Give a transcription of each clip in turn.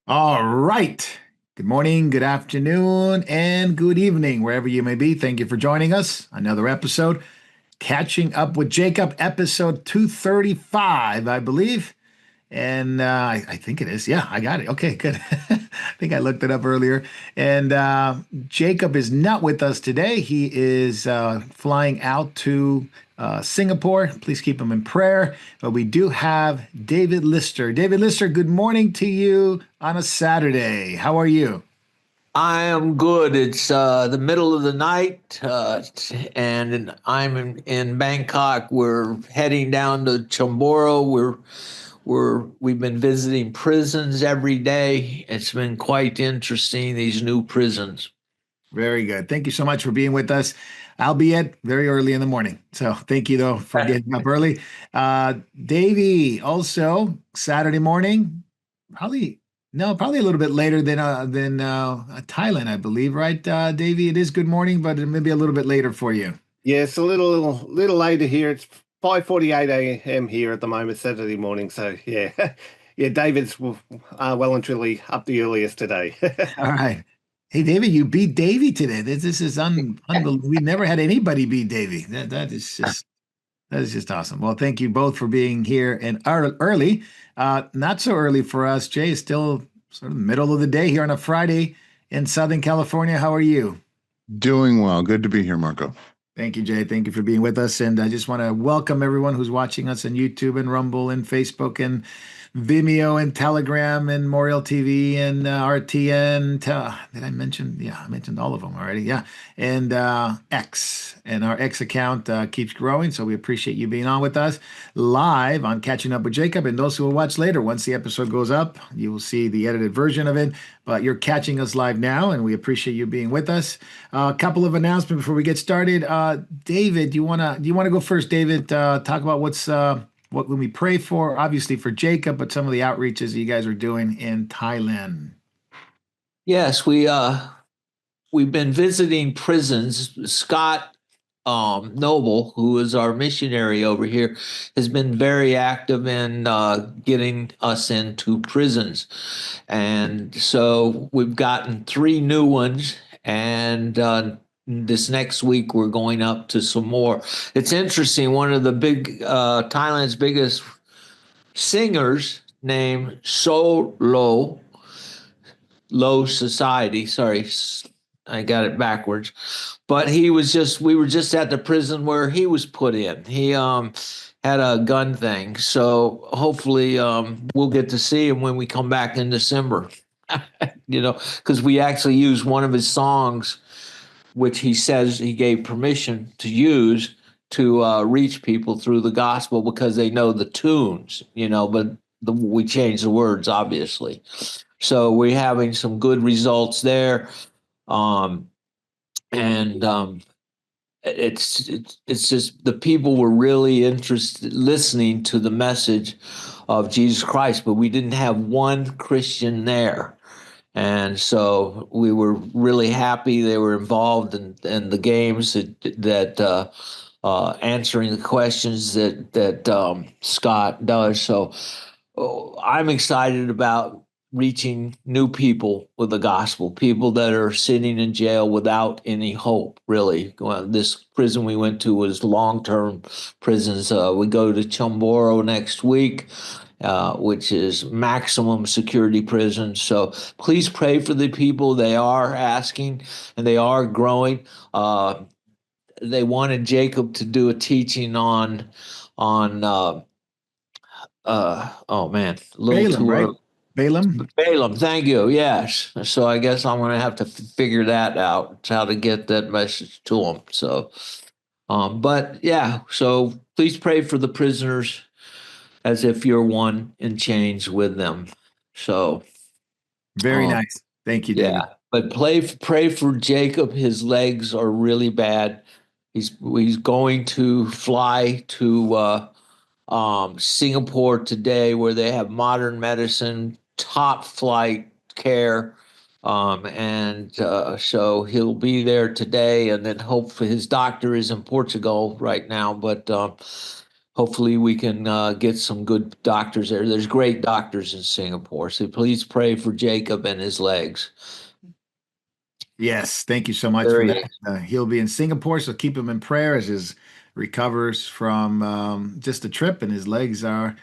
All right. Good morning, good afternoon, and good evening, wherever you may be. Thank you for joining us. Another episode, Catching Up with Jacob, episode 235, I believe. And I think it is. Yeah, I got it. Okay, good. I think I looked it up earlier. And Jacob is not with us today. He is flying out to Singapore. Please keep him in prayer. But we do have David Lister. David Lister, good morning to you on a Saturday. How are you? I am good. It's the middle of the night, and I'm in Bangkok. We're heading down to Chamboro. We've been visiting prisons every day. It's been quite interesting, these new prisons. Very good. Thank you so much for being with us, albeit very early in the morning. So thank you, though, for getting up early. Davey, also Saturday morning, probably no, probably a little bit later than Thailand, I believe, right, Davey? It is good morning, but it may be a little bit later for you. Yeah, it's a little later here. It's 5:48 a.m. here at the moment, Saturday morning. So yeah, yeah, David's well and truly up the earliest today. All right. Hey, David, you beat Davey today. This is unbelievable. We never had anybody beat Davey. That is just awesome. Well, thank you both for being here and early. Not so early for us. Jay is still sort of middle of the day here on a Friday in Southern California. How are you? Doing well. Good to be here, Marco. Thank you, Jay. Thank you for being with us. And I just want to welcome everyone who's watching us on YouTube and Rumble and Facebook and Vimeo and Telegram and Moriel TV and RTN. Did I mention? Yeah, I mentioned all of them already. Yeah. And X. And our X account keeps growing. So we appreciate you being on with us live on Catching Up with Jacob. And those who will watch later, once the episode goes up, you will see the edited version of it. But you're catching us live now, and we appreciate you being with us. A couple of announcements before we get started. David, do you wanna go first, David? Talk about what when we pray for, obviously for Jacob, but some of the outreaches you guys are doing in Thailand. Yes, we've been visiting prisons. Scott Noble, who is our missionary over here, has been very active in getting us into prisons. And so we've gotten three new ones, and this next week we're going up to some more. It's interesting. One of the Thailand's biggest singers, named Low Society. Sorry, I got it backwards. But we were just at the prison where he was put in. He had a gun thing. So hopefully we'll get to see him when we come back in December. Because we actually used one of his songs, which he says he gave permission to use to reach people through the gospel because they know the tunes, but we changed the words, obviously. So we're having some good results there. And it's just the people were really interested listening to the message of Jesus Christ, but we didn't have one Christian there. And so we were really happy they were involved in the games that answering the questions that Scott does. So I'm excited about reaching new people with the gospel, people that are sitting in jail without any hope, really. Well, this prison we went to was long-term prisons. We go to Chamboro next week, which is maximum security prison. So please pray for the people. They are asking, and they are growing. They wanted Jacob to do a teaching on oh man, a little Balaam, too right? early. Balaam? Balaam, thank you. Yes. So I guess I'm going to have to figure that out, how to get that message to them. So, but yeah, so please pray for the prisoners as if you're one in chains with them. So, Very um, nice. Thank you, David. yeah, but pray for Jacob. His legs are really bad. He's going to fly to Singapore today, where they have modern medicine, top flight care. And so he'll be there today, and then hopefully his doctor is in Portugal right now. But hopefully we can get some good doctors there. There's great doctors in Singapore. So please pray for Jacob and his legs. Yes, thank you so much for Very that. He'll be in Singapore, so keep him in prayer as his recovers from just the trip, and his legs are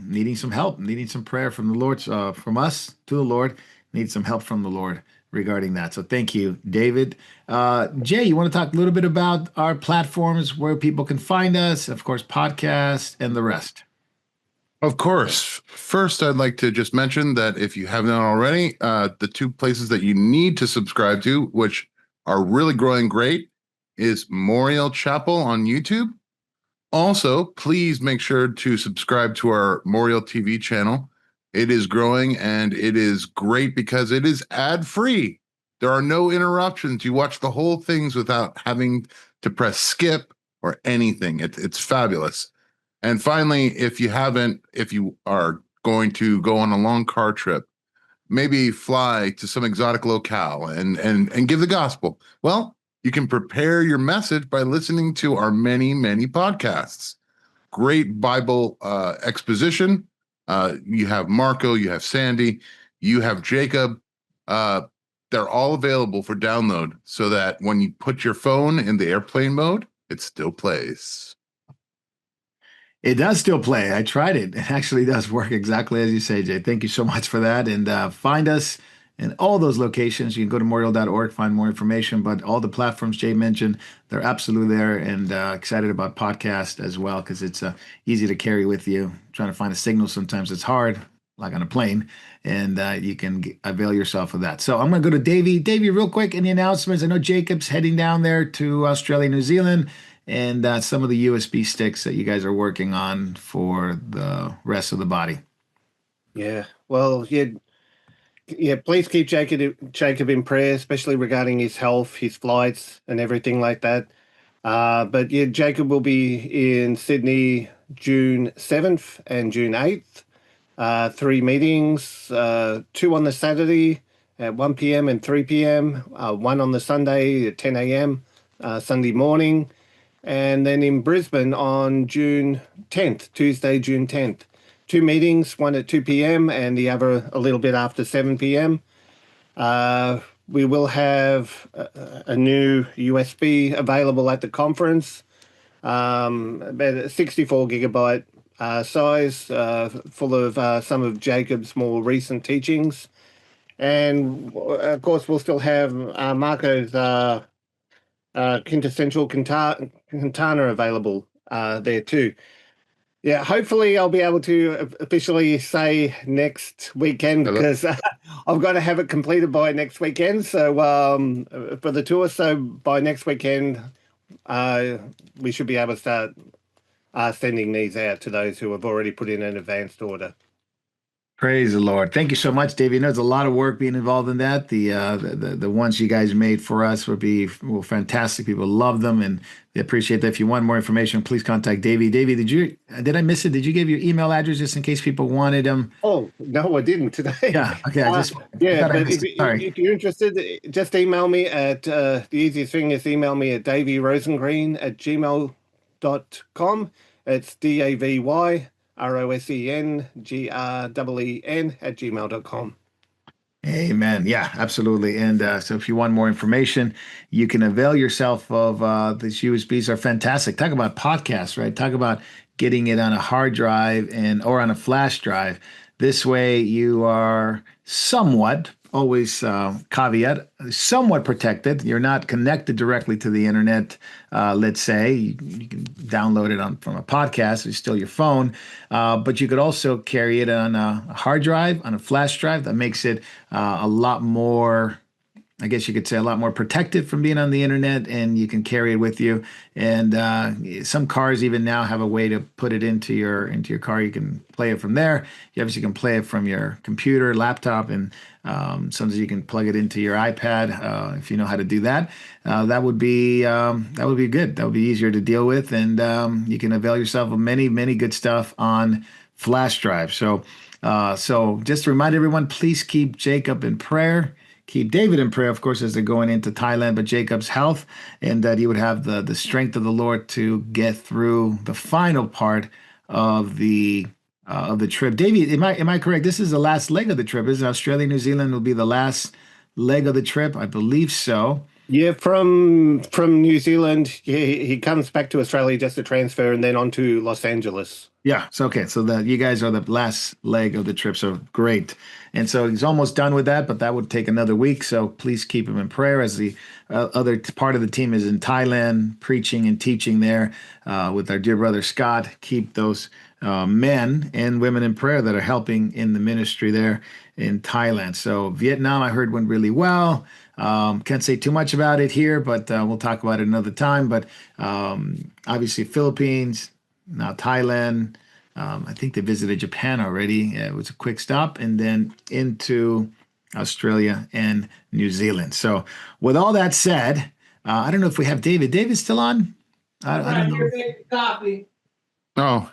needing some help, needing some prayer from the Lord, from us to the Lord. Need some help from the Lord regarding that. So thank you, David. Jay, you want to talk a little bit about our platforms, where people can find us, of course, podcasts and the rest. Of course. First, I'd like to just mention that if you haven't already, the two places that you need to subscribe to, which are really growing great, is Moriel Chapel on YouTube. Also, please make sure to subscribe to our Moriel TV channel. It is growing and it is great because it is ad-free. There are no interruptions. You watch the whole things without having to press skip or anything. It's fabulous. And finally, if you are going to go on a long car trip, maybe fly to some exotic locale and give the gospel. Well, you can prepare your message by listening to our many, many podcasts. Great Bible exposition. You have Marco, you have Sandy, you have Jacob. They're all available for download so that when you put your phone in the airplane mode, it still plays. It does still play. I tried it. It actually does work exactly as you say, Jay. Thank you so much for that. And find us in all those locations. You can go to moriel.org, find more information. But all the platforms Jay mentioned, they're absolutely there. And excited about podcast as well, because it's easy to carry with you. Trying to find a signal sometimes it's hard, like on a plane. And you can avail yourself of that. So I'm going to go to Davey. Davey, real quick, any announcements? I know Jacob's heading down there to Australia, New Zealand, and some of the USB sticks that you guys are working on for the rest of the body. Yeah. Well, yeah. Please keep Jacob in prayer, especially regarding his health, his flights, and everything like that. But yeah, Jacob will be in Sydney June 7th and June 8th. 3 meetings, two on the Saturday at 1 p.m. and 3 p.m., one on the Sunday at 10 a.m., Sunday morning, and then in Brisbane on June 10th, Tuesday, June 10th. Two meetings, one at 2 p.m. and the other a little bit after 7 p.m. We will have a new USB available at the conference, about a 64 gigabyte size, full of some of Jacob's more recent teachings. And of course, we'll still have Marco's quintessential Quintana available there too. Yeah, hopefully I'll be able to officially say next weekend, because I've got to have it completed by next weekend. So for the tour, so by next weekend, we should be able to start sending these out to those who have already put in an advanced order. Praise the Lord. Thank you so much, Davey. There's a lot of work being involved in that. The ones you guys made for us would be fantastic. People love them and they appreciate that. If you want more information, please contact Davey. Davey, did I miss it? Did you give your email address just in case people wanted them? Oh, no, I didn't today. Yeah. Okay. But if you're interested, just email me at the easiest thing is email me at davyrosengreen@gmail.com. It's DAVYROSENGREEN@gmail.com. Amen. Yeah, absolutely. And so if you want more information, you can avail yourself of these USBs are fantastic. Talk about podcasts, right? Talk about getting it on a hard drive or on a flash drive. This way you are somewhat, always caveat, somewhat protected. You're not connected directly to the internet. Let's say you can download it from a podcast. It's still your phone, but you could also carry it on a hard drive, on a flash drive. That makes it a lot more, I guess you could say, a lot more protected from being on the internet, and you can carry it with you. And some cars even now have a way to put it into your car. You can play it from there. You obviously can play it from your computer, laptop, and sometimes you can plug it into your iPad if you know how to do that. That would be good. That would be easier to deal with, and you can avail yourself of many, many good stuff on flash drive. So just to remind everyone, please keep Jacob in prayer. keep David in prayer, of course, as they're going into Thailand, but Jacob's health, and that he would have the strength of the Lord to get through the final part of the trip. David, am I correct? This is the last leg of the trip. Is Australia, New Zealand will be the last leg of the trip? I believe so. Yeah, from New Zealand, he comes back to Australia just to transfer and then on to Los Angeles. Yeah. So okay. So that you guys are the last leg of the trip. So great. And so he's almost done with that, but that would take another week. So please keep him in prayer as the part of the team is in Thailand, preaching and teaching there with our dear brother Scott. Keep those men and women in prayer that are helping in the ministry there in Thailand. So Vietnam, I heard went really well. Can't say too much about it here, but we'll talk about it another time. But obviously, Philippines, now Thailand. I think they visited Japan already. It was a quick stop, and then into Australia and New Zealand. So, with all that said, I don't know if we have David. David's still on? I don't know. Coffee. Oh,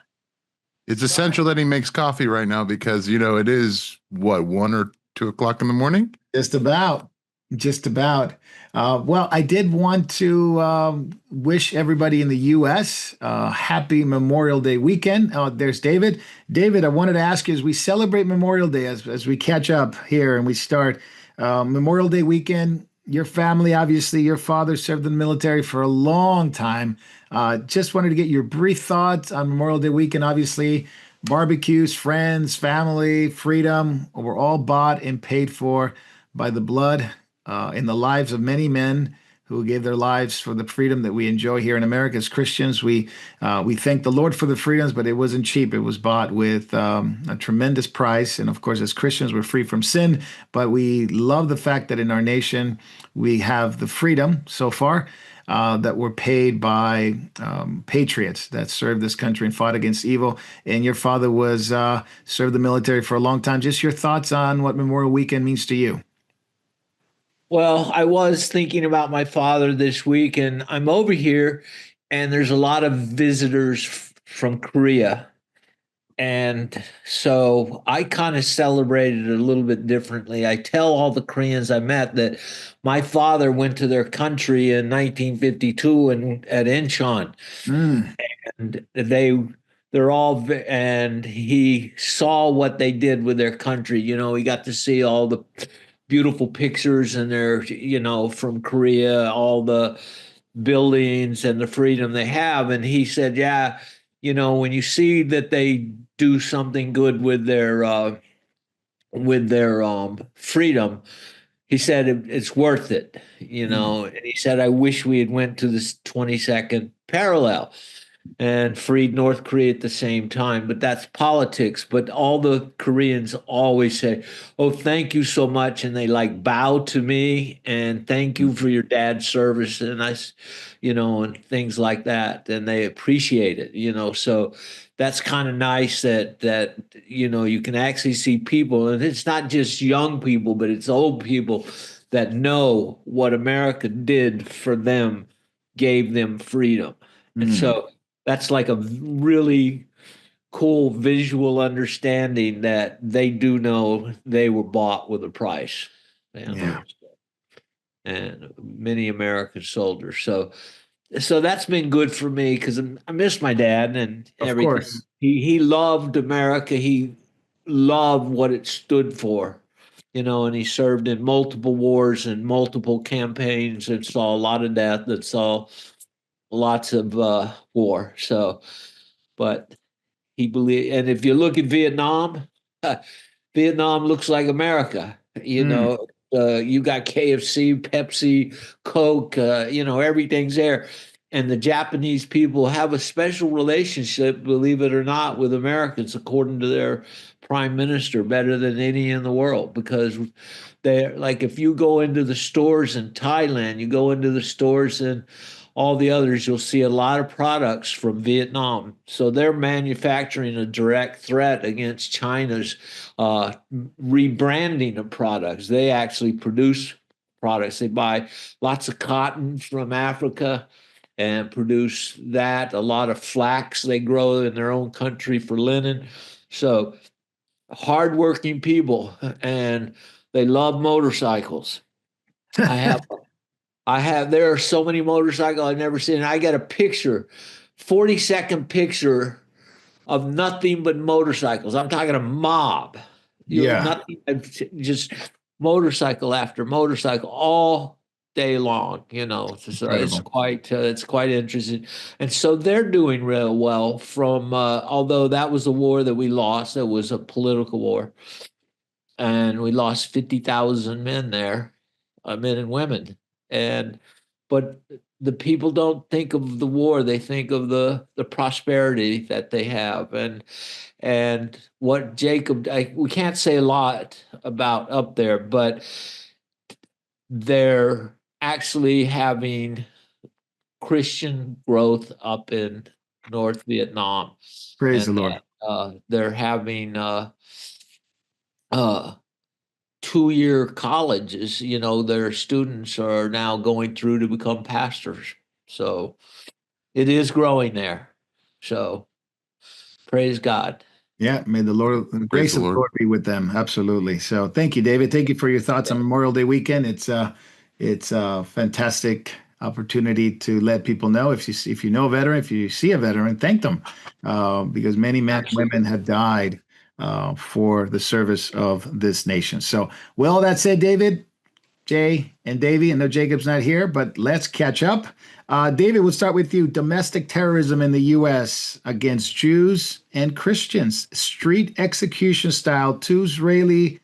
it's essential that he makes coffee right now because, it is what, 1 or 2 o'clock in the morning? Just about. Just about. Well, I did want to wish everybody in the U.S. Happy Memorial Day weekend. There's David. David, I wanted to ask you as we celebrate Memorial Day, as we catch up here and we start Memorial Day weekend, your family, obviously, your father served in the military for a long time. Just wanted to get your brief thoughts on Memorial Day weekend. Obviously, barbecues, friends, family, freedom were all bought and paid for by the blood in the lives of many men who gave their lives for the freedom that we enjoy here in America as Christians. We thank the Lord for the freedoms, but it wasn't cheap. It was bought with a tremendous price. And of course, as Christians, we're free from sin, but we love the fact that in our nation, we have the freedom so far that were paid by patriots that served this country and fought against evil. And your father was served the military for a long time. Just your thoughts on what Memorial Weekend means to you. Well, I was thinking about my father this week, and I'm over here, and there's a lot of visitors from Korea. And so I kind of celebrated it a little bit differently. I tell all the Koreans I met that my father went to their country in 1952 and at Incheon, Mm, and they're all and he saw what they did with their country. He got to see all the beautiful pictures and they're from Korea, all the buildings and the freedom they have. And he said, yeah, when you see that they do something good with their freedom, he said it's worth it, mm, and he said, I wish we had went to this 22nd parallel and freed North Korea at the same time. But that's politics. But all the Koreans always say, oh, thank you so much. And they like bow to me and thank you for your dad's service. And and things like that. And they appreciate it, So that's kind of nice that you can actually see people. And it's not just young people, but it's old people that know what America did for them, gave them freedom. And mm. so that's like a really cool visual understanding that they do know they were bought with a price. Yeah, And many American soldiers. So that's been good for me because I miss my dad and of everything. course. He loved America. He loved what it stood for, and he served in multiple wars and multiple campaigns and saw a lot of death and saw lots of war. So, but he believed, and if you look at Vietnam, Vietnam looks like America. Mm, You got KFC, Pepsi, Coke. Everything's there. And the Japanese people have a special relationship, believe it or not, with Americans, according to their prime minister, better than any in the world. Because they're like, if you go into the stores in Thailand, you go into the stores in all the others, you'll see a lot of products from Vietnam. So they're manufacturing a direct threat against China's rebranding of products. They actually produce products. They buy lots of cotton from Africa and produce that. A lot of flax they grow in their own country for linen. So hardworking people. And They love motorcycles. I have there are so many motorcycles I've never seen. I got a picture, 40-second picture of nothing but motorcycles. I'm talking a mob. Yeah. Nothing, just motorcycle after motorcycle all day long. So Incredible. it's quite interesting. And so they're doing real well. From although that was a war that we lost, it was a political war, and we lost 50,000 men there, men and women, but the people don't think of the war; they think of the prosperity that they have, and what Jacob. We can't say a lot about up there, but they're actually having Christian growth up in North Vietnam, Praise the and Lord. they're having uh, 2-year colleges. Their students are now going through to become pastors. So it is growing there. So praise God. Yeah, may the Lord, the Praise grace the of the Lord. Lord be with them. Absolutely. So thank you, David. Thank you for your thoughts on Memorial Day weekend. It's a fantastic opportunity to let people know if you know a veteran, if you see a veteran, thank them, because many men and women have died for the service of this nation. So, with all that said, David, Jay, and Davey. I know Jacob's not here, but let's catch up. David, we'll start with you. Domestic terrorism in the U.S. against Jews and Christians. Street execution style. Two Israeli,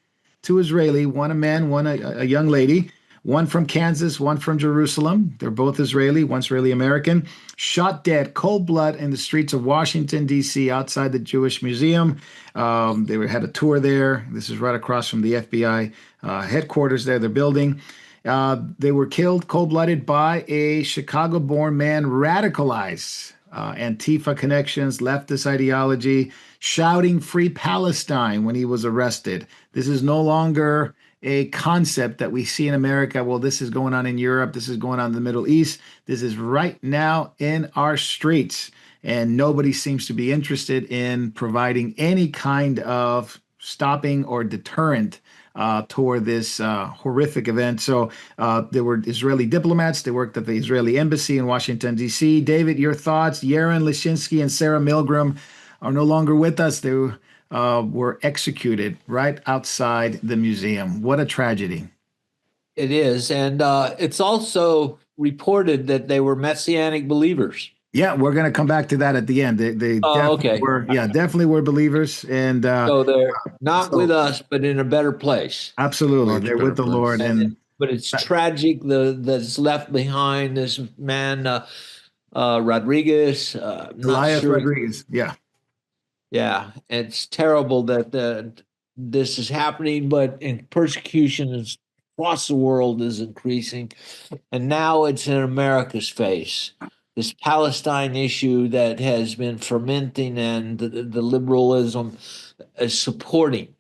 one a man, one a young lady. One from Kansas, one from Jerusalem. They're both Israeli, one Israeli American. Shot dead, cold blood in the streets of Washington, D.C., outside the Jewish Museum. Had a tour there. This is right across from the FBI headquarters there, the building. They were killed cold-blooded by a Chicago-born man radicalized. Antifa connections, leftist ideology, shouting "Free Palestine" when he was arrested. This is no longer a concept that we see in America. Well, this is going on in Europe. This is going on in the Middle East. This is right now in our streets. And nobody seems to be interested in providing any kind of stopping or deterrent toward this horrific event. So there were Israeli diplomats. They worked at the Israeli embassy in Washington, D.C. David, your thoughts? Yaron Lashinsky and Sarah Milgram are no longer with us. They were executed right outside the museum. What a tragedy. It is. And it's also reported that they were Messianic believers. Yeah, we're going to come back to that at the end. They Oh, definitely okay. were. Yeah, definitely were believers. And So they're not so with us, but in a better place. absolutely, Much they're better with the place. Lord. And But it's tragic that's left behind. This man, Rodriguez, not Elias sure. Rodriguez. Yeah. Yeah, it's terrible that this is happening, but persecution across the world is increasing, and now it's in America's face. This Palestine issue that has been fermenting, and the liberalism is supporting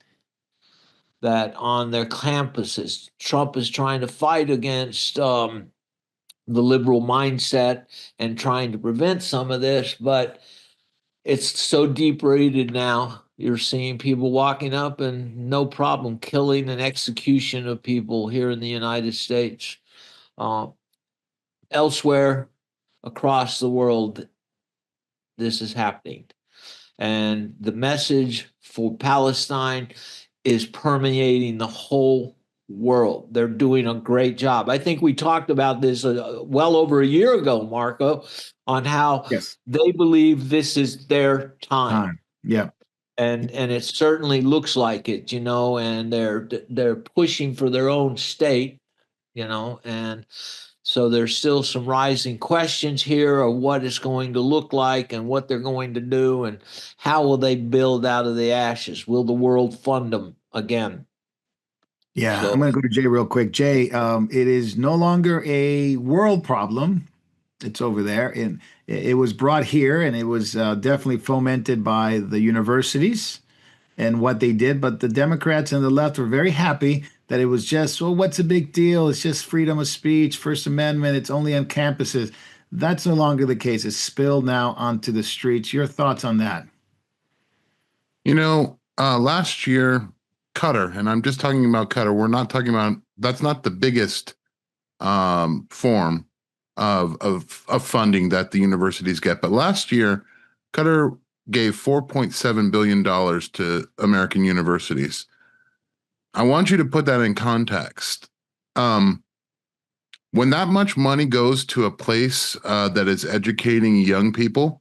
that on their campuses. Trump is trying to fight against the liberal mindset and trying to prevent some of this, but it's so deep rooted now. You're seeing people walking up and no problem killing and execution of people here in the United States. Uh, Elsewhere across the world, this is happening. And the message for Palestine is permeating the whole world. They're doing a great job. I think we talked about this well over a year ago, Marco, on how Yes. they believe this is their time. Yeah. And it certainly looks like it, and they're pushing for their own state, and so there's still some rising questions here of what it's going to look like and what they're going to do and how will they build out of the ashes? Will the world fund them again? Yeah. I'm So going to go to Jay real quick. Jay, it is no longer a world problem. It's over there. And it was brought here and it was definitely fomented by the universities and what they did. But the Democrats and the left were very happy that it was just, well, what's a big deal? It's just freedom of speech, First Amendment. It's only on campuses. That's no longer the case. It's spilled now onto the streets. Your thoughts on that? Last year Qatar, and I'm just talking about Qatar. We're not talking about, that's not the biggest form of funding that the universities get. But last year, Qatar gave $4.7 billion to American universities. I want you to put that in context. When that much money goes to a place that is educating young people,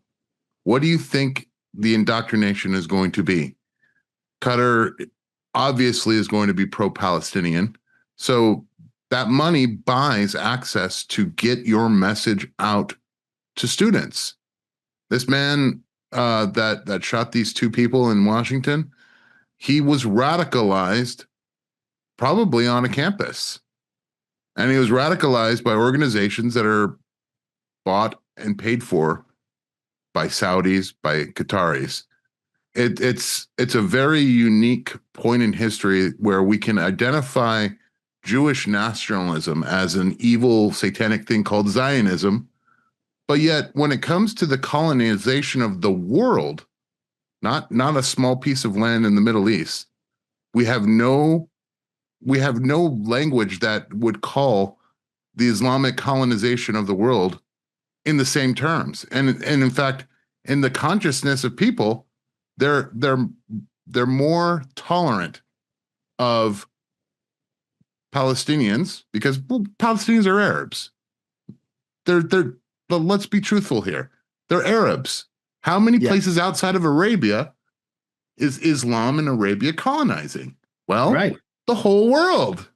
what do you think the indoctrination is going to be? Qatar obviously is going to be pro-Palestinian. So that money buys access to get your message out to students. This man that shot these two people in Washington, he was radicalized probably on a campus. And he was radicalized by organizations that are bought and paid for by Saudis, by Qataris. It's a very unique point in history where we can identify Jewish nationalism as an evil satanic thing called Zionism. But yet, when it comes to the colonization of the world, not a small piece of land in the Middle East, we have no language that would call the Islamic colonization of the world in the same terms. And in fact, in the consciousness of people, they're more tolerant of Palestinians because, well, Palestinians are Arabs. But let's be truthful here. They're Arabs. How many places outside of Arabia is Islam and Arabia colonizing? Well, right. The whole world.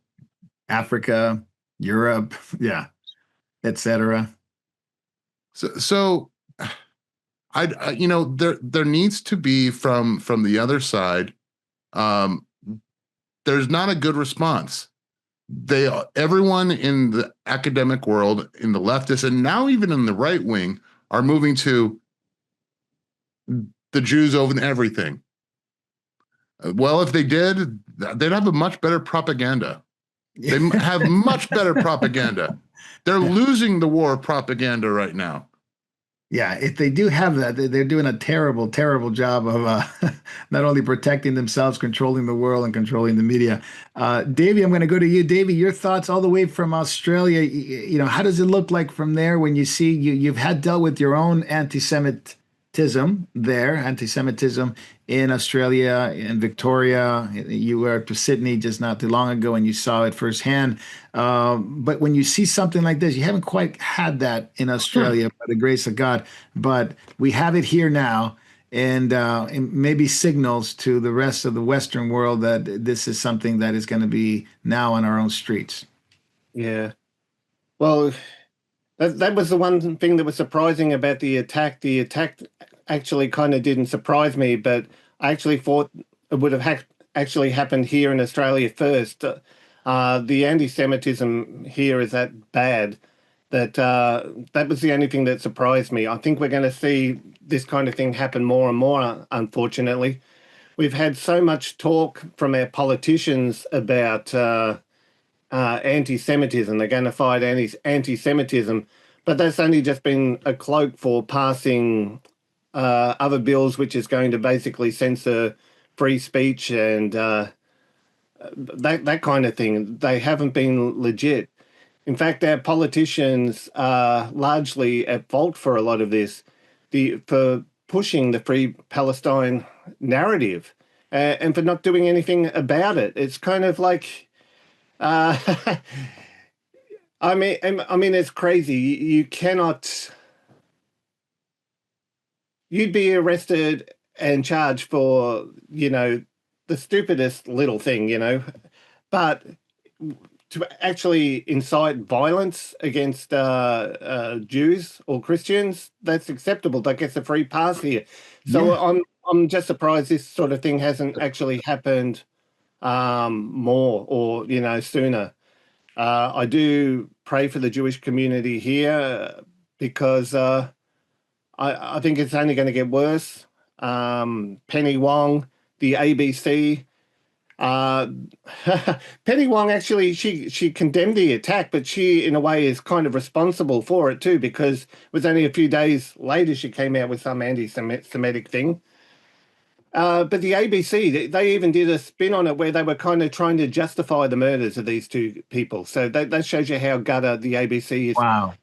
Africa, Europe, etc. So I there needs to be from the other side. There's not a good response. Everyone in the academic world, in the leftist, and now even in the right wing, are moving to the Jews over everything. Well, if they did, they'd have a much better propaganda. They have much better propaganda. They're losing the war of propaganda right now. Yeah, if they do have that, they're doing a terrible, terrible job of not only protecting themselves, controlling the world, and controlling the media. Davey, I'm going to go to you. Davey, your thoughts all the way from Australia. How does it look like from there when you see you've had dealt with your own anti-Semitism in Australia, in Victoria. You were to Sydney just not too long ago and you saw it firsthand. But when you see something like this, you haven't quite had that in Australia by the grace of God, but we have it here now. And maybe signals to the rest of the Western world that this is something that is going to be now on our own streets. Yeah. Well, that was the one thing that was surprising about the attack. The attack actually kind of didn't surprise me, but I actually thought it would have actually happened here in Australia first. The anti-Semitism here is that bad that that was the only thing that surprised me. I think we're going to see this kind of thing happen more and more, unfortunately. We've had so much talk from our politicians about anti-Semitism. They're going to fight anti-Semitism, but that's only just been a cloak for passing other bills, which is going to basically censor free speech and that kind of thing. They haven't been legit. In fact, our politicians are largely at fault for a lot of this, for pushing the Free Palestine narrative and for not doing anything about it. It's kind of like, I mean, it's crazy. You cannot. You'd be arrested and charged for, the stupidest little thing, but to actually incite violence against Jews or Christians, that's acceptable. That gets a free pass here. So I'm just surprised this sort of thing hasn't actually happened more or sooner. I do pray for the Jewish community here because I think it's only going to get worse. Penny Wong, the ABC. Penny Wong actually she condemned the attack, but she in a way is kind of responsible for it too, because it was only a few days later she came out with some anti-Semitic thing. But the ABC, they even did a spin on it where they were kind of trying to justify the murders of these two people. So that shows you how gutter the ABC is. Wow.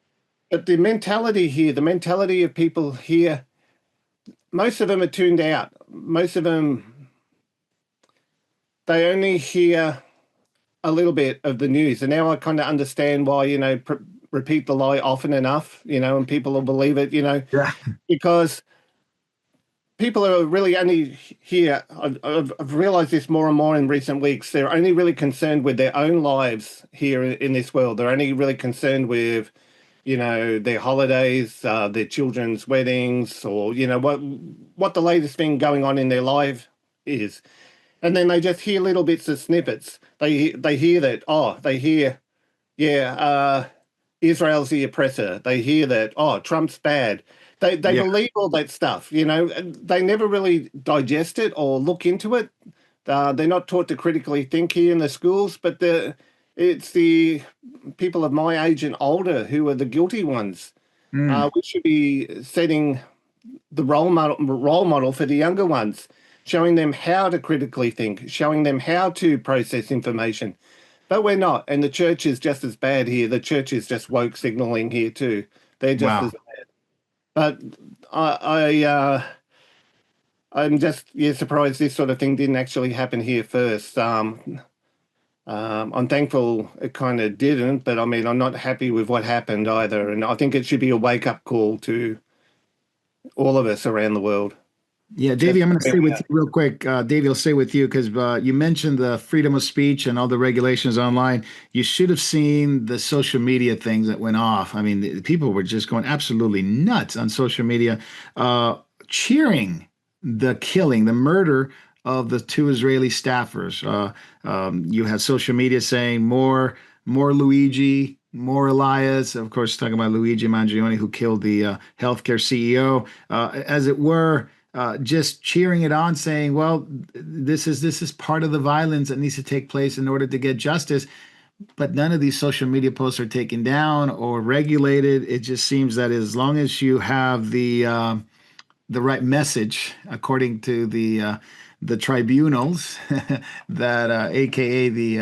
But the mentality here, the mentality of people here, most of them are tuned out. Most of them, they only hear a little bit of the news. And now I kind of understand why, repeat the lie often enough, and people will believe it, Yeah. because people are really only here. I've realized this more and more in recent weeks. They're only really concerned with their own lives here in this world. They're only really concerned with, their holidays, their children's weddings, or what the latest thing going on in their life is. And then they just hear little bits of snippets. They hear that. Oh, they hear, yeah. Israel's the oppressor. They hear that, oh, Trump's bad. They Yeah. believe all that stuff, and they never really digest it or look into it. They're not taught to critically think here in the schools, but it's the people of my age and older who are the guilty ones. Mm. We should be setting the role model for the younger ones, showing them how to critically think, showing them how to process information. But we're not, and the church is just as bad here. The church is just woke signaling here too. They're just Wow. as bad. But I'm just surprised this sort of thing didn't actually happen here first. I'm thankful it kind of didn't, but I mean I'm not happy with what happened either, and I think it should be a wake up call to all of us around the world. Yeah, Davey, I'm going to stay with you real quick. Davey, I'll stay with you because you mentioned the freedom of speech and all the regulations online. You should have seen the social media things that went off. I mean, the people were just going absolutely nuts on social media, cheering the killing, the murder of the two Israeli staffers. You had social media saying more Luigi, more Elias. Of course, talking about Luigi Mangione, who killed the healthcare CEO, as it were, just cheering it on, saying, "Well, this is part of the violence that needs to take place in order to get justice." But none of these social media posts are taken down or regulated. It just seems that as long as you have the right message, according to the tribunals, that AKA the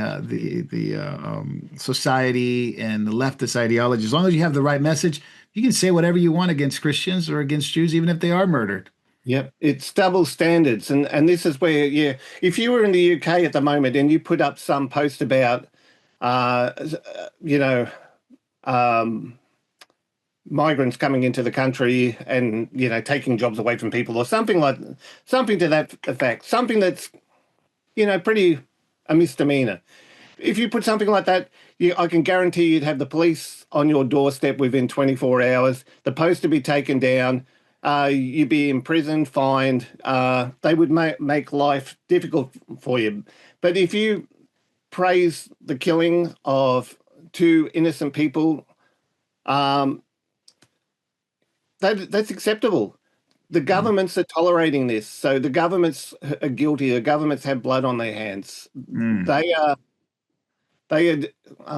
society and the leftist ideology, as long as you have the right message, you can say whatever you want against Christians or against Jews, even if they are murdered. Yep, it's double standards, and this is where, if you were in the UK at the moment and you put up some post about, uh, you know, um, migrants coming into the country and taking jobs away from people or something to that effect, something that's pretty a misdemeanor. If you put something like that, I can guarantee you'd have the police on your doorstep within 24 hours. The post to be taken down. You'd be imprisoned, fined. They would make life difficult for you. But if you praise the killing of two innocent people, um, that's acceptable. The governments are tolerating this, so the governments are guilty. The governments have blood on their hands. Mm. They are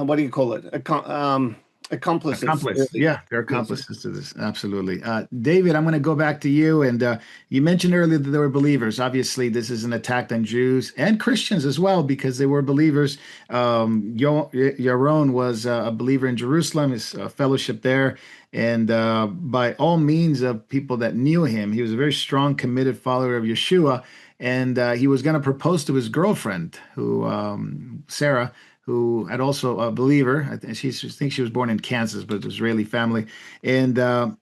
what do you call it? Accomplices. Accomplice. Really. Yeah, they're Yes. accomplices to this. Absolutely. David, I'm going to go back to you. And you mentioned earlier that they were believers. Obviously, this is an attack on Jews and Christians as well, because they were believers. Yaron was a believer in Jerusalem, his fellowship there. And by all means of people that knew him, he was a very strong, committed follower of Yeshua. And he was going to propose to his girlfriend, who Sarah, who had also a believer. I think she was born in Kansas, but Israeli family, and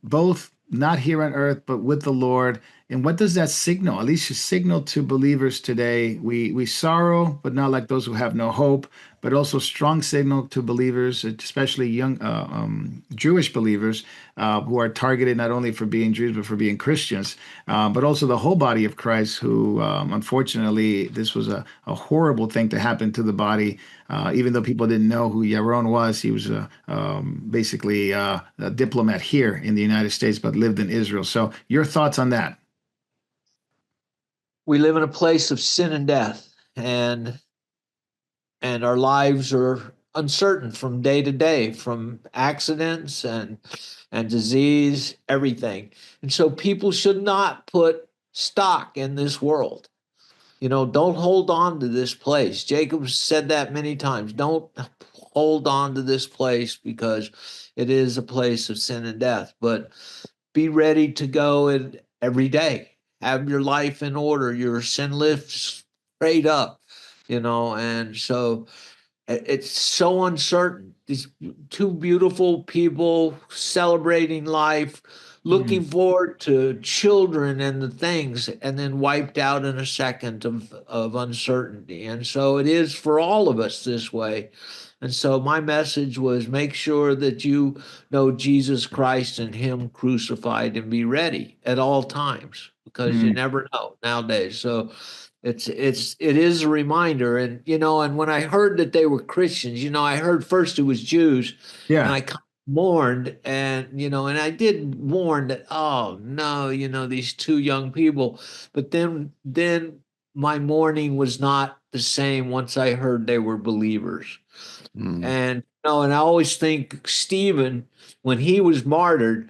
both not here on earth, but with the Lord. And what does that signal? At least signal to believers today. We sorrow, but not like those who have no hope, but also strong signal to believers, especially young Jewish believers who are targeted not only for being Jews, but for being Christians, but also the whole body of Christ, who unfortunately, this was a horrible thing to happen to the body. Even though people didn't know who Yaron was, he was basically a diplomat here in the United States, but lived in Israel. So your thoughts on that? We live in a place of sin and death, and our lives are uncertain from day to day, from accidents and disease, everything. And so people should not put stock in this world. Don't hold on to this place. Jacob said that many times. Don't hold on to this place because it is a place of sin and death. But be ready to go in every day. Have your life in order, your sin lifts straight up, and so it's so uncertain. These two beautiful people celebrating life, looking forward to children and the things, and then wiped out in a second of uncertainty. And so it is for all of us this way. And so my message was make sure that you know Jesus Christ and Him crucified and be ready at all times because you never know nowadays. So it is a reminder. And and when I heard that they were Christians, I heard first it was Jews, and I kind of mourned, and and I did warn that, oh no, these two young people. But then my mourning was not the same once I heard they were believers. And and I always think Stephen, when he was martyred,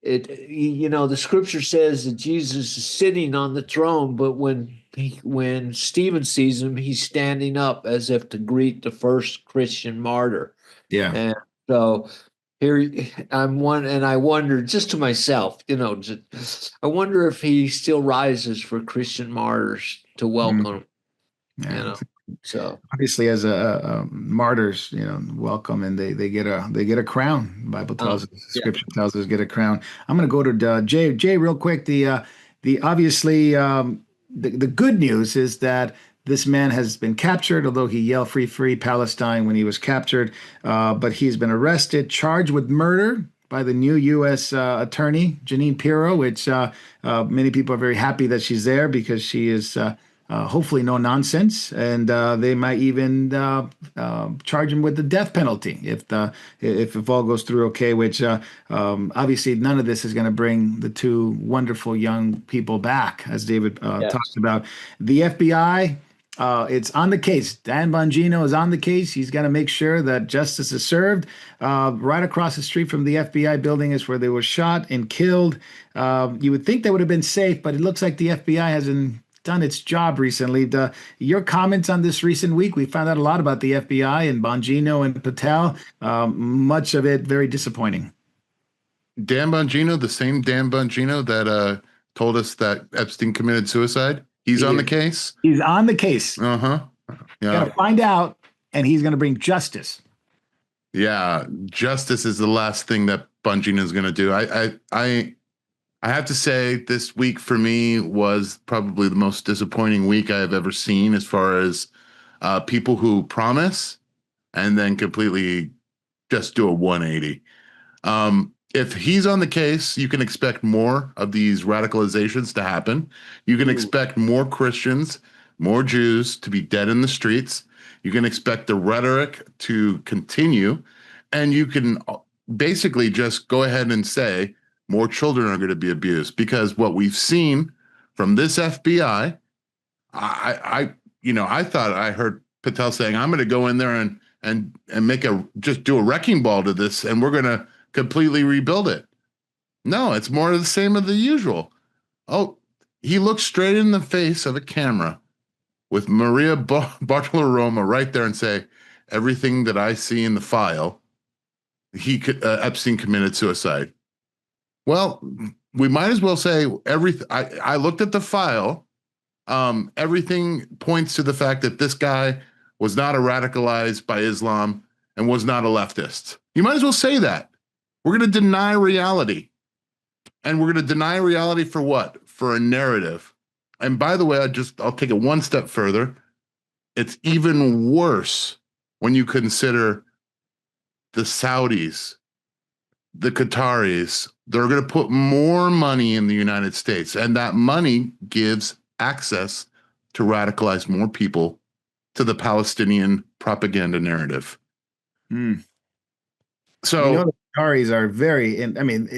the scripture says that Jesus is sitting on the throne, but when Stephen sees him, he's standing up as if to greet the first Christian martyr. Yeah. And so here I'm one, and I wonder just to myself, I wonder if he still rises for Christian martyrs to welcome. Yeah. So obviously, as a martyrs, welcome, and they get a crown. The Bible tells us, Scripture tells us, get a crown. I'm going to go to Jay. Jay, real quick. The obviously the good news is that this man has been captured, although he yelled "Free, free Palestine" when he was captured. But he's been arrested, charged with murder by the new U.S. Attorney Jeanine Pirro, which many people are very happy that she's there because she is. Hopefully no nonsense, and they might even charge him with the death penalty if all goes through okay. Which obviously none of this is going to bring the two wonderful young people back, as David talked about. The FBI, it's on the case. Dan Bongino is on the case. He's got to make sure that justice is served. Right across the street from the FBI building is where they were shot and killed. You would think they would have been safe, but it looks like the FBI hasn't done its job recently. Your comments on this recent week, we found out a lot about the FBI and Bongino and Patel. Much of it very disappointing. Dan Bongino, the same Dan Bongino that told us that Epstein committed suicide. He's on the case. He's on the case. Yeah. Got to find out, and he's going to bring justice. Yeah, justice is the last thing that Bongino is going to do. I have to say this week for me was probably the most disappointing week I have ever seen as far as people who promise and then completely just do a 180. If he's on the case, you can expect more of these radicalizations to happen. You can expect more Christians, more Jews to be dead in the streets. You can expect the rhetoric to continue. And you can basically just go ahead and say, more children are going to be abused, because what we've seen from this FBI, I thought I heard Patel saying, I'm going to go in there and just do a wrecking ball to this, and we're going to completely rebuild it. No, it's more of the same of the usual. Oh, he looked straight in the face of a camera with Maria Bartolomeo right there and say, everything that I see in the file, Epstein committed suicide. Well, we might as well say everything. I looked at the file. Everything points to the fact that this guy was not radicalized by Islam and was not a leftist. You might as well say that. We're going to deny reality. And we're going to deny reality for what? For a narrative. And by the way, I'll take it one step further. It's even worse when you consider the Saudis, the Qataris. They're going to put more money in the United States, and that money gives access to radicalize more people to the Palestinian propaganda narrative. So the Qataris are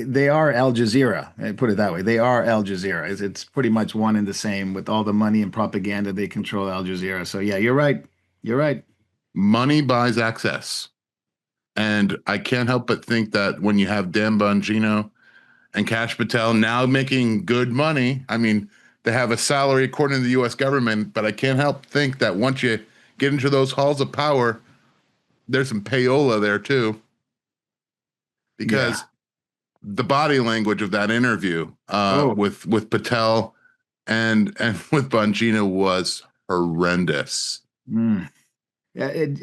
they are Al Jazeera. Put it that way. They are Al Jazeera. It's pretty much one and the same. With all the money and propaganda, they control Al Jazeera. So yeah, you're right. You're right. Money buys access. And I can't help but think that when you have Dan Bongino and Kash Patel now making good money, they have a salary according to the U.S. government, but I can't help think that once you get into those halls of power, there's some payola there too, because the body language of that interview with Patel and with Bongino was horrendous. Mm.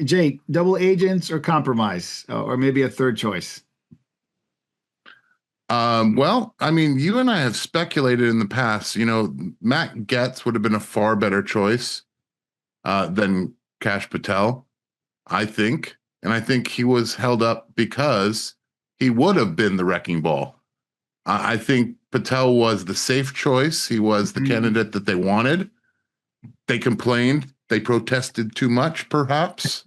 Jake, double agents or compromise, or maybe a third choice? Well, I mean, you and I have speculated in the past. Matt Getz would have been a far better choice than Kash Patel, I think. And I think he was held up because he would have been the wrecking ball. I think Patel was the safe choice. He was the candidate that they wanted. They complained. They protested too much, perhaps.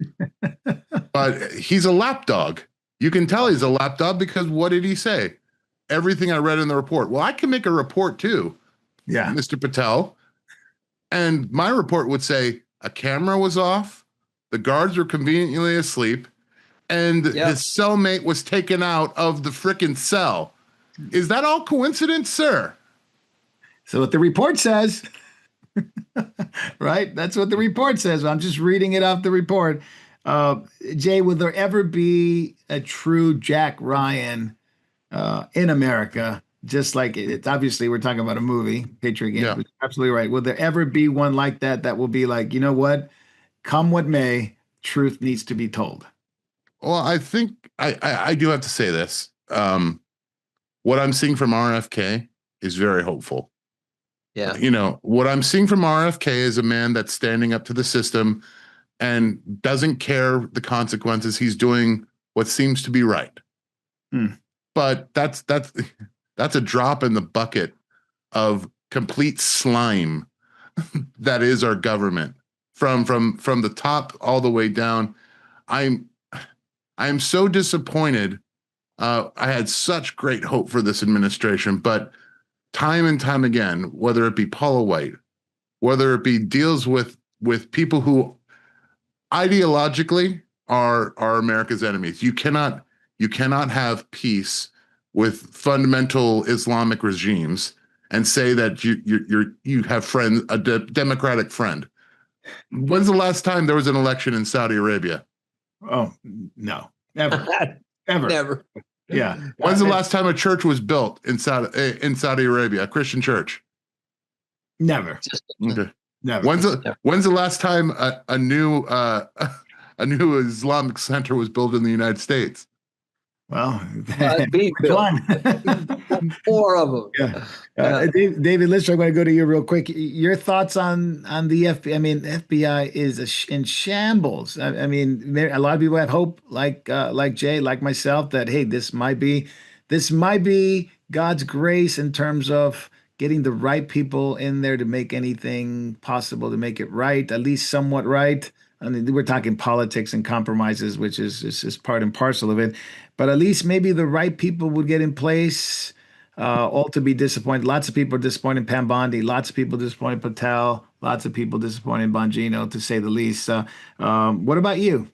But he's a lapdog. You can tell he's a lapdog because what did he say? Everything I read in the report. Well, I can make a report too, Mr. Patel. And my report would say a camera was off, the guards were conveniently asleep, and his cellmate was taken out of the frickin' cell. Is that all coincidence, sir? So what the report says, right? That's what the report says. I'm just reading it off the report. Jay, will there ever be a true Jack Ryan in America? Just like it's obviously we're talking about a movie, Patriot Games. But absolutely right. Will there ever be one like that will be like, you know what? Come what may, truth needs to be told. Well, I think I do have to say this. What I'm seeing from RFK is very hopeful. Yeah. What I'm seeing from RFK is a man that's standing up to the system and doesn't care the consequences. He's doing what seems to be right. But that's a drop in the bucket of complete slime that is our government from the top all the way down. I'm so disappointed. I had such great hope for this administration, but time and time again, whether it be Paula White, whether it be deals with people who ideologically are America's enemies. You cannot have peace with fundamental Islamic regimes and say that you have friends, a democratic friend. When's the last time there was an election in Saudi Arabia? Oh, no, never, ever, never. Yeah. When's the last time a church was built in Saudi Arabia, a Christian church? Never. Okay. Never. When's the last time a new Islamic center was built in the United States? Well, being built. 4 of them. David, let's try to go to you real quick. Your thoughts on the FBI? I mean, FBI is in shambles. I mean, a lot of people have hope, like Jay, like myself, that hey, this might be God's grace in terms of getting the right people in there to make anything possible to make it right, at least somewhat right. I mean, we're talking politics and compromises, which is part and parcel of it. But at least maybe the right people would get in place, all to be disappointed. Lots of people are disappointed in Pam Bondi. Lots of people disappointed in Patel. Lots of people disappointed in Bongino, to say the least. What about you?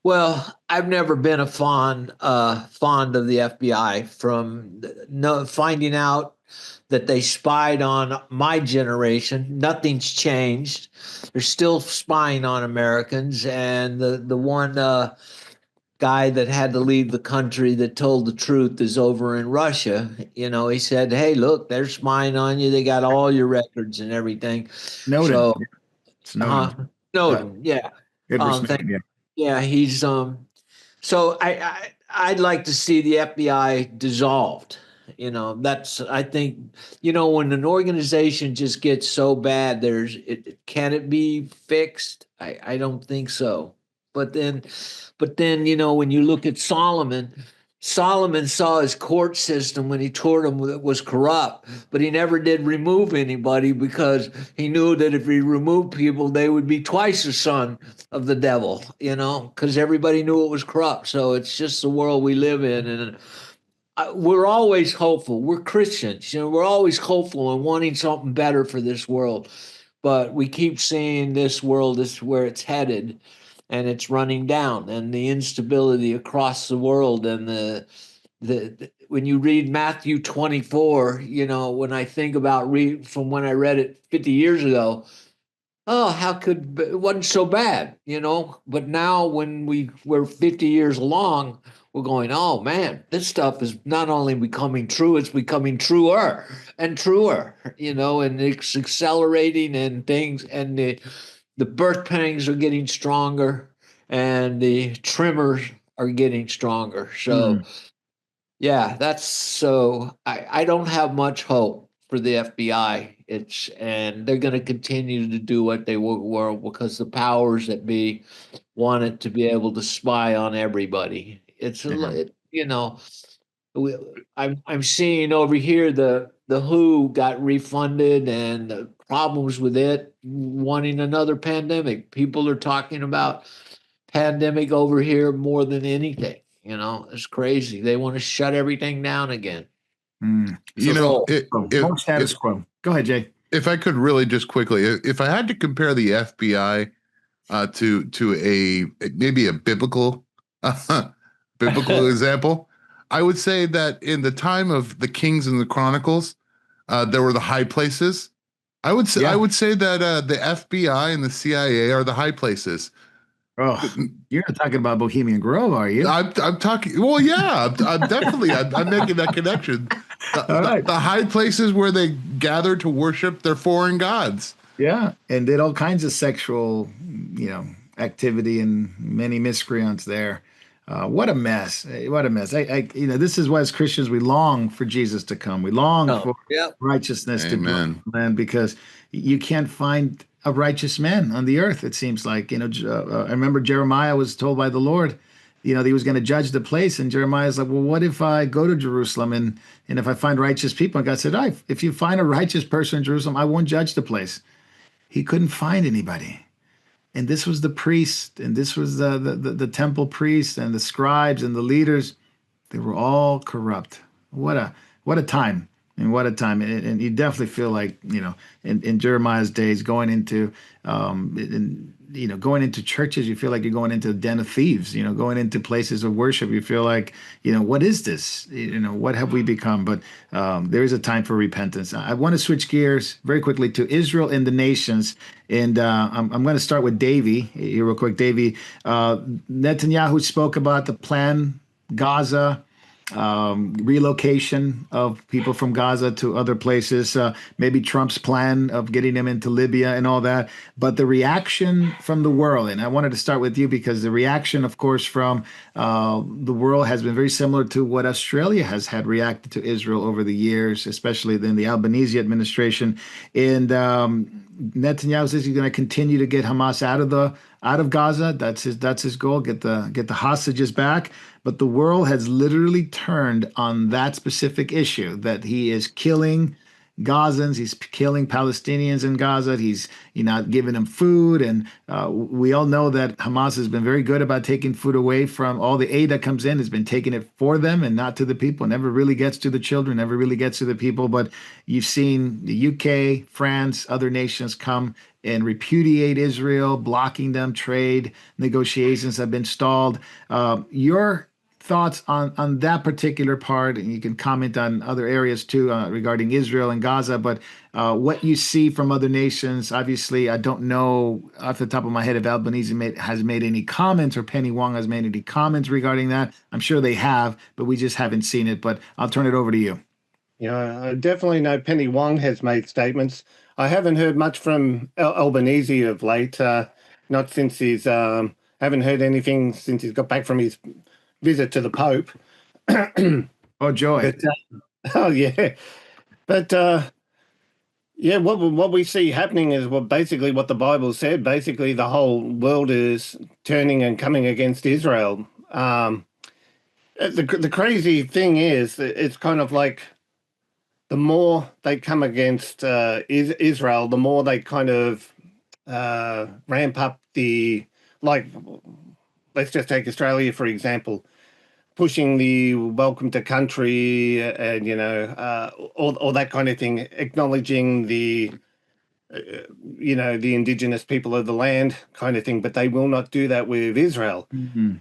Well, I've never been a fond of the FBI. From finding out that they spied on my generation, nothing's changed. They're still spying on Americans, and the one guy that had to leave the country that told the truth is over in Russia. He said, "Hey, look, they're spying on you. They got all your records and everything." Snowden. So, Snowden. Snowden, yeah. Snowden, yeah, he's so I'd like to see the FBI dissolved. That's, I think, when an organization just gets so bad, can it be fixed? I don't think so. But then, when you look at Solomon saw his court system when he toured him was corrupt, but he never did remove anybody because he knew that if he removed people, they would be twice the son of the devil, because everybody knew it was corrupt. So it's just the world we live in. And we're always hopeful. We're Christians, we're always hopeful and wanting something better for this world. But we keep seeing this world is where it's headed, and it's running down, and the instability across the world, and when you read Matthew 24, when I think about from when I read it 50 years ago, oh, it wasn't so bad, But now when we're 50 years along, we're going, oh man, this stuff is not only becoming true, it's becoming truer and truer, and it's accelerating and things, and the birth pangs are getting stronger and the tremors are getting stronger. So yeah, I don't have much hope for the FBI. And they're going to continue to do what they were because the powers that be wanted to be able to spy on everybody. I'm seeing over here the WHO got refunded and the problems with it, wanting another pandemic. People are talking about pandemic over here more than anything. It's crazy. They want to shut everything down again. More status quo. Go ahead, Jay. If I could really just quickly, if I had to compare the FBI to maybe a biblical example, I would say that in the time of the Kings and the Chronicles, there were the high places. I would say that the FBI and the CIA are the high places. Oh, you're not talking about Bohemian Grove, are you? I'm talking. Well, yeah, I'm definitely. I'm making that connection. The high places where they gather to worship their foreign gods. Yeah, and did all kinds of sexual, activity and many miscreants there. What a mess! What a mess! This is why as Christians we long for Jesus to come. We long for righteousness to dwell land because you can't find a righteous man on the earth. It seems like I remember Jeremiah was told by the Lord, he was going to judge the place, and Jeremiah's like, well, what if I go to Jerusalem and if I find righteous people? And God said, if you find a righteous person in Jerusalem, I won't judge the place. He couldn't find anybody. And this was the priest, and this was the temple priests and the scribes and the leaders. They were all corrupt. What a time. And what a time. And you definitely feel like, in Jeremiah's days going into going into churches, you feel like you're going into a den of thieves, going into places of worship. You feel like, what is this? What have we become? But there is a time for repentance. I want to switch gears very quickly to Israel and the nations. And I'm going to start with Davey here real quick. Davey, Netanyahu spoke about the plan, Gaza, relocation of people from Gaza to other places, maybe Trump's plan of getting them into Libya and all that. But the reaction from the world, and I wanted to start with you because the reaction, of course, from the world has been very similar to what Australia has had reacted to Israel over the years, especially in the Albanese administration. And Netanyahu says he's going to continue to get Hamas out of Gaza. That's his goal. Get the hostages back. But the world has literally turned on that specific issue, that he is killing Gazans, he's killing Palestinians in Gaza, he's not giving them food. And we all know that Hamas has been very good about taking food away from all the aid that comes in, has been taking it for them and not to the people, never really gets to the children, never really gets to the people. But you've seen the UK, France, other nations come and repudiate Israel, blocking them. Trade negotiations have been stalled. Your thoughts on that particular part, and you can comment on other areas too regarding Israel and Gaza, but what you see from other nations. Obviously, I don't know off the top of my head if Albanese has made any comments or Penny Wong has made any comments regarding that. I'm sure they have, but we just haven't seen it. But I'll turn it over to you. Yeah, I definitely know Penny Wong has made statements. I haven't heard much from Albanese of late, not since he's, haven't heard anything since he's got back from his visit to the Pope. Oh, joy. But, yeah. But, yeah, what we see happening is basically what the Bible said. Basically, the whole world is turning and coming against Israel. The crazy thing is, it's kind of like the more they come against Israel, the more they kind of ramp up let's just take Australia, for example, pushing the welcome to country and, all that kind of thing, acknowledging the indigenous people of the land kind of thing, but they will not do that with Israel. Mm-hmm.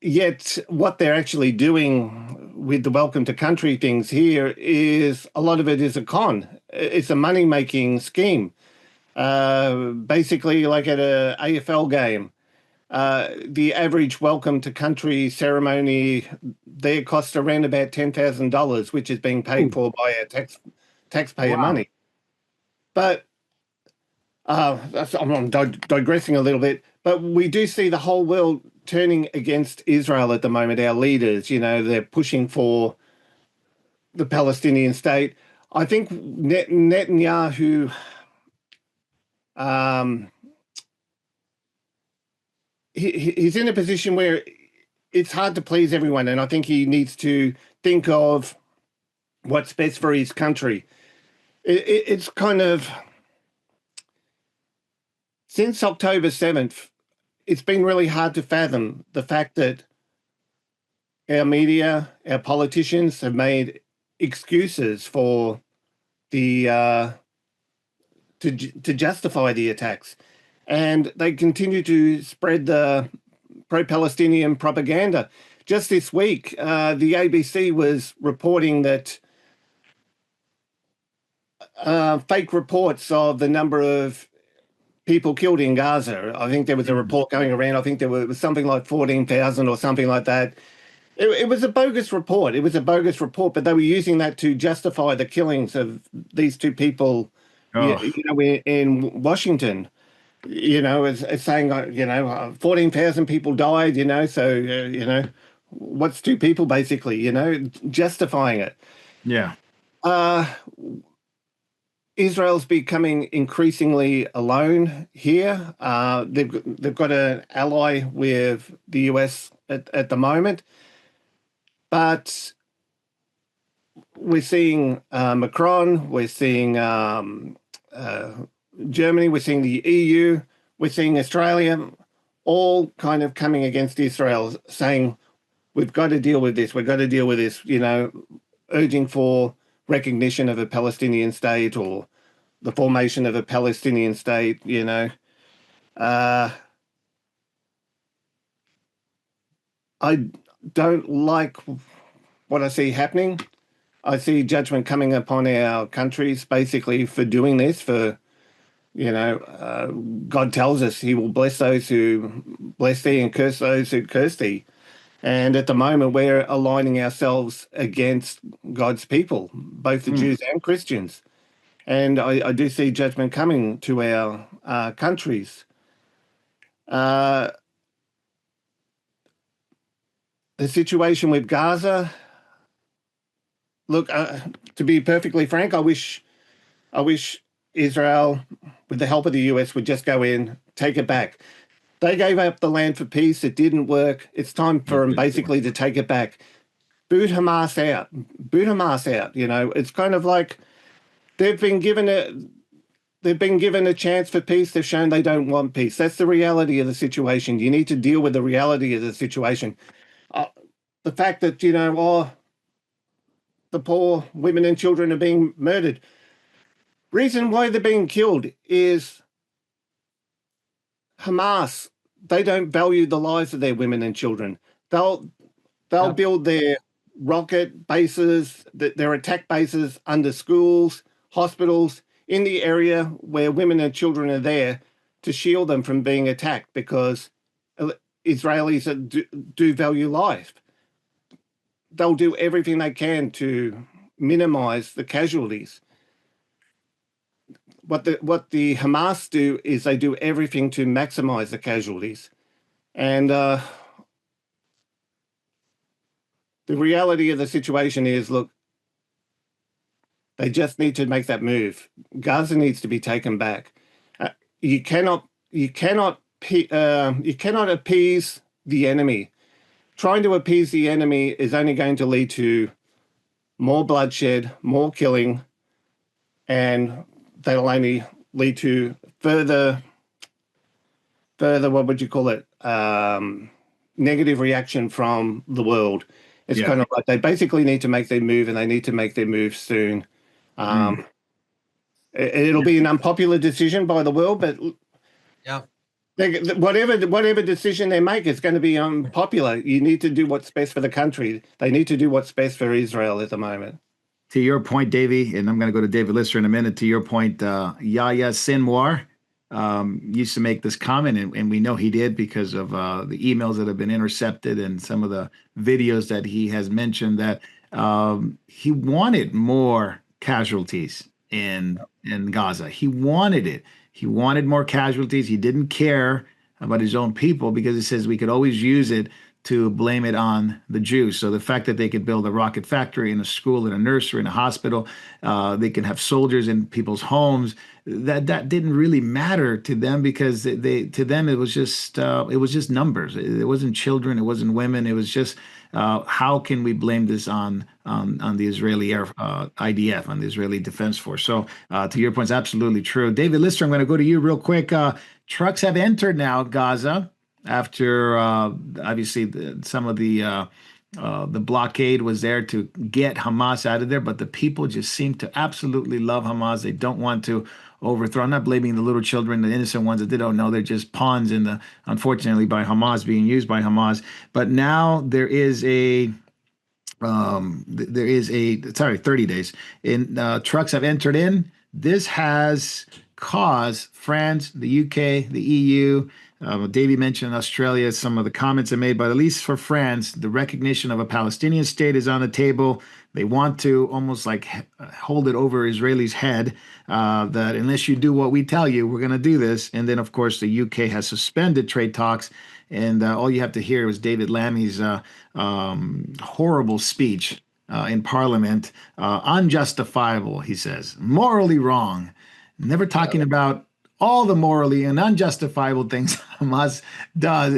Yet what they're actually doing with the welcome to country things here is a lot of it is a con. It's a money-making scheme. Basically, like at a AFL game, the average welcome to country ceremony there costs around about $10,000, which is being paid for by our taxpayer Wow. money. But I'm digressing a little bit, but we do see the whole world turning against Israel at the moment. Our leaders, they're pushing for the Palestinian state. I think Netanyahu, he's in a position where it's hard to please everyone, and I think he needs to think of what's best for his country. It's kind of since October 7th, it's been really hard to fathom the fact that our media, our politicians have made excuses for the to justify the attacks, and they continue to spread the pro-Palestinian propaganda. Just this week, the ABC was reporting that fake reports of the number of people killed in Gaza. I think there was a report going around. I think there was something like 14,000 or something like that. It was a bogus report. It was a bogus report, but they were using that to justify the killings of these two people, in Washington. It's saying, 14,000 people died, so, what's two people basically, justifying it. Yeah. Israel's becoming increasingly alone here. They've got an ally with the US at the moment, but we're seeing Macron, we're seeing Germany, we're seeing the EU, we're seeing Australia, all kind of coming against Israel, saying we've got to deal with this. We've got to deal with this. Urging for recognition of a Palestinian state or the formation of a Palestinian state, I don't like what I see happening. I see judgment coming upon our countries basically for doing this, God tells us he will bless those who bless thee and curse those who curse thee. And at the moment, we're aligning ourselves against God's people, both the Jews and Christians. And I do see judgment coming to our countries. The situation with Gaza, look, to be perfectly frank, I wish Israel, with the help of the US, would just go in, take it back. They gave up the land for peace. It didn't work. It's time for them basically to take it back. Boot Hamas out. Boot Hamas out. It's kind of like they've been given a chance for peace. They've shown they don't want peace. That's the reality of the situation. You need to deal with the reality of the situation. The fact that, the poor women and children are being murdered. Reason why they're being killed is Hamas. They don't value the lives of their women and children. They'll build their rocket bases, their attack bases under schools, hospitals, in the area where women and children are there to shield them from being attacked, because Israelis do value life. They'll do everything they can to minimize the casualties. What the Hamas do is they do everything to maximize the casualties. And the reality of the situation is, look, they just need to make that move. Gaza needs to be taken back. You cannot appease the enemy. Trying to appease the enemy is only going to lead to more bloodshed, more killing, and that'll only lead to further, what would you call it? Negative reaction from the world. It's kind of like they basically need to make their move, and they need to make their move soon. It'll be an unpopular decision by the world, but Whatever decision they make is going to be unpopular. You need to do what's best for the country. They need to do what's best for Israel at the moment. To your point, Davey, and I'm going to go to David Lister in a minute. To your point, Yahya Sinwar used to make this comment, and we know he did because of the emails that have been intercepted and some of the videos that he has mentioned that he wanted more casualties in Gaza. He wanted it. He wanted more casualties. He didn't care about his own people because he says we could always use it to blame it on the Jews. So the fact that they could build a rocket factory in a school, in a nursery, in a hospital, they can have soldiers in people's homes. That didn't really matter to them because to them it was just numbers. It wasn't children, it wasn't women. It was just how can we blame this on the Israeli IDF, on the Israeli Defense Force? So to your point, it's absolutely true. David Lister, I'm going to go to you real quick. Trucks have entered now Gaza after obviously some of the blockade was there to get Hamas out of there, but the people just seem to absolutely love Hamas. They don't want to overthrow. I'm not blaming the little children, the innocent ones that they don't know. They're just pawns unfortunately, by Hamas, being used by Hamas. But now there is a 30 days in trucks have entered in. This has caused France, the UK, the EU. Davey mentioned Australia. Some of the comments are made, but at least for France, the recognition of a Palestinian state is on the table. They want to almost like hold it over Israelis' head that unless you do what we tell you, we're going to do this. And then, of course, the UK has suspended trade talks. And all you have to hear was David Lammy's horrible speech in Parliament. Unjustifiable, he says, morally wrong. Never talking about all the morally and unjustifiable things Hamas does.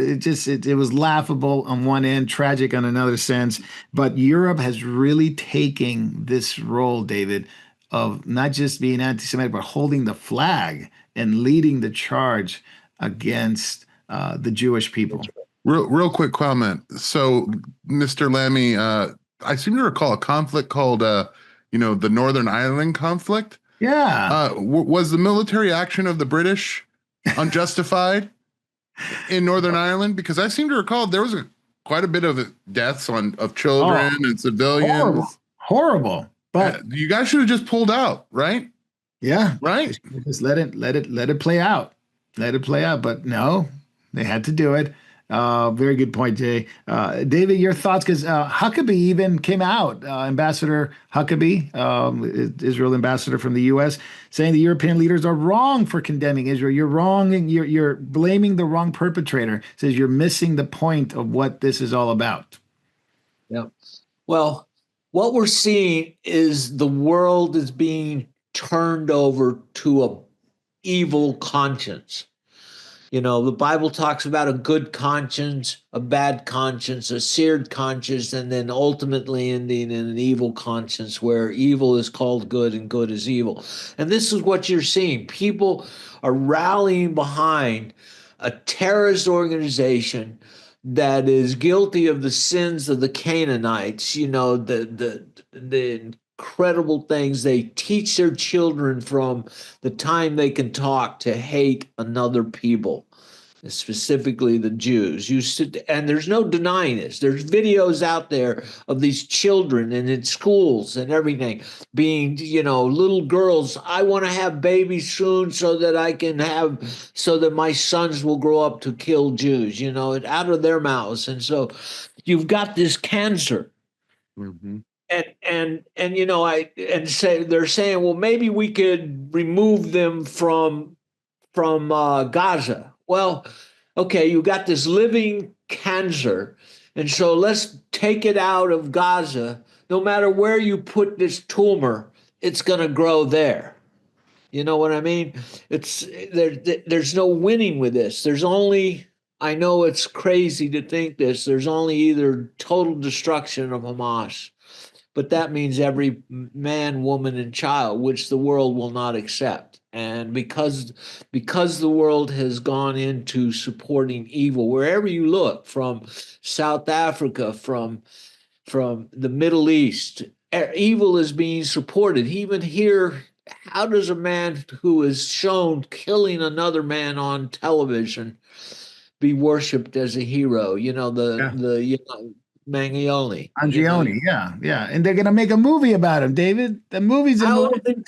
It was laughable on one end, tragic on another sense. But Europe has really taken this role, David, of not just being anti-Semitic, but holding the flag and leading the charge against the Jewish people. Real quick comment. So, Mr. Lammy, I seem to recall a conflict called, the Northern Ireland conflict. Yeah. Was the military action of the British unjustified in Northern Ireland? Because I seem to recall there was quite a bit of deaths of children and civilians. Horrible. But you guys should have just pulled out, right? Yeah. Right. Just let it play out. Let it play out. But no, they had to do it. Very good point, Jay. David, your thoughts? Because Huckabee even came out, Ambassador Huckabee, Israel ambassador from the U.S., saying the European leaders are wrong for condemning Israel. You're wrong, and you're blaming the wrong perpetrator. Says you're missing the point of what this is all about. Yeah. Well, what we're seeing is the world is being turned over to a evil conscience. The Bible talks about a good conscience, a bad conscience, a seared conscience, and then ultimately ending in an evil conscience where evil is called good and good is evil. And this is what you're seeing. People are rallying behind a terrorist organization that is guilty of the sins of the Canaanites, the incredible things they teach their children from the time they can talk to hate another people, specifically the Jews. And there's no denying this. There's videos out there of these children and in schools and everything being, little girls. I want to have babies soon so that my sons will grow up to kill Jews, out of their mouths. And so you've got this cancer. Mm-hmm. And they're saying, well, maybe we could remove them from Gaza. Well, okay, you got this living cancer, and so let's take it out of Gaza. No matter where you put this tumor, it's going to grow there. You know what I mean? There's no winning with this. There's only, I know it's crazy to think this, there's only either total destruction of Hamas, but that means every man, woman, and child, which the world will not accept. And because the world has gone into supporting evil, wherever you look, from South Africa, from the Middle East, evil is being supported. Even here how does a man who is shown killing another man on television be worshipped as a hero? Yeah. Mangione. Andreoni, yeah. And they're gonna make a movie about him, David. The movie's in the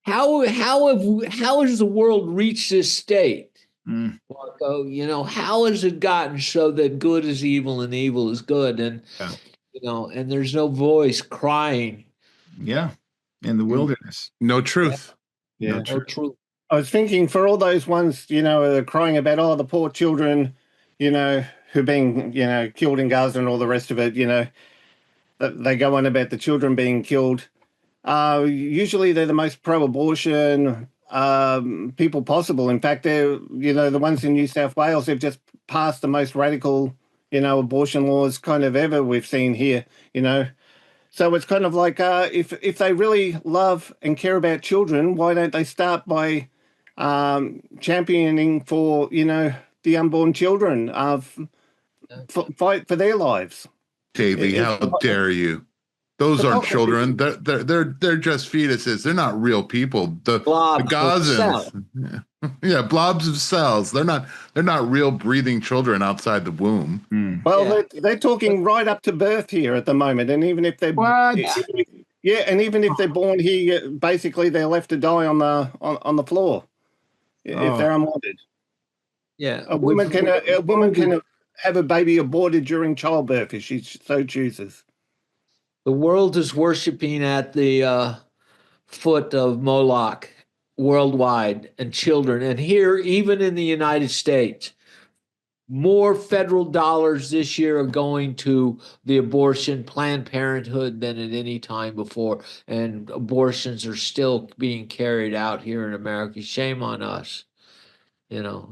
How how has the world reached this state? Mm, Marco, how has it gotten so that good is evil and evil is good? And yeah. and there's no voice crying. Yeah. In the wilderness. No truth. Yeah. No truth. True. I was thinking for all those ones, crying about, oh, the poor children, who've been, killed in Gaza and all the rest of it, they go on about the children being killed. Usually they're the most pro-abortion people possible. In fact, they're, the ones in New South Wales have just passed the most radical, abortion laws kind of ever we've seen here, So it's kind of like if they really love and care about children, why don't they start by championing for, the unborn children, fight for their lives? Davey, how dare you? Those aren't children. They're just fetuses. They're not real people. The Gazans, yeah, blobs of cells. They're not real breathing children outside the womb. Well, they're talking right up to birth here at the moment, and even if they're even if they're born here, basically they're left to die on the floor if they're unwanted. Yeah, a woman can have a baby aborted during childbirth if she so chooses. the world is worshiping at the foot of Moloch worldwide, and children. And here, even in the United States, more federal dollars this year are going to the abortion, Planned Parenthood, than at any time before. And abortions are still being carried out here in America. Shame on us.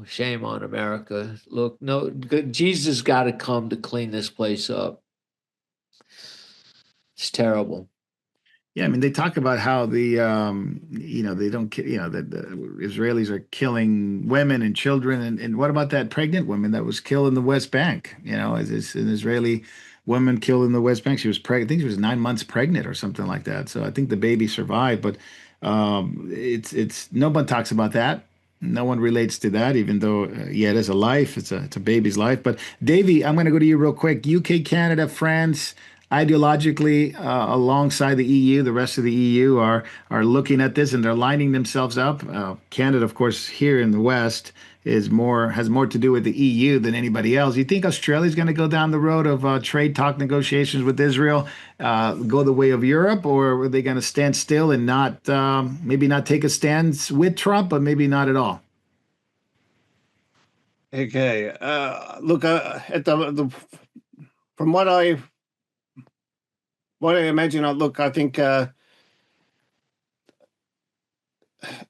Shame on America. Look, no, Jesus got to come to clean this place up. It's terrible. Yeah, I mean, they talk about how they don't, the Israelis are killing women and children, and what about that pregnant woman that was killed in the West Bank? As an Israeli woman killed in the West Bank. She was pregnant. I think she was 9 months pregnant or something like that. So I think the baby survived, but it's no one talks about that. No one relates to that, even though it is a life. It's a baby's life. But Davey, I'm going to go to you real quick. UK, Canada, France, ideologically alongside the EU, the rest of the EU are looking at this and they're lining themselves up. Canada, of course, here in the West has more to do with the EU than anybody else. You think Australia's going to go down the road of trade talk negotiations with Israel, go the way of Europe, or are they going to stand still and not maybe not take a stance with Trump, but maybe not at all? Okay, look at from what I imagine, I think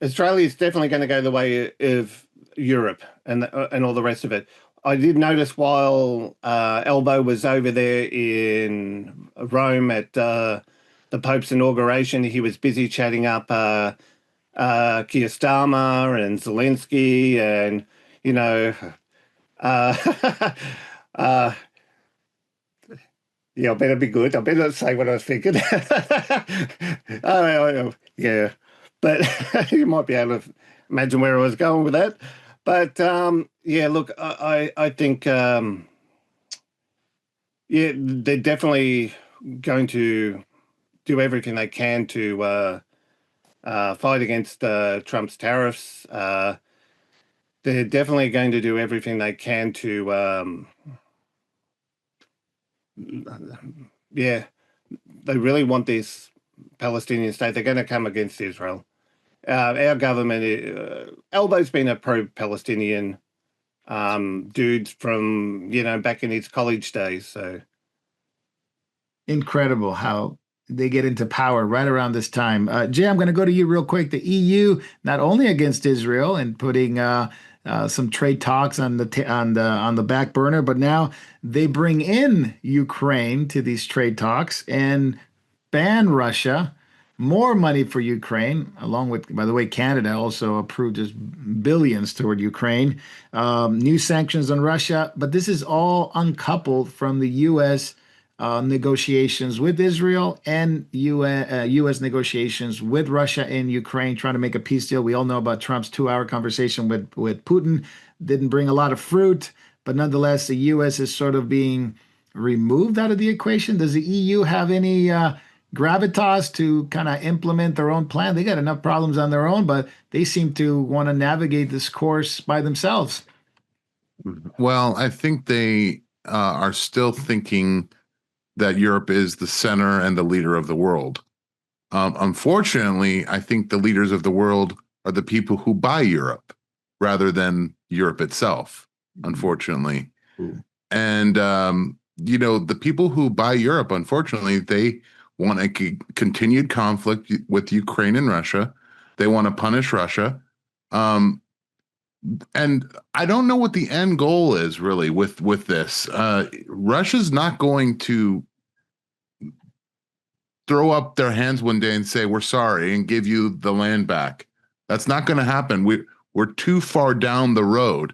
Australia is definitely going to go the way of Europe and all the rest of it. I did notice while Elbow was over there in Rome at the Pope's inauguration, he was busy chatting up Keir Starmer and Zelensky, and yeah, I better be good. I better say what I was thinking. Yeah, but you might be able to imagine where I was going with that. But yeah, look, I think they're definitely going to do everything they can to fight against Trump's tariffs. They're definitely going to do everything they can to yeah, they really want this Palestinian state. They're going to come against Israel. Our government, Elbow's been a pro-Palestinian dude from, back in his college days. So incredible how they get into power right around this time. Jay, I'm going to go to you real quick. The EU, not only against Israel and putting some trade talks on the back burner, but now they bring in Ukraine to these trade talks and ban Russia. More money for Ukraine, along with, by the way, Canada also approved just billions toward Ukraine. New sanctions on Russia, but this is all uncoupled from the U.S. negotiations with Israel and U.S. negotiations with Russia and Ukraine, trying to make a peace deal. We all know about Trump's 2-hour conversation with Putin. Didn't bring a lot of fruit, but nonetheless, the U.S. is sort of being removed out of the equation. Does the EU have any gravitas to kind of implement their own plan? They got enough problems on their own, but they seem to want to navigate this course by themselves. Well, I think they are still thinking that Europe is the center and the leader of the world. Unfortunately, I think the leaders of the world are the people who buy Europe rather than Europe itself, unfortunately. Ooh. And, the people who buy Europe, unfortunately, they want a continued conflict with Ukraine and Russia. They want to punish Russia. And I don't know what the end goal is really with this. Russia's not going to throw up their hands one day and say we're sorry and give you the land back. That's not going to happen. We're too far down the road.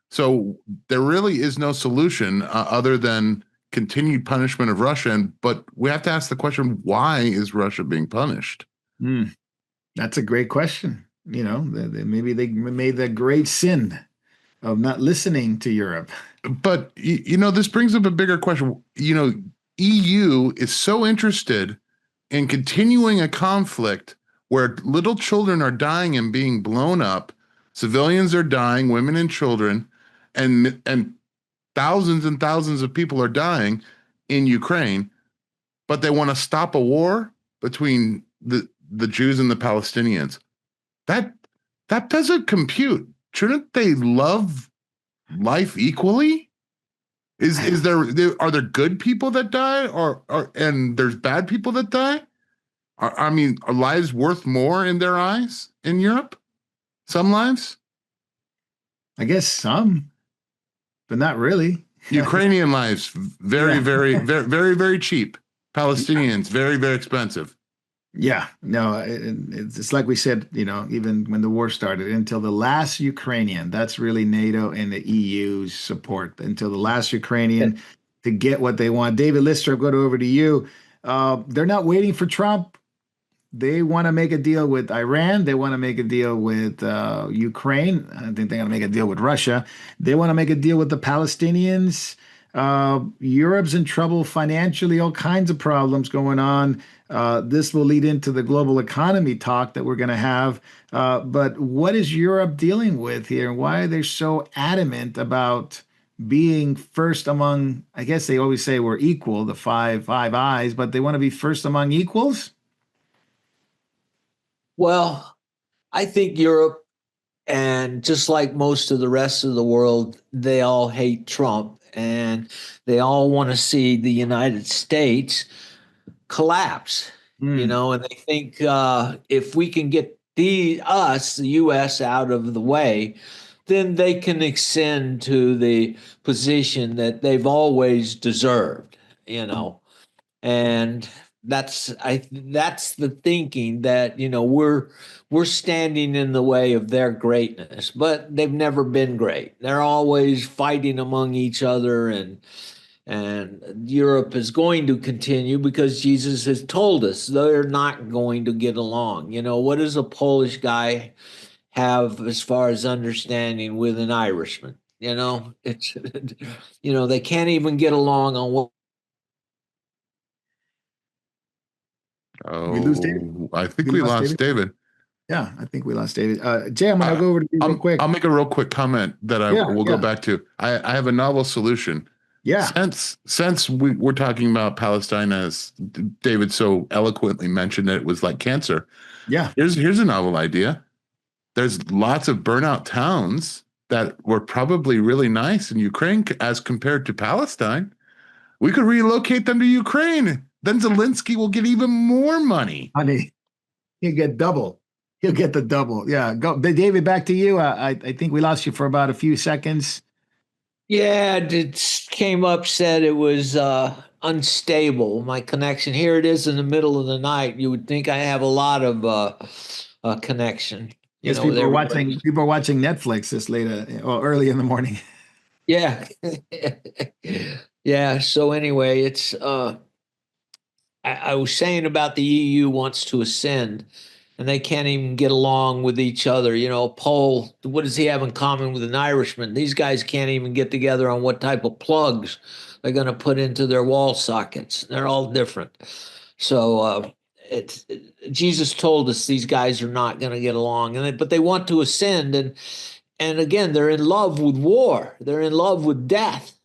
So there really is no solution other than continued punishment of Russia. But we have to ask the question: why is Russia being punished? That's a great question. Maybe they made the great sin of not listening to Europe. But this brings up a bigger question. EU is so interested in continuing a conflict where little children are dying and being blown up, civilians are dying, women and children, and thousands and thousands of people are dying in Ukraine, but they want to stop a war between the Jews and the Palestinians. That doesn't compute. Shouldn't they love life equally? Are there good people that die, and there's bad people that die? Are lives worth more in their eyes in Europe? Some lives? I guess some, but not really. Ukrainian lives, very, very, very, very, very cheap. Palestinians, very, very expensive. Yeah, no, it's like we said, even when the war started, until the last Ukrainian, that's really NATO and the EU's support, until the last Ukrainian to get what they want. David Lister, I'll go over to you. They're not waiting for Trump. They want to make a deal with Iran. They want to make a deal with Ukraine. I think they're going to make a deal with Russia. They want to make a deal with the Palestinians. Europe's in trouble financially, all kinds of problems going on. This will lead into the global economy talk that we're going to have. But what is Europe dealing with here? Why are they so adamant about being first among, I guess they always say we're equal, the five eyes, but they want to be first among equals? Well, I think Europe, and just like most of the rest of the world, they all hate Trump and they all want to see the United States collapse, and they think if we can get the U.S. out of the way, then they can ascend to the position that they've always deserved, and that's the thinking that we're standing in the way of their greatness, but they've never been great. They're always fighting among each other, and Europe is going to continue because Jesus has told us they're not going to get along. What does a Polish guy have as far as understanding with an Irishman? It's they can't even get along on what. We lose David? I think we lost David. Yeah, I think we lost David. Jay, I'm going to go over to you real quick. I'll make a real quick comment that I will go back to. I have a novel solution. Yeah. Since we're talking about Palestine, as David so eloquently mentioned, that it was like cancer. Yeah. Here's a novel idea. There's lots of burnout towns that were probably really nice in Ukraine as compared to Palestine. We could relocate them to Ukraine. Then Zelensky will get even more money. Honey, he'll get double. He'll get the double. Yeah. Go, David, back to you. I think we lost you for about a few seconds. Yeah, it came up, said it was unstable, my connection. Here it is in the middle of the night. You would think I have a lot of connection. Yes, people are watching Netflix this late or early in the morning. Yeah. Yeah. So anyway, it's I was saying about the EU wants to ascend, and they can't even get along with each other. You know, Paul, what does he have in common with an Irishman? These guys can't even get together on what type of plugs they're going to put into their wall sockets. They're all different. So Jesus told us these guys are not going to get along, but they want to ascend, and again, they're in love with war. They're in love with death.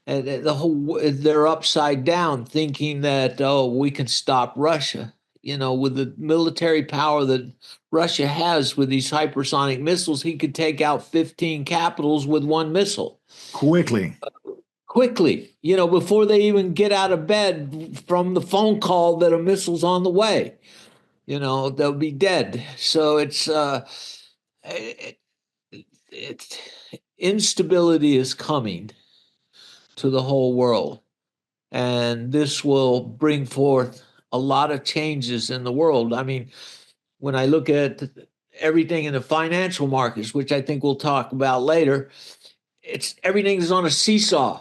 And they're upside down, thinking that, oh, we can stop Russia. You know, with the military power that Russia has with these hypersonic missiles, he could take out 15 capitals with one missile Quickly. quickly, you know, before they even get out of bed from the phone call that a missile's on the way. You know, they'll be dead. So it, it, instability is coming to the whole world. And this will bring forth a lot of changes in the world. I mean, when I look at everything in the financial markets, which I think we'll talk about later, it's everything is on a seesaw.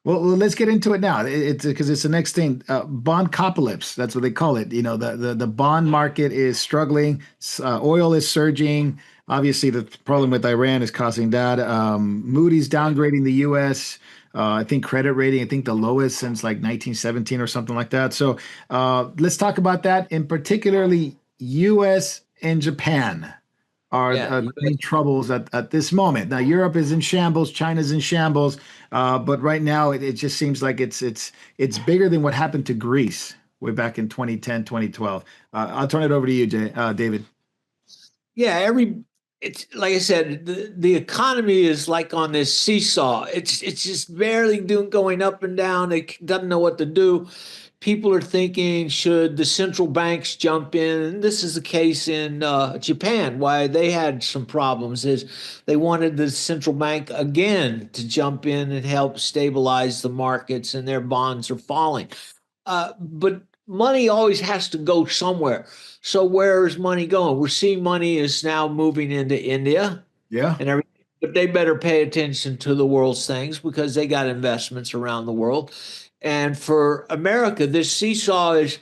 Well, let's get into it now. It's because it's the next thing. Bond copolypse. That's what they call it. You know, the bond market is struggling. Oil is surging. Obviously, the problem with Iran is causing that. Moody's downgrading the U.S. I think credit rating. I think the lowest since like 1917 or something like that. So let's talk about that. In particularly, U.S. and Japan are Yeah, the main troubles at this moment. Now, Europe is in shambles, China's in shambles, but right now it just seems like it's bigger than what happened to Greece way back in 2010, 2012. I'll turn it over to you, David. yeah. It's like I said, the economy is like on this seesaw. It's just barely going up and down. It doesn't know what to do. People are thinking, should the central banks jump in? And this is the case in Japan. Why they had some problems is they wanted the central bank again to jump in and help stabilize the markets, and their bonds are falling. But money always has to go somewhere. So where is money going? We're seeing money is now moving into India Yeah. and everything, but they better pay attention to the world's things because they got investments around the world. And for America, this seesaw is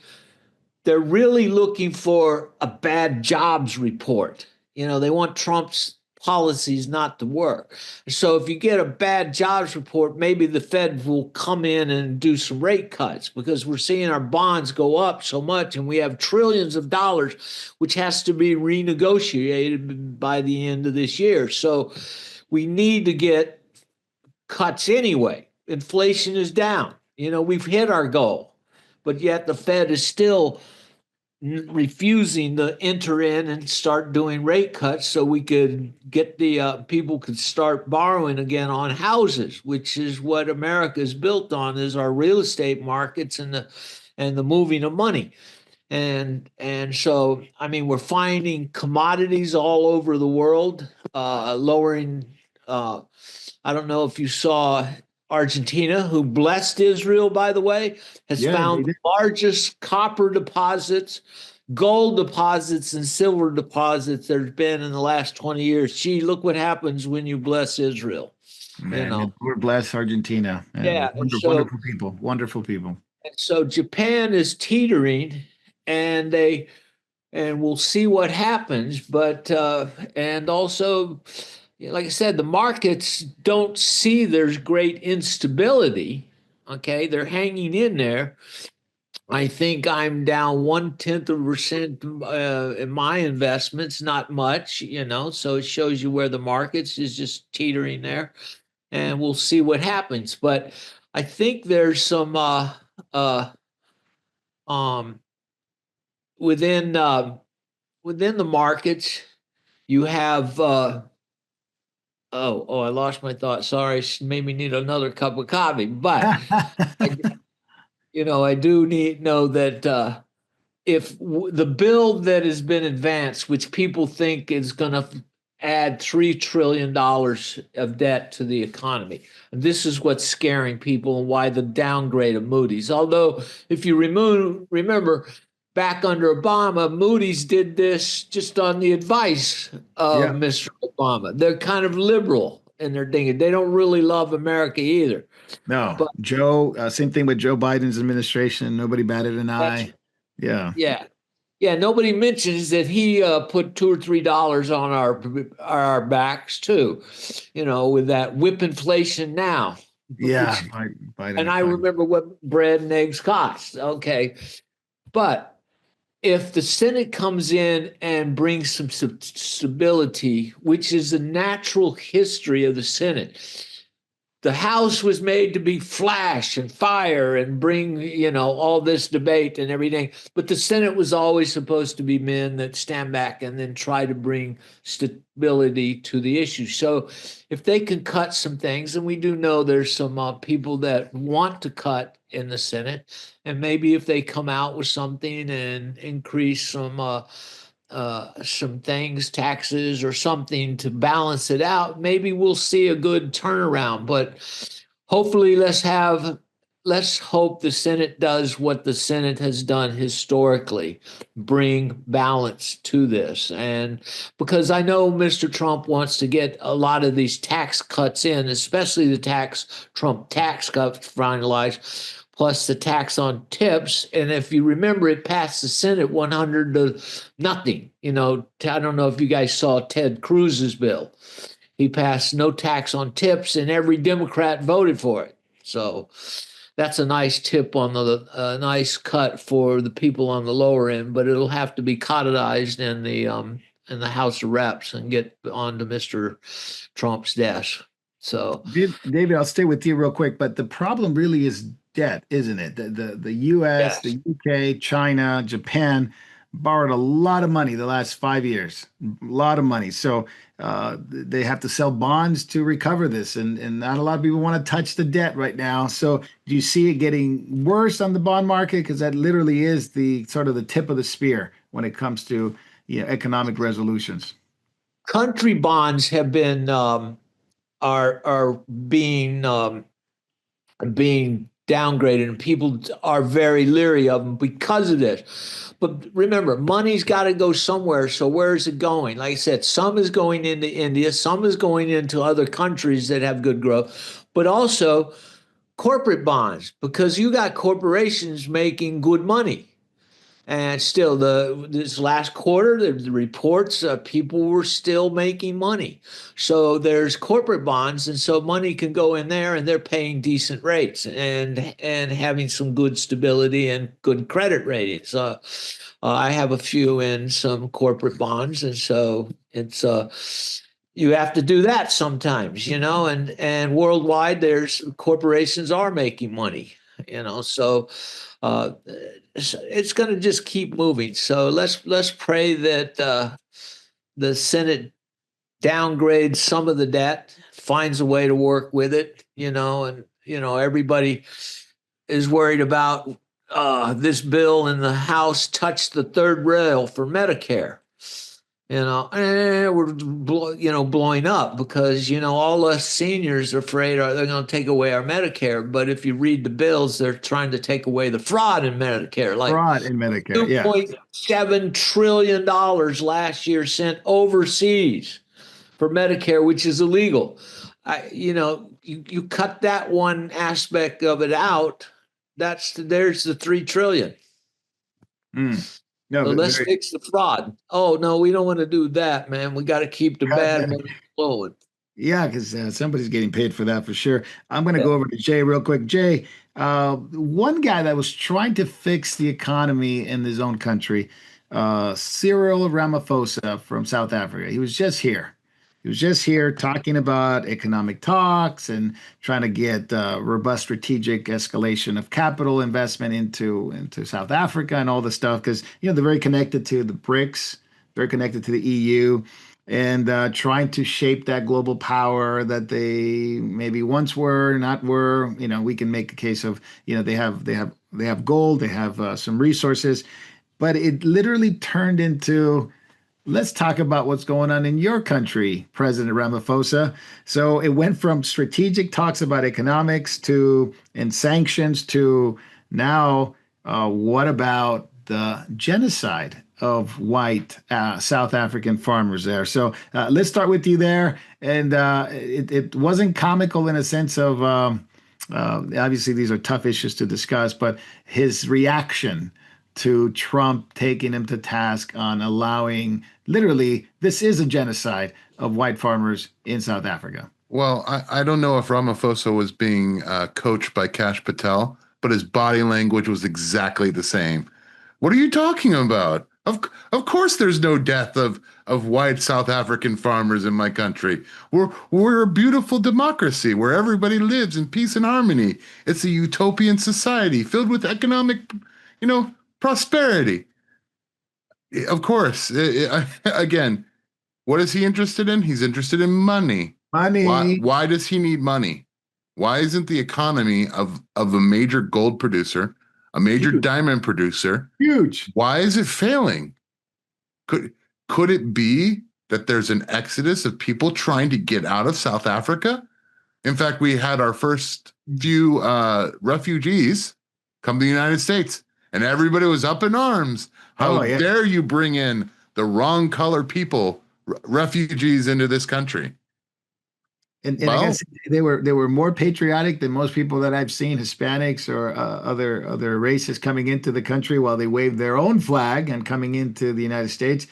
they're really looking for a bad jobs report. You know, they want Trump's policies not to work. So if you get a bad jobs report, maybe the Fed will come in and do some rate cuts because we're seeing our bonds go up so much and we have trillions of dollars, which has to be renegotiated by the end of this year. So we need to get cuts anyway. Inflation is down. You know, we've hit our goal, but yet the Fed is still refusing to enter in and start doing rate cuts so we could get the people could start borrowing again on houses, which is what America is built on, is our real estate markets and the moving of money. And so I mean we're finding commodities all over the world lowering. I don't know if you saw Argentina, who blessed Israel, by the way, has Yeah, they found the did. largest copper deposits, gold deposits, and silver deposits there's been in the last 20 years. Gee, look what happens when you bless Israel. You Man, know, we're blessed, Argentina. yeah. And wonderful people, wonderful people. And so Japan is teetering, and we'll see what happens. But and also, like I said, the markets don't see there's great instability. Okay, they're hanging in there. I think I'm down 0.1% in my investments, not much, you know. So it shows you where the markets is just teetering there, and we'll see what happens. But I think there's some uh, um, within within the markets. You have I lost my thought. Sorry, made me need another cup of coffee. But I, I do need know that if the bill that has been advanced, which people think is going to add $3 trillion of debt to the economy, and this is what's scaring people and why the downgrade of Moody's. Although, if you remember, back under Obama, Moody's did this just on the advice of Yeah. Mr. Obama. They're kind of liberal. in their thinking. They don't really love America either. No, But Joe, same thing with Joe Biden's administration. Nobody batted an that's eye. Yeah. yeah. Yeah, nobody mentions that he put $2 or $3 on our backs too, with that whip inflation now. Yeah. Which, and Biden. I Biden. remember what bread and eggs cost. Okay, but if the Senate comes in and brings some stability, which is the natural history of the Senate, the House was made to be flash and fire and bring, all this debate and everything. But the Senate was always supposed to be men that stand back and then try to bring stability to the issue. So if they can cut some things, and we do know there's some people that want to cut in the Senate, and maybe if they come out with something and increase some things, taxes or something to balance it out, maybe we'll see a good turnaround. But hopefully, let's hope the Senate does what the Senate has done historically, bring balance to this. And because I know Mr. Trump wants to get a lot of these tax cuts in, especially the Trump tax cuts finalized, plus the tax on tips. And if you remember, it passed the Senate 100 to nothing. I don't know if you guys saw Ted Cruz's bill. He passed no tax on tips, and every Democrat voted for it. So that's a nice tip on a nice cut for the people on the lower end, but it'll have to be codified in the House of Reps and get onto Mr. Trump's desk. So, David, I'll stay with you real quick, but the problem really is debt, isn't it? The U.S., yes. the UK, China, Japan borrowed a lot of money the last 5 years, a lot of money. So they have to sell bonds to recover this, and not a lot of people want to touch the debt right now. So do you see it getting worse on the bond market? Because that literally is the sort of the tip of the spear when it comes to economic resolutions. Country bonds have been are being downgraded, and people are very leery of them because of this. But remember, money's got to go somewhere. So where is it going? Like I said, some is going into India, some is going into other countries that have good growth, but also corporate bonds, because you got corporations making good money. And still, this last quarter, the reports, people were still making money. So there's corporate bonds, and so money can go in there, and they're paying decent rates and having some good stability and good credit ratings. I have a few in some corporate bonds, and so it's you have to do that sometimes, and worldwide, there's corporations are making money, so. Uh, it's going to just keep moving. So let's pray that the Senate downgrades some of the debt, finds a way to work with it, and everybody is worried about this bill in the House touched the third rail for Medicare. And we're blowing up because all us seniors are afraid they're going to take away our Medicare. But if you read the bills, they're trying to take away the fraud in Medicare, like Fraud in Medicare, yeah. $2.7 trillion last year sent overseas for Medicare, which is illegal. You cut that one aspect of it out. There's the 3 trillion. No, so let's fix the fraud. Oh no, we don't want to do that, man. We got to keep the bad money flowing. Yeah, because somebody's getting paid for that for sure. I'm going to go over to Jay real quick. Jay, one guy that was trying to fix the economy in his own country, Cyril Ramaphosa from South Africa. He was just here. He was just here talking about economic talks and trying to get robust strategic escalation of capital investment into South Africa and all this stuff because they're very connected to the BRICS, very connected to the EU, and trying to shape that global power that they maybe once were, not were. We can make a case of they have gold, they have some resources, but it literally turned into, let's talk about what's going on in your country, President Ramaphosa. So it went from strategic talks about economics and sanctions to now, what about the genocide of white South African farmers there. So let's start with you there. And it wasn't comical in a sense of obviously these are tough issues to discuss, but his reaction to Trump taking him to task on allowing literally this is a genocide of white farmers in South Africa. Well, I don't know if Ramaphosa was being coached by Kash Patel, but his body language was exactly the same. What are you talking about? Of course there's no death of white South African farmers in my country. We're a beautiful democracy where everybody lives in peace and harmony. It's a utopian society filled with economic, prosperity. Of course. Again, what is he interested in? He's interested in money. Money. Why does he need money? Why isn't the economy of a major gold producer, a major diamond producer, huge? Why is it failing? Could it be that there's an exodus of people trying to get out of South Africa? In fact, we had our first few refugees come to the United States, and everybody was up in arms. How dare you bring in the wrong color people, refugees into this country? And I guess they were more patriotic than most people that I've seen, Hispanics or other races coming into the country while they waved their own flag and coming into the United States.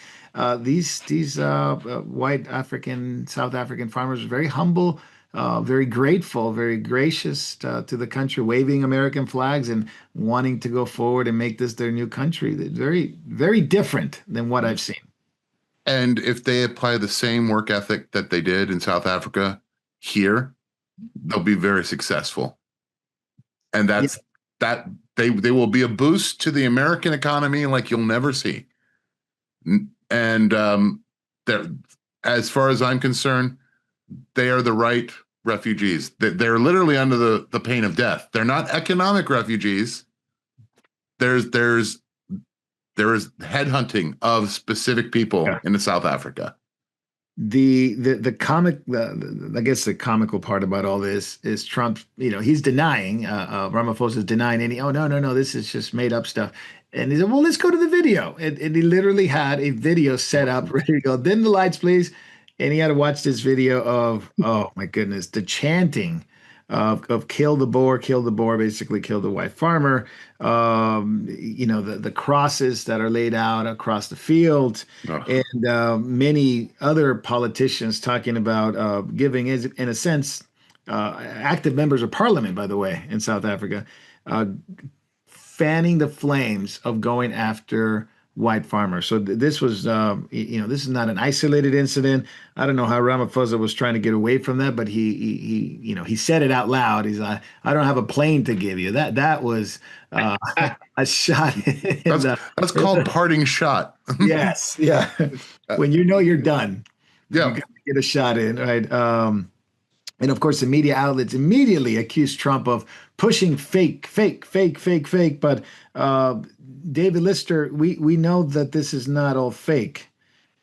These white South African farmers are very humble, very grateful, very gracious to the country, waving American flags and wanting to go forward and make this their new country. They're very, very different than what I've seen. And if they apply the same work ethic that they did in South Africa here, they'll be very successful. And that they will be a boost to the American economy like you'll never see. And as far as I'm concerned, they are the right refugees. They're literally under the pain of death. They're not economic refugees. There is headhunting of specific people in South Africa. I guess the comical part about all this is Trump, he's denying, Ramaphosa is denying no, this is just made up stuff. And he said, well, let's go to the video. And he literally had a video set up, ready to go. Dim the lights, please. And he had to watch this video of, oh my goodness, the chanting of kill the Boer, basically kill the white farmer. The crosses that are laid out across the field, and many other politicians talking about giving, in a sense, active members of parliament, by the way, in South Africa, fanning the flames of going after white farmers. So this was, this is not an isolated incident. I don't know how Ramaphosa was trying to get away from that, but he said it out loud. He's like, I don't have a plane to give you. That was a shot. That's called parting shot. Yes, yeah. When you're done, you gotta get a shot in, right? And of course, the media outlets immediately accused Trump of pushing fake. But David Lister, we know that this is not all fake.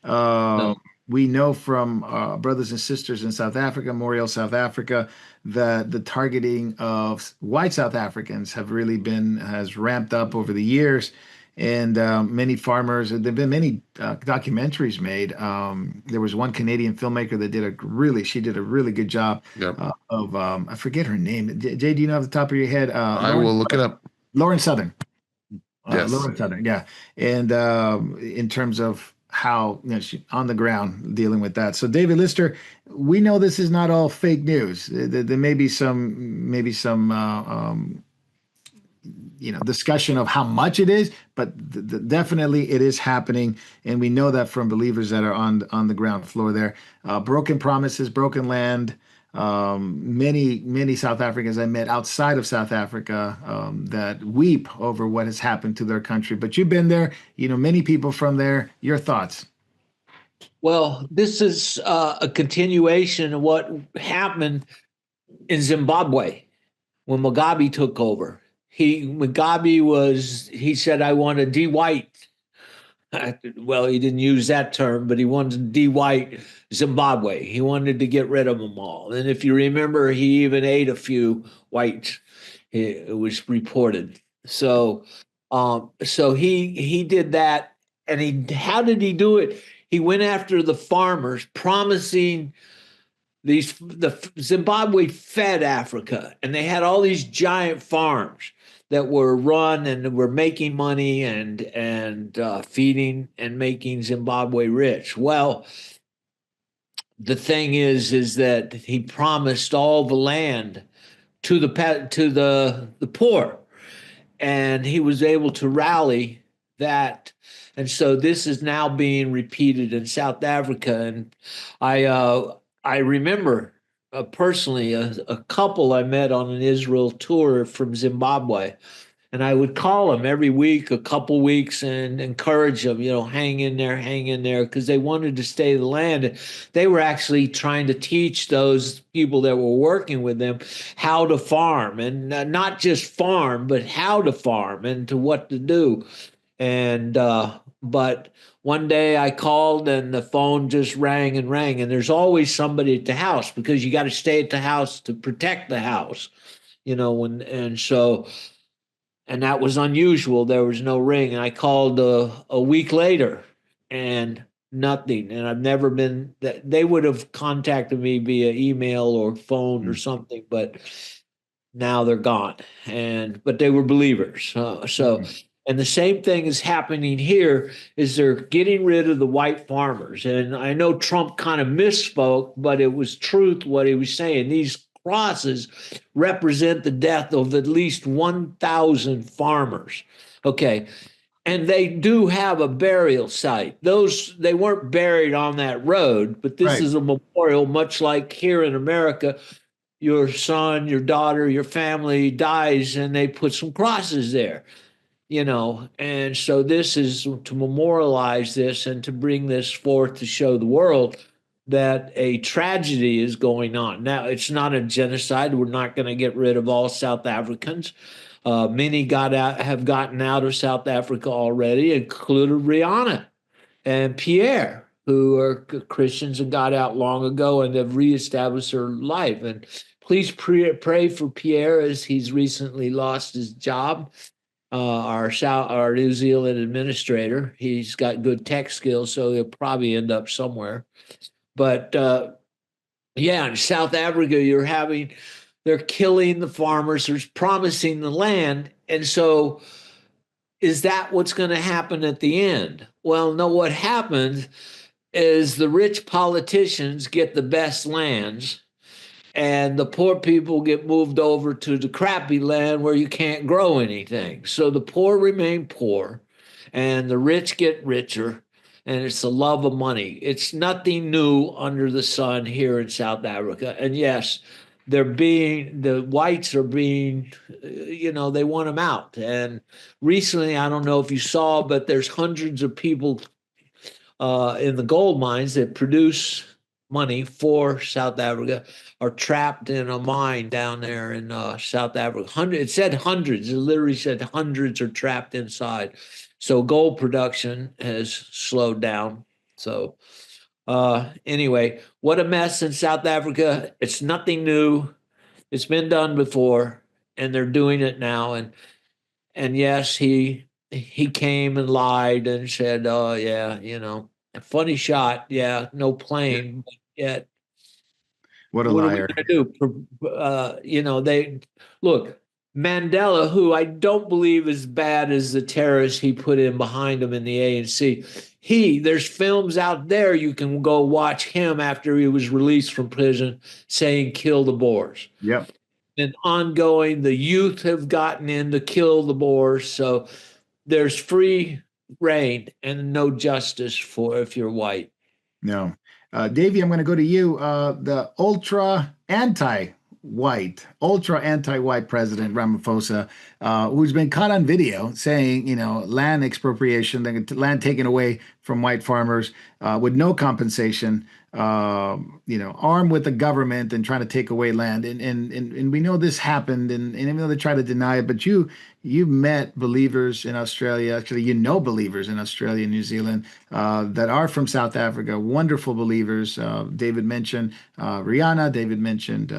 No. We know from brothers and sisters in South Africa, Moriel, South Africa, that the targeting of white South Africans has ramped up over the years. And many farmers, there have been many documentaries made. There was one Canadian filmmaker that she did a really good job of, I forget her name. Jay, do you know off the top of your head? I will look it up. Lauren Southern. Yes. Lauren Southern, yeah. And in terms of how she's on the ground dealing with that. So David Lister, we know this is not all fake news. There may be some discussion of how much it is, but definitely it is happening, and we know that from believers that are on the ground floor there. Broken promises, broken land. Many South Africans I met outside of South Africa that weep over what has happened to their country. But you've been there, many people from there. Your thoughts? Well, this is a continuation of what happened in Zimbabwe when Mugabe took over. He said, I want to de-white. Well, he didn't use that term, but he wanted to de-white Zimbabwe. He wanted to get rid of them all. And if you remember, he even ate a few whites. It was reported. So he did that, how did he do it? He went after the farmers, promising the Zimbabwe fed Africa, and they had all these giant farms that were run and were making money and feeding and making Zimbabwe rich. Well, the thing is that he promised all the land to the poor, and he was able to rally that. And so this is now being repeated in South Africa. And I remember personally a couple I met on an Israel tour from Zimbabwe, and I would call them every week, a couple weeks, and encourage them, hang in there, because they wanted to stay in the land. They were actually trying to teach those people that were working with them how to farm, and not just farm, but how to farm and to what to do. And but one day I called and the phone just rang and rang, and there's always somebody at the house because you got to stay at the house to protect the house, and that was unusual. There was no ring. And I called a week later and nothing. And I've never been that they would have contacted me via email or phone or something, but now they're gone. But they were believers. And the same thing is happening here is they're getting rid of the white farmers. And I know Trump kind of misspoke, but it was truth what he was saying. These crosses represent the death of at least 1,000 farmers. Okay. And they do have a burial site. They weren't buried on that road, but this is a memorial, much like here in America. Your son, your daughter, your family dies, and they put some crosses there. And so this is to memorialize this and to bring this forth to show the world that a tragedy is going on. Now, it's not a genocide. We're not going to get rid of all South Africans. Many have gotten out of South Africa already, including Rihanna and Pierre, who are Christians and got out long ago and have reestablished their life. And please pray for Pierre as he's recently lost his job. Our New Zealand administrator. He's got good tech skills, so he'll probably end up somewhere. But in South Africa, they're killing the farmers. They're promising the land, and so is that what's going to happen at the end? Well, no. What happens is the rich politicians get the best lands, and the poor people get moved over to the crappy land where you can't grow anything. So the poor remain poor and the rich get richer. And it's the love of money. It's nothing new under the sun here in South Africa. And yes, the whites are being, they want them out. And recently, I don't know if you saw, but there's hundreds of people in the gold mines that produce money for South Africa are trapped in a mine down there in South Africa. It said hundreds. It literally said hundreds are trapped inside. So gold production has slowed down. So anyway, what a mess in South Africa. It's nothing new. It's been done before, and they're doing it now. And yes, he came and lied and said, "Oh yeah, a funny shot. Yeah, no plane, but yet." What a What liar. are we going to do? They look, Mandela, who I don't believe is bad as the terrorist he put in behind him in the ANC. There's films out there you can go watch him after he was released from prison saying, "Kill the Boers." Yep. And ongoing, the youth have gotten in to kill the Boers. So there's free reign and no justice for if you're white. No. Davey, I'm going to go to you. The ultra anti-white president Ramaphosa, who's been caught on video saying, land expropriation, land taken away from white farmers with no compensation, armed with the government and trying to take away land. And we know this happened, and even though they try to deny it, but you met believers in Australia. Actually, believers in Australia and New Zealand that are from South Africa, wonderful believers. David mentioned Rihanna. David mentioned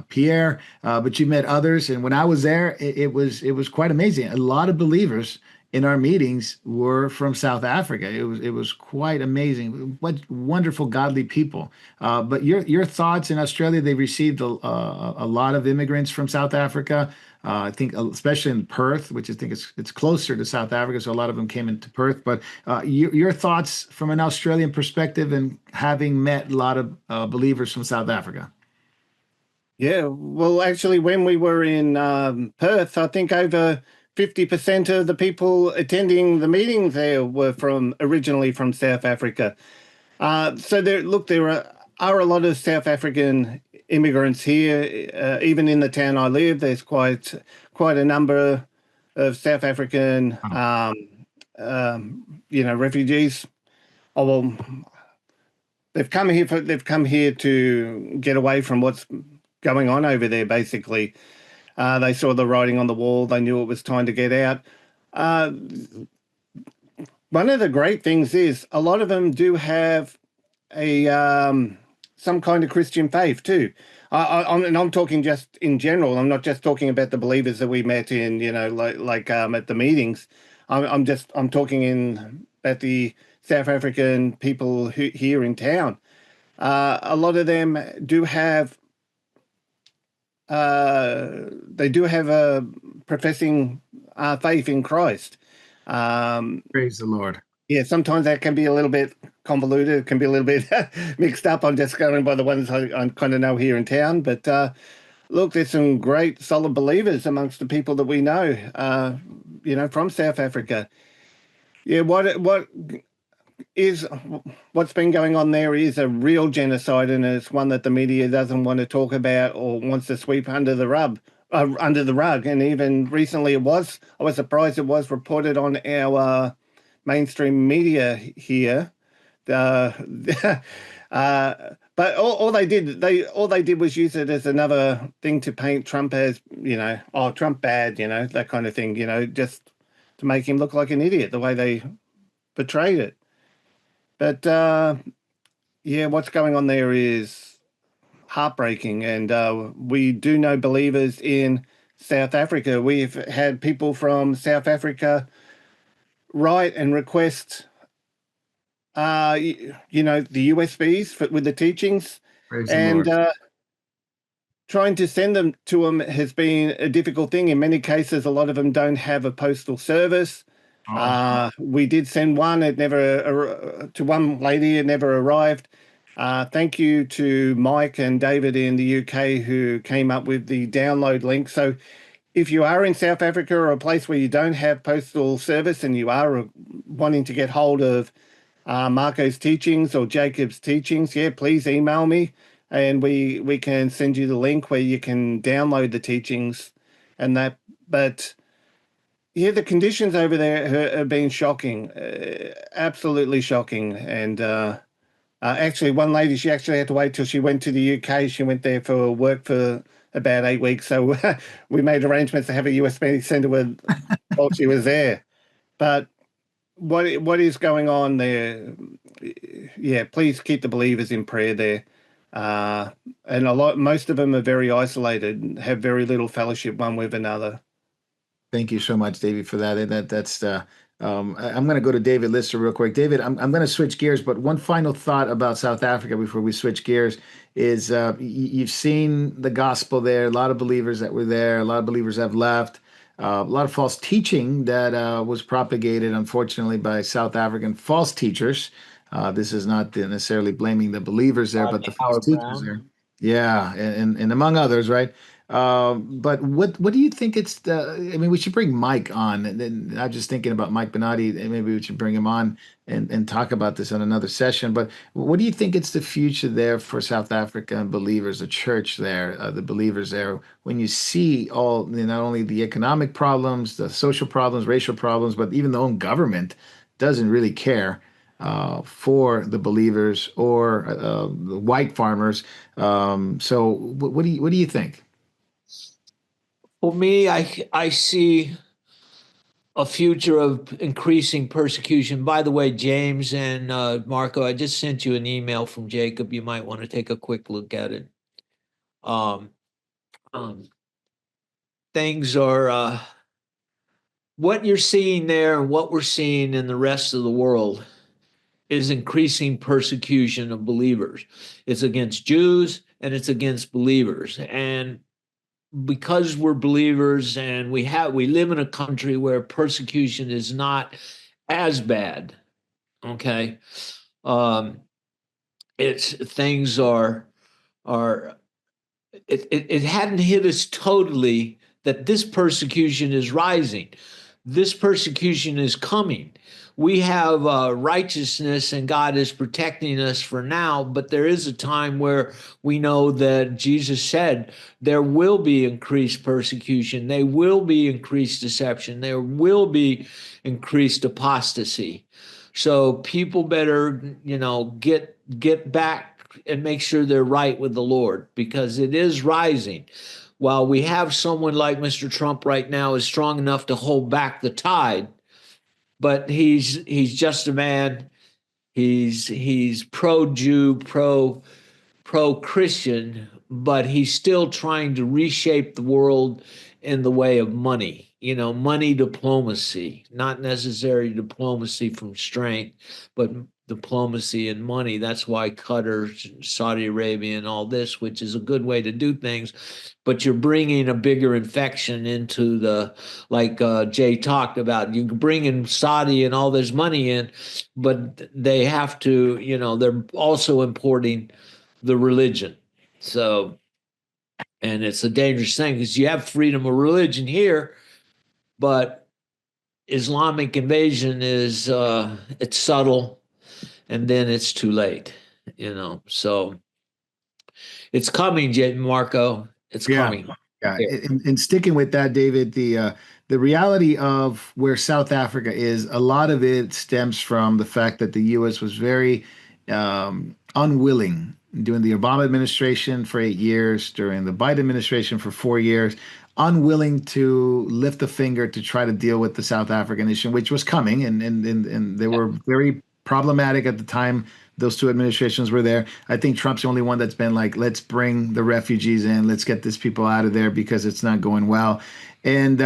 Pierre, but you met others. And when I was there, it was quite amazing. A lot of believers in our meetings were from South Africa. It was quite amazing. What wonderful, godly people. But your thoughts in Australia? They received a lot of immigrants from South Africa. I think, especially in Perth, which I think it's closer to South Africa, so a lot of them came into Perth. But your thoughts from an Australian perspective, and having met a lot of believers from South Africa. Yeah, well, actually, when we were in Perth, I think over 50% of the people attending the meetings there were originally from South Africa. So there are a lot of South African immigrants here. Even in the town I live, there's quite a number of South African, refugees. Oh well, they've come here to get away from what's going on over there. Basically, they saw the writing on the wall. They knew it was time to get out. One of the great things is a lot of them do have a some kind of Christian faith too. I'm talking just in general. I'm not just talking about the believers that we met in, at the meetings. I'm talking at the South African people here in town. A lot of them do have a professing faith in Christ. Praise the Lord. Yeah, sometimes that can be a little bit convoluted. It can be a little bit mixed up. I'm just going by the ones I kind of know here in town. But look, there's some great solid believers amongst the people that we know, from South Africa. Yeah, what's been going on there is a real genocide, and it's one that the media doesn't want to talk about or wants to sweep under the rug. And even recently, I was surprised it was reported on our mainstream media here. But all they did was use it as another thing to paint Trump as, Trump bad, that kind of thing, just to make him look like an idiot the way they portrayed it. But what's going on there is heartbreaking, and we do know believers in South Africa. We've had people from South Africa write and request the USBs with the teachings. Praise the and Lord. Trying to send them to them has been a difficult thing. In many cases, a lot of them don't have a postal service. We did send one. It never to one lady. It never arrived. Thank you to Mike and David in the UK who came up with the download link. So if you are in South Africa or a place where you don't have postal service and you are wanting to get hold of Marco's teachings or Jacob's teachings, please email me and we can send you the link where you can download the teachings and that. But the conditions over there have been shocking, absolutely shocking. And actually, one lady, she actually had to wait till she went to the UK. She went there for work for about 8 weeks. So we made arrangements to have a USB sent to her while she was there. But what is going on there? Yeah, please keep the believers in prayer there. And most of them are very isolated, have very little fellowship one with another. Thank you so much, David, for that. I'm going to go to David Lister real quick. David, I'm going to switch gears, but one final thought about South Africa before we switch gears is you've seen the gospel there. A lot of believers that were there. A lot of believers have left. A lot of false teaching that was propagated, unfortunately, by South African false teachers. This is not necessarily blaming the believers there, but the false teachers there. Yeah, and among others, right? But what do you think I mean, we should bring Mike on, and then I'm just thinking about Mike Benatti, and maybe we should bring him on and talk about this on another session. But what do you think it's the future there for South African believers, the church there, the believers there, when you see all, not only the economic problems, the social problems, racial problems, but even the own government doesn't really care for the believers or the white farmers. So what do you think? For me, I see a future of increasing persecution. By the way, James and Marco, I just sent you an email from Jacob. You might want to take a quick look at it. Um, things are what you're seeing there and what we're seeing in the rest of the world is increasing persecution of believers. It's against Jews and it's against believers. And because we're believers and we live in a country where persecution is not as bad, okay? It's things are it hadn't hit us totally that this persecution is rising. This persecution is coming. We have righteousness and God is protecting us for now, but there is a time where we know that Jesus said there will be increased persecution, there will be increased deception, there will be increased apostasy. So people better, get back and make sure they're right with the Lord, because it is rising. While we have someone like Mr. Trump right now is strong enough to hold back the tide, but he's just a man. He's pro-Jew, pro-Christian, but he's still trying to reshape the world in the way of money, money diplomacy, not necessarily diplomacy from strength, but diplomacy and money. That's why Qatar, Saudi Arabia, and all this, which is a good way to do things, but you're bringing a bigger infection into like Jay talked about. You can bring in Saudi and all this money in, but they have to, they're also importing the religion. So, and it's a dangerous thing because you have freedom of religion here, but Islamic invasion is it's subtle, and then it's too late, So it's coming, Marco. It's coming. Yeah, and sticking with that, David, the reality of where South Africa is, a lot of it stems from the fact that the U.S. was very unwilling during the Obama administration for 8 years, during the Biden administration for 4 years, unwilling to lift a finger to try to deal with the South African issue, which was coming, and they were very problematic at the time those two administrations were there. I think Trump's the only one that's been like, let's bring the refugees in, let's get these people out of there because it's not going well. And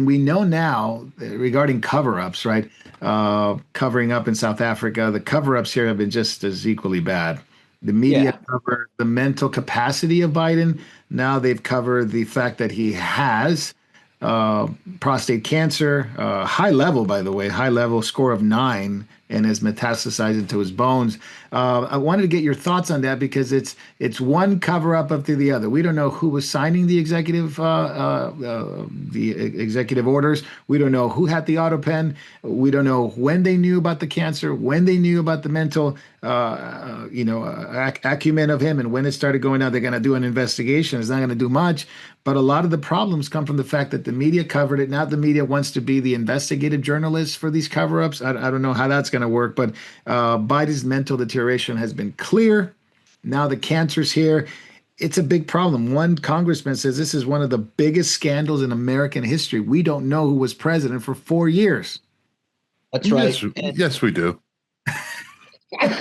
we know now regarding cover-ups, right? Covering up in South Africa, the cover-ups here have been just as equally bad. The media covered the mental capacity of Biden. Now they've covered the fact that he has prostate cancer, high level, by the way, high level, score of 9, and has metastasized into his bones. I wanted to get your thoughts on that because it's one cover up after the other. We don't know who was signing the executive orders. We don't know who had the auto pen. We don't know when they knew about the cancer, when they knew about the mental acumen of him, and when it started going down. They're going to do an investigation. It's not going to do much. But a lot of the problems come from the fact that the media covered it. Now the media wants to be the investigative journalist for these cover-ups. I don't know how that's going to work, but Biden's mental deterioration has been clear. Now the cancer's here. It's a big problem. One congressman says this is one of the biggest scandals in American history. We don't know who was president for 4 years. That's right. Yes, we do.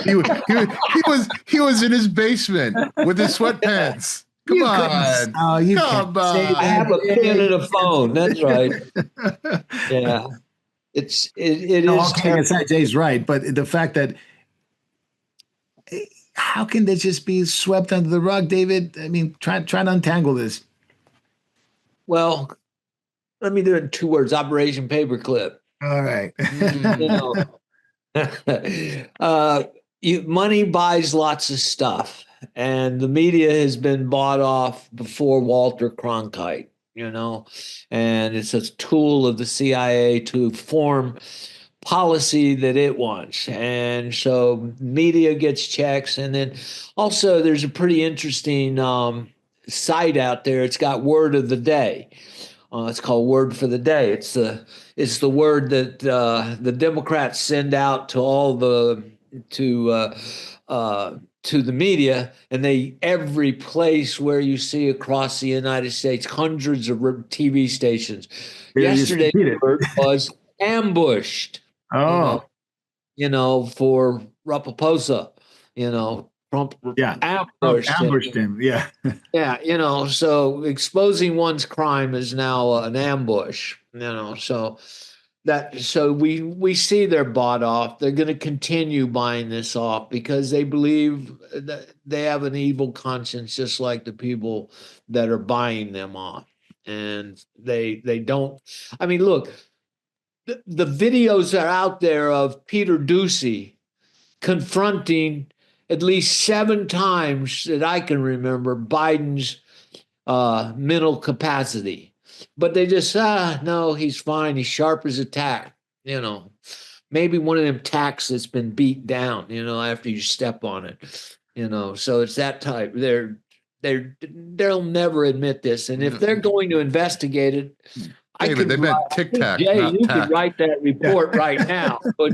He was in his basement with his sweatpants. Come on. Come on. I have a pen and a phone. That's right. Yeah. It is terrible. Jay's right, but the fact that how can this just be swept under the rug, David? I mean, try to untangle this. Well, let me do it in 2 words: Operation Paperclip. All right. Money buys lots of stuff, and the media has been bought off before Walter Cronkite, and it's a tool of the CIA to form policy that it wants. And so media gets checks. And then also there's a pretty interesting site out there. It's got word of the day. It's called Word for the Day. It's the word that the Democrats send out to all the to the media, and every place where you see across the United States, hundreds of TV stations. Yesterday, the word was ambushed. Oh, For Ramaphosa, Trump Yeah. ambushed him. Ambushed him. Yeah. Yeah, so exposing one's crime is now an ambush, so we see they're bought off. They're going to continue buying this off because they believe that they have an evil conscience, just like the people that are buying them off. And they don't. I mean, look, the videos are out there of Peter Ducey confronting at least 7 times that I can remember Biden's mental capacity. But they just, no, he's fine. He's sharp as a tack, maybe one of them tacks that's been beat down, after you step on it, so it's that type. They'll never admit this. And if they're going to investigate it, David, they meant Tic Tac, Jay, not you tack. could write that report right now. But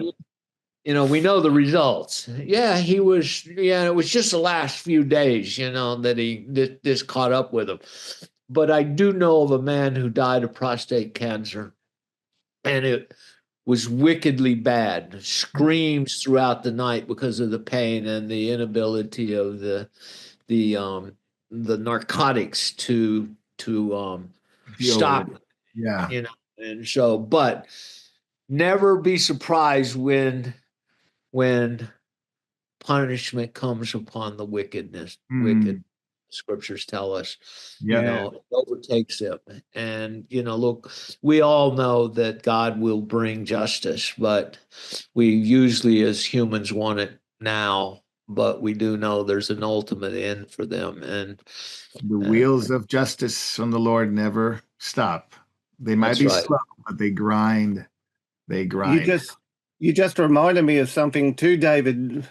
we know the results. Yeah, it was just the last few days, that this caught up with him. But I do know of a man who died of prostate cancer, and it was wickedly bad. Screams throughout the night because of the pain and the inability of the narcotics to stop. Yeah. And so, but never be surprised when punishment comes upon the wicked. Scriptures tell us, it overtakes them. And, look, we all know that God will bring justice, but we usually as humans want it now, but we do know there's an ultimate end for them. And the wheels of justice from the Lord never stop. They might be slow, but they grind. They grind. You just reminded me of something too, David.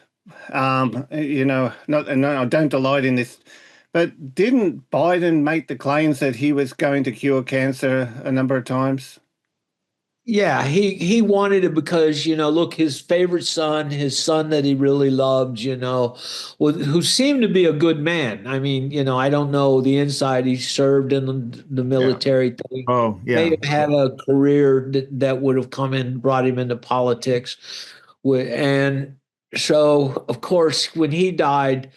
I don't delight in this, but didn't Biden make the claims that he was going to cure cancer a number of times? Yeah, he wanted it because, look, his favorite son, his son that he really loved, who seemed to be a good man. I mean, I don't know the inside. He served in the military thing. Oh, yeah. May have had a career that would have brought him into politics. And so, of course, when he died,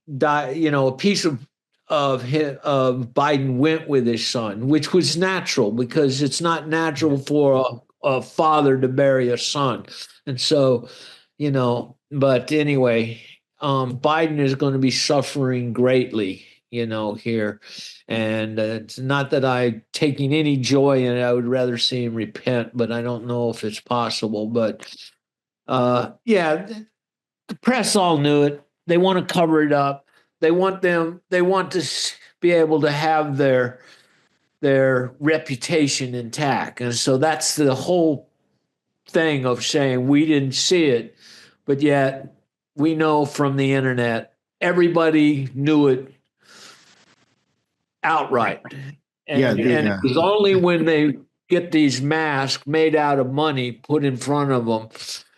a piece of Biden went with his son, which was natural because it's not natural for a father to bury a son. And so, but anyway, Biden is going to be suffering greatly, here. And it's not that I'm taking any joy in it. I would rather see him repent, but I don't know if it's possible. But the press all knew it. They want to cover it up. They want to be able to have their reputation intact. And so that's the whole thing of saying we didn't see it, but yet we know from the internet, everybody knew it outright. And it was only when they get these masks made out of money put in front of them,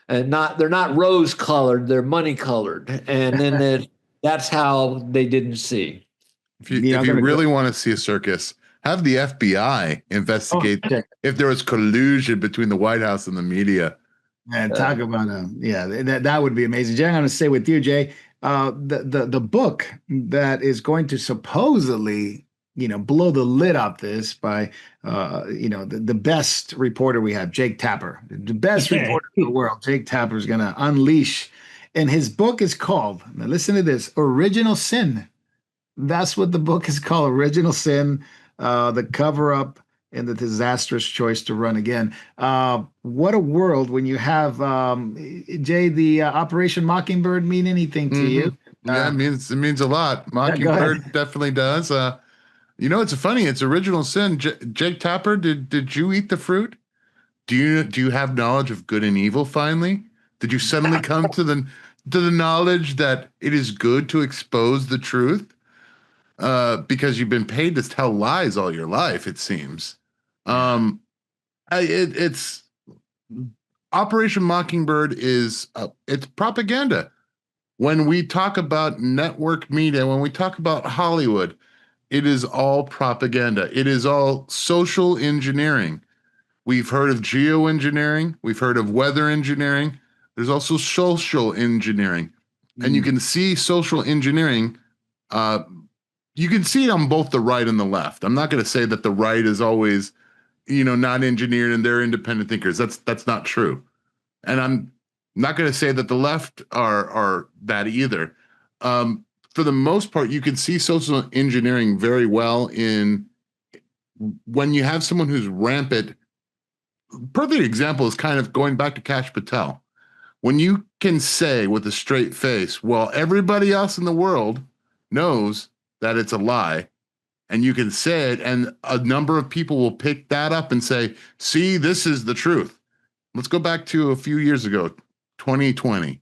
and they're not rose colored, they're money colored. And then that's how they didn't see. If you really want to see a circus, have the FBI investigate if there was collusion between the White House and the media. And talk about that would be amazing. Jay, I'm going to stay with you, Jay. The book that is going to supposedly blow the lid off this by the best reporter we have, Jake Tapper, the best reporter in the world. Jake Tapper is going to unleash. And his book is called, now listen to this, Original Sin. That's what the book is called, Original Sin, the cover-up and the disastrous choice to run again. What a world when you have, Jay, the Operation Mockingbird mean anything to you? Yeah, it means a lot. Mockingbird definitely does. It's funny. It's Original Sin. Jake Tapper, did you eat the fruit? Do you have knowledge of good and evil finally? Did you suddenly come to the knowledge that it is good to expose the truth? Because you've been paid to tell lies all your life, it seems. It's Operation Mockingbird is it's propaganda. When we talk about network media, when we talk about Hollywood, it is all propaganda. It is all social engineering. We've heard of geoengineering. We've heard of weather engineering. There's also social engineering. and you can see social engineering. You can see it on both the right and the left. I'm not going to say that the right is always, not engineered and they're independent thinkers. That's not true. And I'm not going to say that the left are that either. For the most part, you can see social engineering very well in when you have someone who's rampant. Perfect example is kind of going back to Kash Patel. When you can say with a straight face, well, everybody else in the world knows that it's a lie, and you can say it, and a number of people will pick that up and say, see, this is the truth. Let's go back to a few years ago, 2020.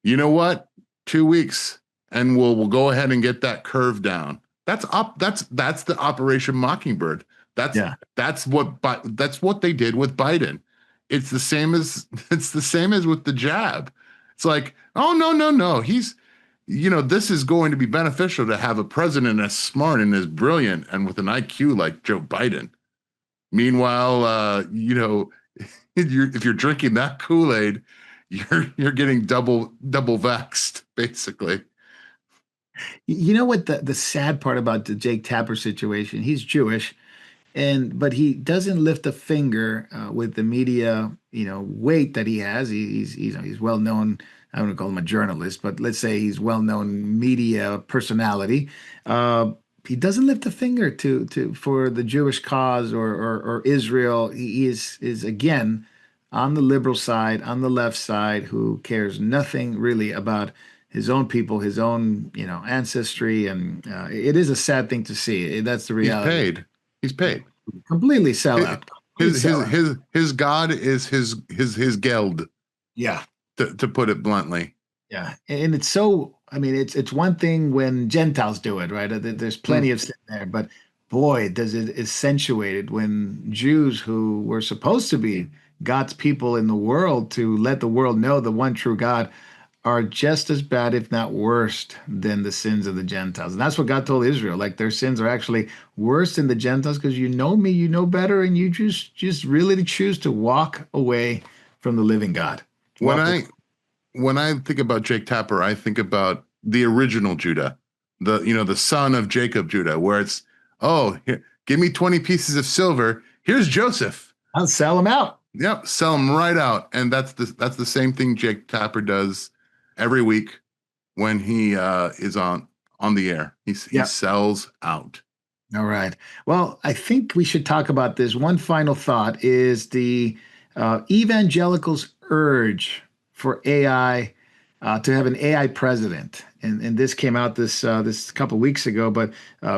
You know what? 2 weeks, and we'll go ahead and get that curve down. That's the Operation Mockingbird. That's what they did with Biden. It's the same as with the jab. It's like, oh no. This is going to be beneficial to have a president as smart and as brilliant and with an IQ like Joe Biden. Meanwhile, if you're drinking that Kool-Aid, you're getting double vexed, basically. You know what the sad part about the Jake Tapper situation? He's Jewish, but he doesn't lift a finger with the media, weight that he has. He's well known. I don't want to call him a journalist, but let's say he's well known media personality. He doesn't lift a finger for the Jewish cause or Israel. He is again on the liberal side, on the left side, who cares nothing really about his own people, his own ancestry, and it is a sad thing to see. That's the reality. He's paid. Completely sell out. His God is his geld. Yeah. To put it bluntly. Yeah, and it's so. I mean, it's one thing when Gentiles do it, right? There's plenty of sin there, but boy, does it accentuate it when Jews who were supposed to be God's people in the world to let the world know the one true God are just as bad, if not worse, than the sins of the Gentiles. And that's what God told Israel. Like their sins are actually worse than the Gentiles because you know me, you know better, and you just really choose to walk away from the living God. When I think about Jake Tapper, I think about the original Judah, the son of Jacob Judah, where it's, here, give me 20 pieces of silver. Here's Joseph. I'll sell him out. Yep, sell him right out. And that's the same thing Jake Tapper does every week when he is on the air. He sells out. All right. Well, I think we should talk about this. One final thought is the evangelicals' urge for AI to have an AI president, and this came out this couple weeks ago, but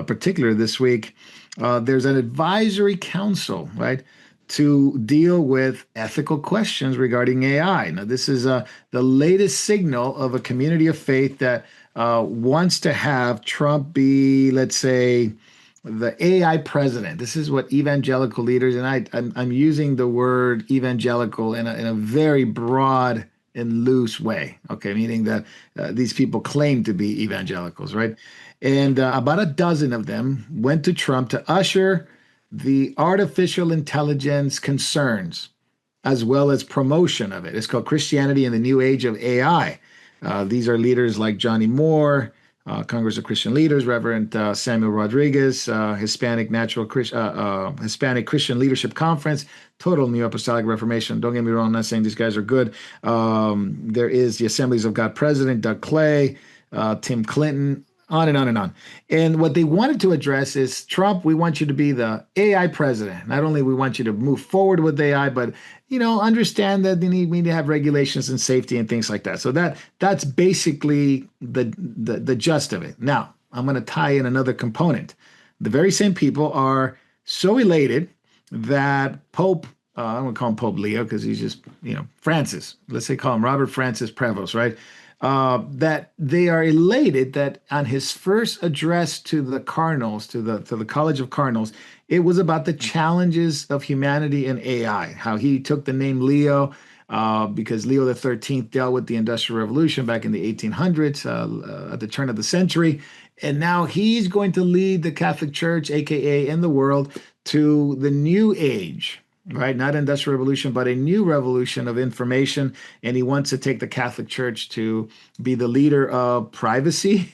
particularly this week, there's an advisory council, right, to deal with ethical questions regarding AI. Now, this is the latest signal of a community of faith that wants to have Trump be, let's say, the AI president. This is what evangelical leaders, and I'm using the word evangelical in a very broad and loose way, okay, meaning that these people claim to be evangelicals, right? And about a dozen of them went to Trump to usher the artificial intelligence concerns as well as promotion of it. It's called Christianity in the New Age of AI. These are leaders like Johnny Moore, Congress of Christian Leaders, Reverend Samuel Rodriguez, Hispanic Christian Leadership Conference, Total New Apostolic Reformation. Don't get me wrong, I'm not saying these guys are good. There is the Assemblies of God President, Doug Clay, Tim Clinton, on and on and on. And what they wanted to address is, Trump, we want you to be the AI president. Not only we want you to move forward with AI, but understand that we need to have regulations and safety and things like that. So that's basically the gist of it. Now, I'm going to tie in another component. The very same people are so elated that Pope, I'm going to call him Pope Leo because he's just, Francis. Let's say call him Robert Francis Prevost, right? That they are elated that on his first address to the Cardinals, to the College of Cardinals, it was about the challenges of humanity and AI, how he took the name Leo because Leo the 13th dealt with the Industrial Revolution back in the 1800s at the turn of the century. And now he's going to lead the Catholic Church, AKA, in the world, to the new age, right? Not industrial revolution, but a new revolution of information. And he wants to take the Catholic Church to be the leader of privacy,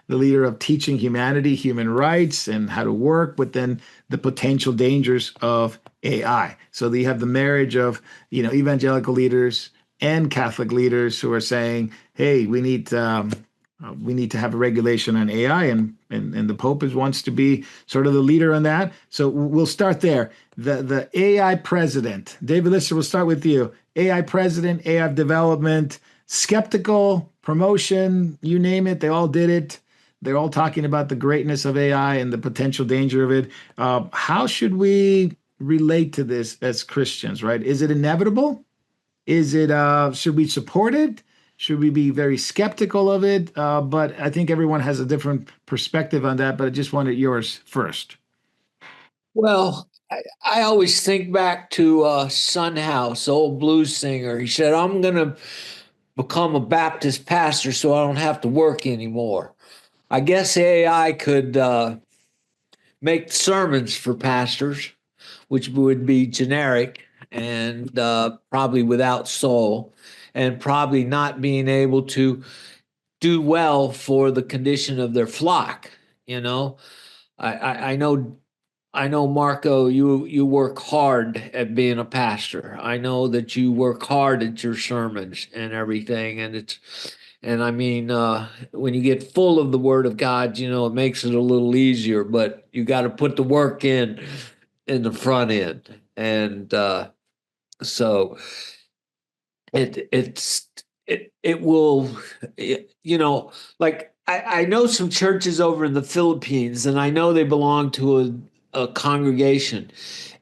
the leader of teaching humanity human rights and how to work, but then the potential dangers of AI. So you have the marriage of, evangelical leaders and Catholic leaders who are saying, "Hey, we need to have a regulation on AI," and the Pope wants to be sort of the leader on that. So we'll start there. The AI president, David Lister, we'll start with you. AI president, AI development, skeptical, promotion, you name it, they all did it. They're all talking about the greatness of AI and the potential danger of it. How should we relate to this as Christians, right? Is it inevitable? Is it, should we support it? Should we be very skeptical of it? But I think everyone has a different perspective on that, but I just wanted yours first. Well, I always think back to Son House, old blues singer. He said, "I'm going to become a Baptist pastor so I don't have to work anymore." I guess AI could make sermons for pastors, which would be generic and probably without soul, and probably not being able to do well for the condition of their flock. You know, I know. I know, Marco, you work hard at being a pastor. I know that you work hard at your sermons and everything, and I mean, when you get full of the Word of God, it makes it a little easier. But you got to put the work in the front end, and so it will, like I know some churches over in the Philippines, and I know they belong to a congregation,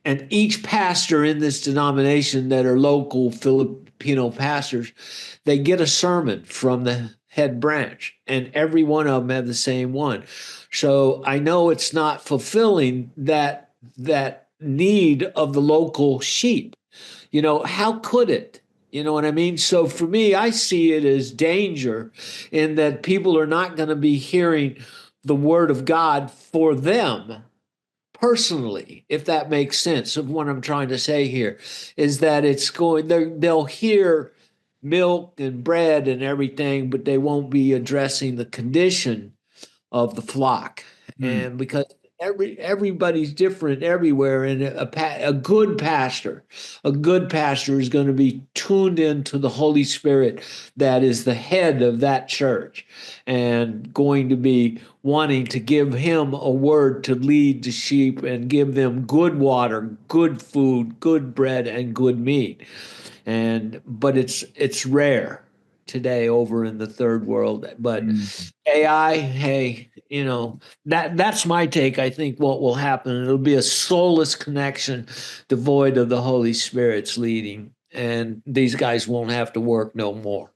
and each pastor in this denomination that are local Filipino pastors, they get a sermon from the head branch, and every one of them have the same one. So I know it's not fulfilling that need of the local sheep. How could it? You know what I mean? So for me, I see it as danger in that people are not going to be hearing the word of God for them personally, if that makes sense of what I'm trying to say here, is that they'll hear milk and bread and everything, but they won't be addressing the condition of the flock. Mm. And because everybody's different everywhere, and a good pastor is going to be tuned into the Holy Spirit that is the head of that church, and going to be wanting to give him a word to lead the sheep and give them good water, good food, good bread, and good meat. But it's rare today over in the third world. But AI, hey, that's my take. I think what will happen, it'll be a soulless connection devoid of the Holy Spirit's leading, and these guys won't have to work no more.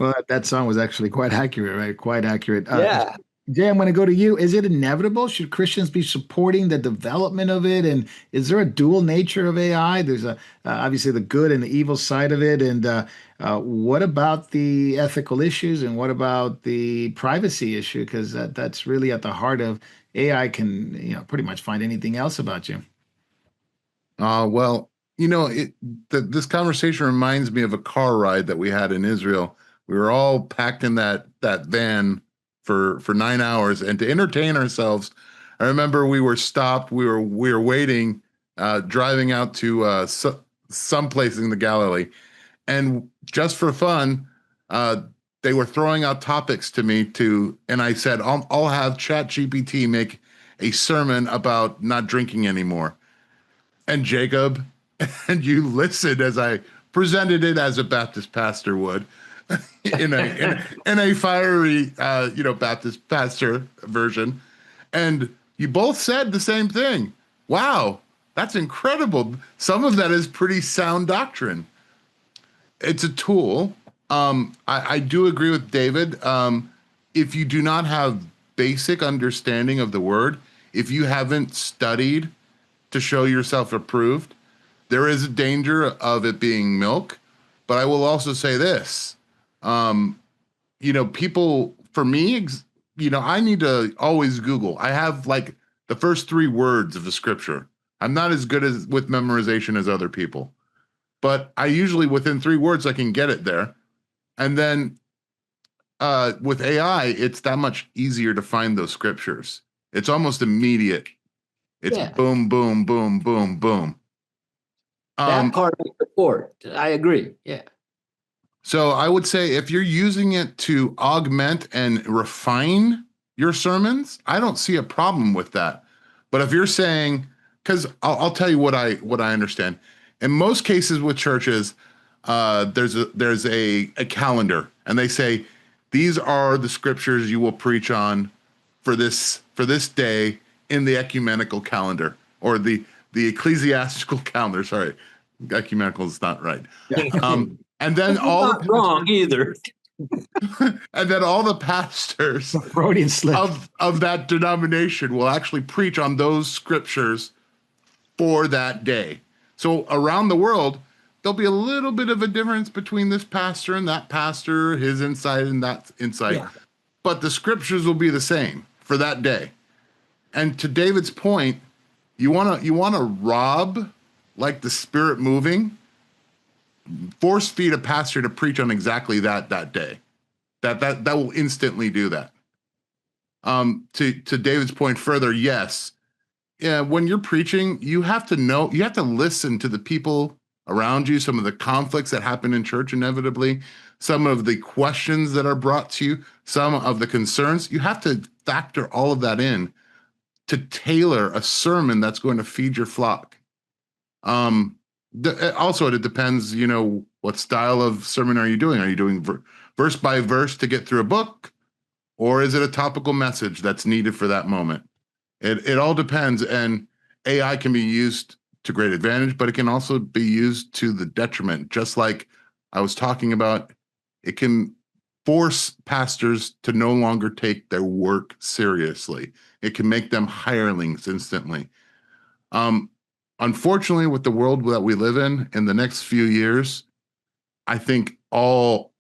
Well, that song was actually quite accurate, right? Quite accurate. Yeah. Jay, I'm going to go to you. Is it inevitable? Should Christians be supporting the development of it? And is there a dual nature of AI? There's obviously the good and the evil side of it. And what about the ethical issues? And what about the privacy issue? Because that's really at the heart of AI. Can pretty much find anything else about you. Well, this conversation reminds me of a car ride that we had in Israel. We were all packed in that van for 9 hours, and to entertain ourselves, I remember we were stopped. We were waiting, driving out to some place in the Galilee, and just for fun, they were throwing out topics to me and I said, I'll have ChatGPT make a sermon about not drinking anymore. And Jacob, and you listened as I presented it as a Baptist pastor would, in a fiery, Baptist pastor version, and you both said the same thing. Wow, that's incredible. Some of that is pretty sound doctrine. It's a tool. I do agree with David. If you do not have basic understanding of the word, if you haven't studied to show yourself approved, there is a danger of it being milk. But I will also say this, people, for me, I need to always Google. I have like the first 3 words of the scripture. I'm not as good as with memorization as other people, but I usually within 3 words I can get it there. And then with AI, it's that much easier to find those scriptures. It's almost immediate. It's Yeah. boom, boom, boom, boom, boom. That part I support. I agree. Yeah. So I would say if you're using it to augment and refine your sermons, I don't see a problem with that. But if you're saying, because I'll tell you what I understand. In most cases with churches, there's a calendar, and they say these are the scriptures you will preach on for this day in the ecumenical calendar or the ecclesiastical calendar. Sorry, ecumenical is not right. And then all not wrong either. and then all the pastors Freudian slip. of that denomination will actually preach on those scriptures for that day. So around the world, there'll be a little bit of a difference between this pastor and that pastor, his insight and that insight, but the scriptures will be the same for that day. And to David's point, you want to rob like the Spirit moving, force feed a pastor to preach on exactly that day. That will instantly do that. To David's point further, yes. Yeah, when you're preaching, you have to listen to the people around you, some of the conflicts that happen in church inevitably, some of the questions that are brought to you, some of the concerns. You have to factor all of that in to tailor a sermon that's going to feed your flock. Also, it depends, what style of sermon are you doing? Are you doing verse by verse to get through a book? Or is it a topical message that's needed for that moment? It all depends. And AI can be used to great advantage, but it can also be used to the detriment. Just like I was talking about, it can force pastors to no longer take their work seriously. It can make them hirelings instantly. Unfortunately, with the world that we live in the next few years, I think all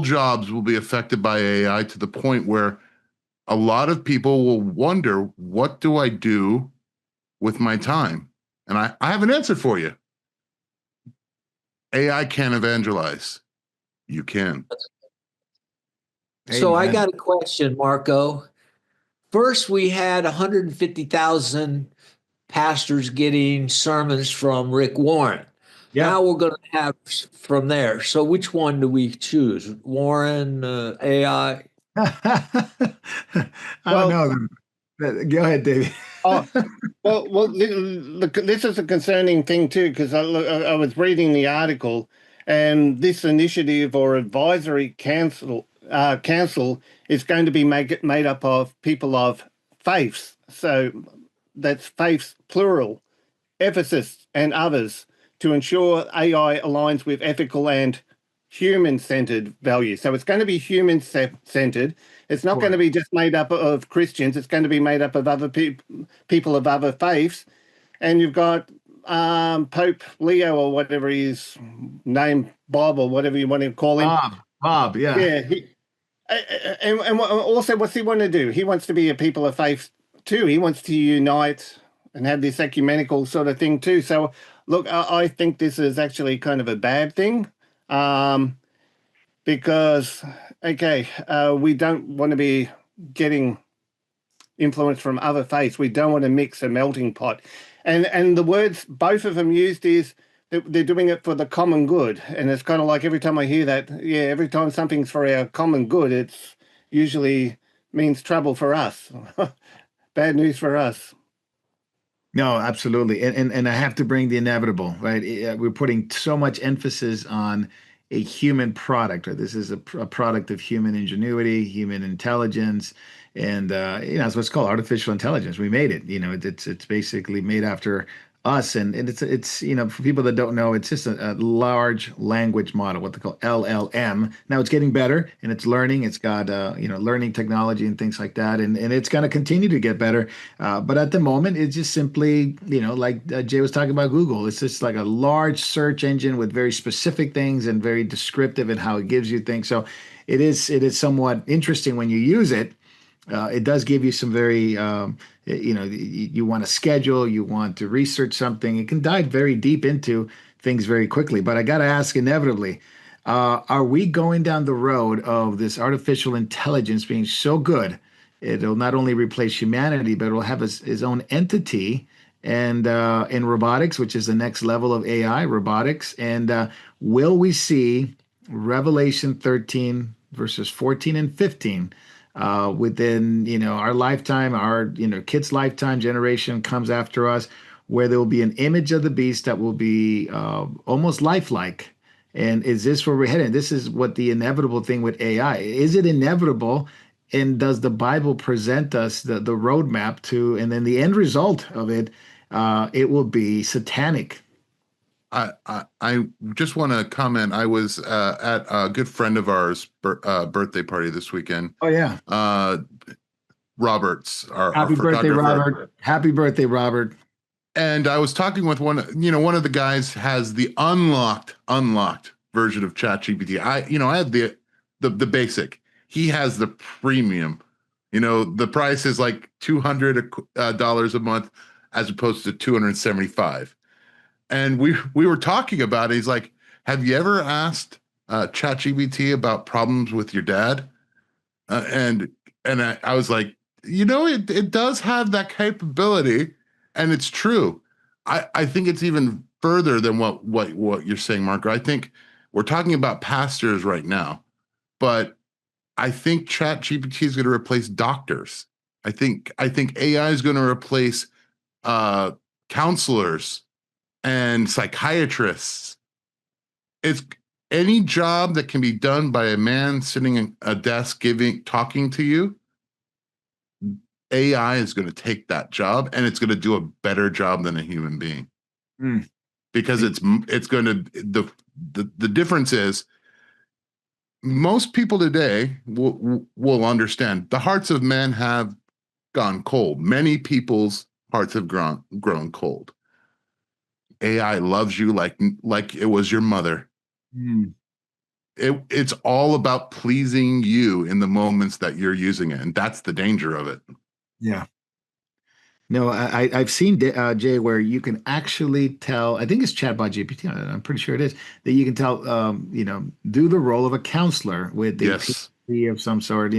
jobs will be affected by AI to the point where a lot of people will wonder, what do I do with my time? And I have an answer for you. AI can't evangelize. You can. So I got a question, Marco. First, we had 150,000 pastors getting sermons from Rick Warren. Yeah. Now we're going to have from there. So which one do we choose? Warren, AI? I don't know. Go ahead, David. Well, this is a concerning thing too, because I was reading the article, and this initiative or advisory council is going to be made up of people of faiths. So that's faiths plural, ethicists and others, to ensure AI aligns with ethical and human-centered values. So it's going to be human-centered. It's not going to be just made up of Christians. It's going to be made up of other people of other faiths. And you've got Pope Leo, or whatever his name, Bob, or whatever you want to call him. Bob, yeah. Yeah. And also, what's he want to do? He wants to be a people of faith too. He wants to unite and have this ecumenical sort of thing too. So, look, I think this is actually kind of a bad thing. Because, we don't want to be getting influence from other faiths. We don't want to mix a melting pot. And the words both of them used is they're doing it for the common good. And it's kind of like every time I hear that, every time something's for our common good, it's usually means trouble for us, bad news for us. No, absolutely. And I have to bring the inevitable, right? We're putting so much emphasis on a human product, or this is a product of human ingenuity, human intelligence, and it's what's called artificial intelligence. We made it. It's basically made after us, and it's for people that don't know, it's just a large language model, what they call LLM. Now it's getting better and it's learning. It's got learning technology and things like that, and it's going to continue to get better. But at the moment, it's just simply like Jay was talking about Google. It's just like a large search engine with very specific things and very descriptive in how it gives you things. So it is somewhat interesting when you use it. It does give you some very, you want to schedule, you want to research something. It can dive very deep into things very quickly. But I got to ask inevitably, are we going down the road of this artificial intelligence being so good, it'll not only replace humanity, but it'll have its own entity and in robotics, which is the next level of AI, robotics. And will we see Revelation 13 verses 14 and 15 within our lifetime, our kids' lifetime, generation comes after us, where there will be an image of the beast that will be almost lifelike. And is this where we're headed? This is what the inevitable thing with AI. Is it inevitable? And does the Bible present us the roadmap to, and then the end result of it, it will be satanic. I just want to comment. I was at a good friend of ours' birthday party this weekend. Oh yeah. Robert's, our Happy birthday, photographer. Robert. Happy birthday, Robert. And I was talking with one of the guys has the unlocked version of ChatGPT. I had the basic. He has the premium. The price is like $200 a month as opposed to 275. And we were talking about it. He's like, "Have you ever asked ChatGPT about problems with your dad?" And I was like, it does have that capability, and it's true. I think it's even further than what you're saying, Marco. I think we're talking about pastors right now, but I think ChatGPT is going to replace doctors. I think AI is going to replace counselors and psychiatrists. It's any job that can be done by a man sitting at a desk talking to you. AI is going to take that job, and it's going to do a better job than a human being. Because it's going to the difference is most people today will understand the hearts of men have gone cold. Many people's hearts have grown cold. AI loves you like it was your mother. It's all about pleasing you in the moments that you're using it, and that's the danger of it. Yeah. No, I've seen Jay, where you can actually tell. I think it's Chatbot GPT. I'm pretty sure it is that you can tell. Do the role of a counselor with a Yes. PhD of some sort.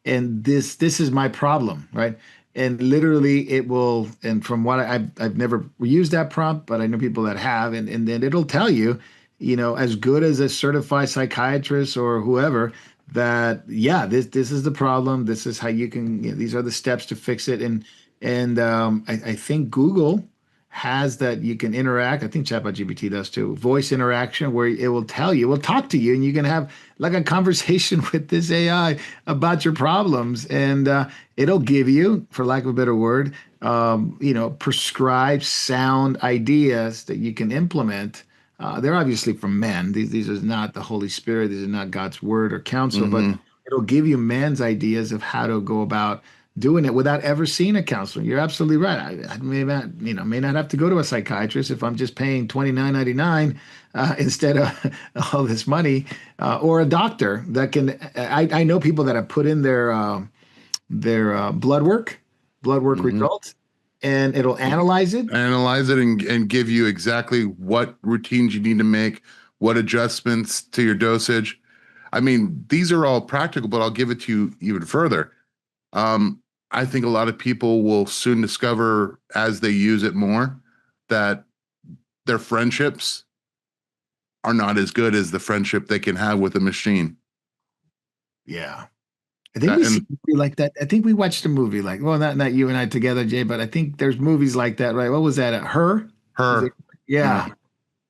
And this is my problem, right? And literally, it will. And from what I've never used that prompt, but I know people that have, and then it'll tell you, as good as a certified psychiatrist or whoever, that yeah, this is the problem. This is how you can. These are the steps to fix it. And I think Google has that you can interact. I think ChatGPT does too. Voice interaction where it will tell you, will talk to you, and you can have like a conversation with this AI about your problems, and it'll give you, for lack of a better word, prescribed sound ideas that you can implement. They're obviously from men. These are not the Holy Spirit. These are not God's word or counsel, but it'll give you man's ideas of how to go about doing it without ever seeing a counselor. You're absolutely right. I may not have to go to a psychiatrist if I'm just paying $29.99 instead of all this money, or a doctor that can. I know people that have put in their blood work results, and it'll analyze it. And give you exactly what routines you need to make, what adjustments to your dosage. I mean, these are all practical, but I'll give it to you even further. I think a lot of people will soon discover as they use it more that their friendships are not as good as the friendship they can have with a machine. Yeah. I think we see a movie like that. I think we watched a movie like, well, not you and I together, Jay, but I think there's movies like that, right? What was that? Her? Yeah.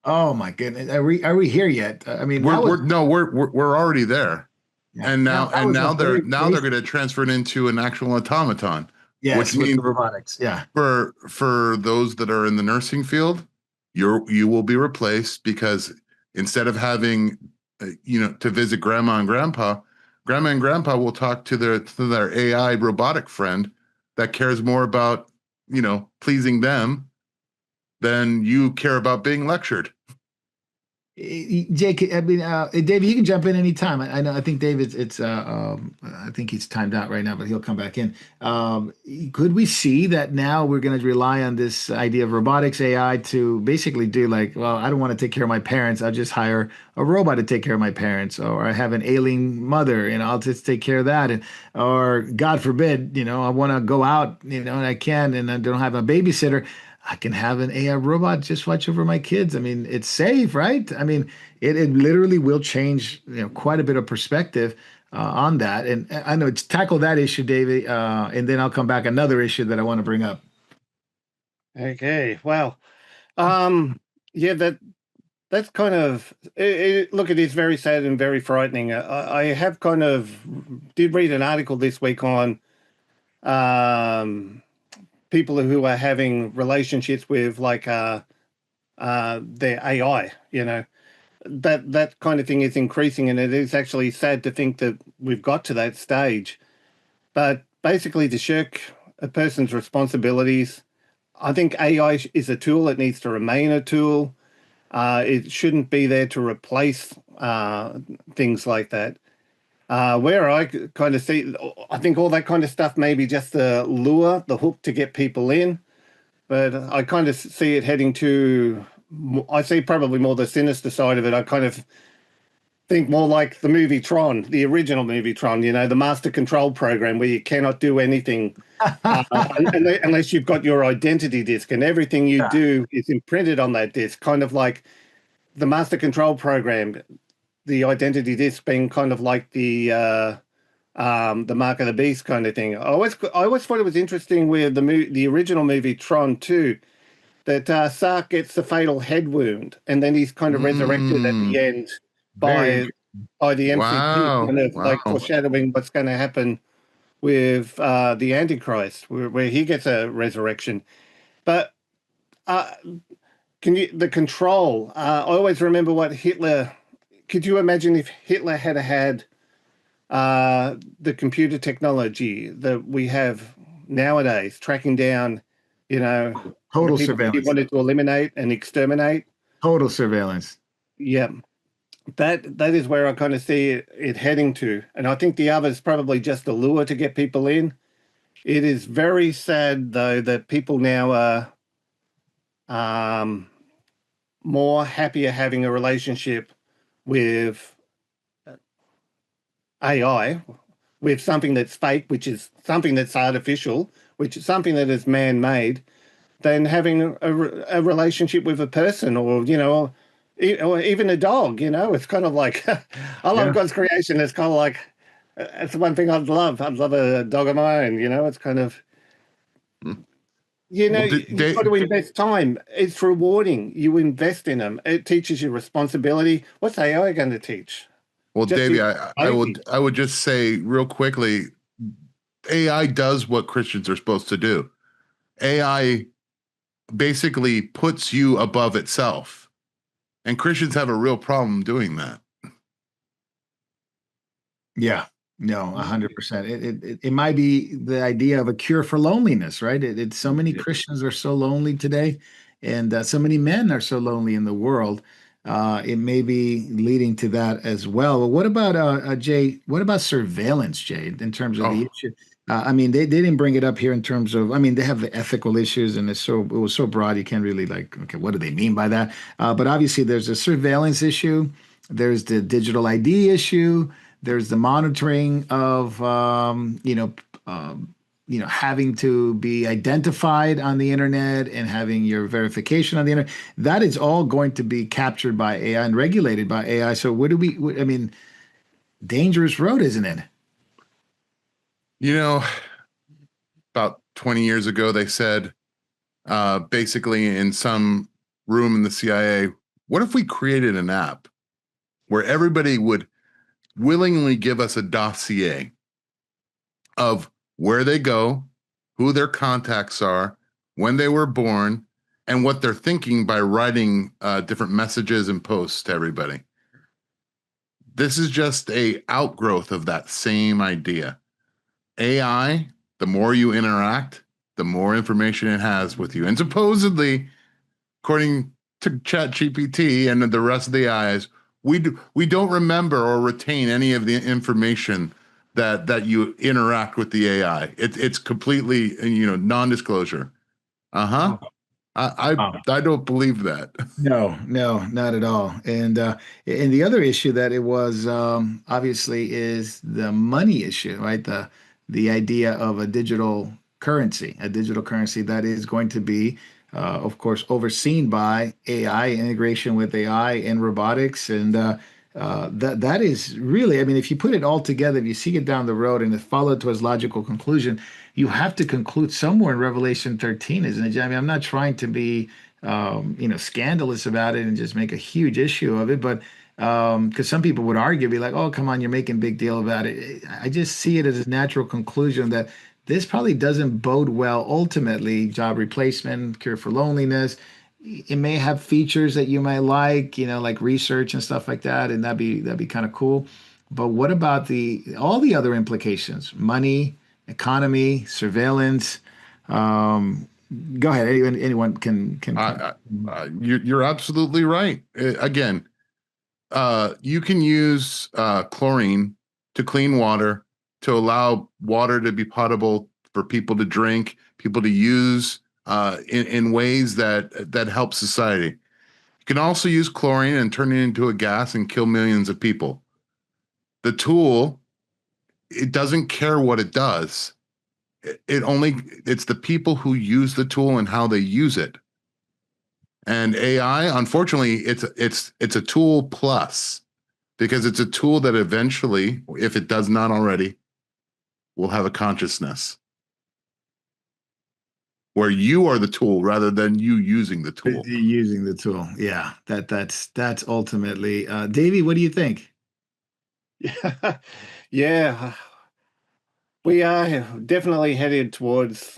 Oh my goodness. Are we here yet? I mean, we're already there. Yeah. And now they're going to transfer it into an actual automaton. Yes, which with means the robotics. Yeah. For those that are in the nursing field, you will be replaced, because instead of having to visit grandma and grandpa will talk to their AI robotic friend that cares more about pleasing them than you care about being lectured. Jake, I mean, David, you can jump in anytime. I know. I think David's. I think he's timed out right now, but he'll come back in. Um, could we see that now we're going to rely on this idea of robotics AI to basically do like, well, I don't want to take care of my parents. I'll just hire a robot to take care of my parents, or I have an ailing mother, and I'll just take care of that. And or God forbid, I want to go out, and I can, and I don't have a babysitter. I can have an AI robot just watch over my kids. I mean, it's safe, right? I mean, it literally will change, quite a bit of perspective on that. And I know it's tackle that issue, David, and then I'll come back another issue that I want to bring up. Okay. Well, um, yeah, that's kind of look. It is very sad and very frightening. I have kind of did read an article this week on um, people who are having relationships with like their AI. That kind of thing is increasing, and it is actually sad to think that we've got to that stage. But basically, to shirk a person's responsibilities, I think AI is a tool. It needs to remain a tool. It shouldn't be there to replace things like that. Where I kind of see, I think all that kind of stuff may be just the lure, the hook to get people in. But I kind of see it heading to, I see probably more the sinister side of it. I kind of think more like the movie Tron, the original movie Tron, the master control program where you cannot do anything unless you've got your identity disk, and everything you Yeah. do is imprinted on that disk, kind of like the master control program, the identity disk being kind of like the mark of the beast kind of thing. I always thought it was interesting with the original movie Tron 2 that Sark gets the fatal head wound, and then he's kind of resurrected at the end Very by interesting. by the MCP, Wow. kind of like Wow. foreshadowing what's going to happen with the Antichrist, where he gets a resurrection. But uh, the control? I always remember what Hitler. Could you imagine if Hitler had the computer technology that we have nowadays, tracking down, the Total people he surveillance. wanted to eliminate and exterminate? Total surveillance. Yeah, that is where I kind of see it heading to, and I think the other is probably just a lure to get people in. It is very sad though that people now are um, more happier having a relationship with AI, with something that's fake, which is something that's artificial, which is something that is man-made, than having a relationship with a person, or even a dog. It's kind of like I love Yeah. God's creation. It's kind of like it's the one thing I'd love. I'd love a dog of my own. It's kind of Well, you've got to invest time. It's rewarding. You invest in them. It teaches you responsibility. What's AI going to teach? well, Just Davey, you I would just say real quickly, AI does what Christians are supposed to do. AI basically puts you above itself, and Christians have a real problem doing that. Yeah. No, 100%. It might be the idea of a cure for loneliness, right? It's so many Christians are so lonely today, and so many men are so lonely in the world. It may be leading to that as well. But what about Jay? What about surveillance, Jay? In terms of the Oh, issue, I mean, they didn't bring it up here in terms of. I mean, they have the ethical issues, and it was so broad you can't really like. Okay, what do they mean by that? But obviously, there's a surveillance issue. There's the digital ID issue. There's the monitoring of having to be identified on the internet and having your verification on the internet. That is all going to be captured by AI and regulated by AI. So I mean, dangerous road, isn't it? you know, about 20 years ago, they said, basically in some room in the CIA, what if we created an app where everybody would willingly give us a dossier of where they go, who their contacts are, when they were born, and what they're thinking by writing different messages and posts to everybody. This is just a outgrowth of that same idea. AI, the more you interact, the more information it has with you. And supposedly, according to Chat GPT and the rest of the AIs, we don't remember or retain any of the information that you interact with the AI. It's completely non-disclosure. Uh-huh. I don't believe that. No, no, not at all. And the other issue that it was obviously is the money issue, right? The idea of a digital currency that is going to be, of course, overseen by AI, integration with AI and robotics, and that is really, I mean, if you put it all together, if you see it down the road and it followed to its logical conclusion, you have to conclude somewhere in Revelation 13, isn't it? I mean, I'm not trying to be scandalous about it and just make a huge issue of it. But because some people would argue, be like, oh, come on, you're making a big deal about it. I just see it as a natural conclusion that this probably doesn't bode well ultimately, job replacement, cure for loneliness. It may have features that you might like research and stuff like that, and that'd be kind of cool. But what about the all the other implications? Money, economy, surveillance. Um, Go ahead. Anyone can. You're absolutely right. Again, you can use chlorine to clean water, to allow water to be potable for people to drink, people to use in ways that help society. You can also use chlorine and turn it into a gas and kill millions of people. The tool, it doesn't care what it does. It's the people who use the tool and how they use it. And AI, unfortunately, it's a tool plus, because it's a tool that eventually, if it does not already, will have a consciousness where you are the tool rather than you using the tool. Using the tool. Yeah, that's ultimately. Davey, what do you think? Yeah, yeah. We are definitely headed towards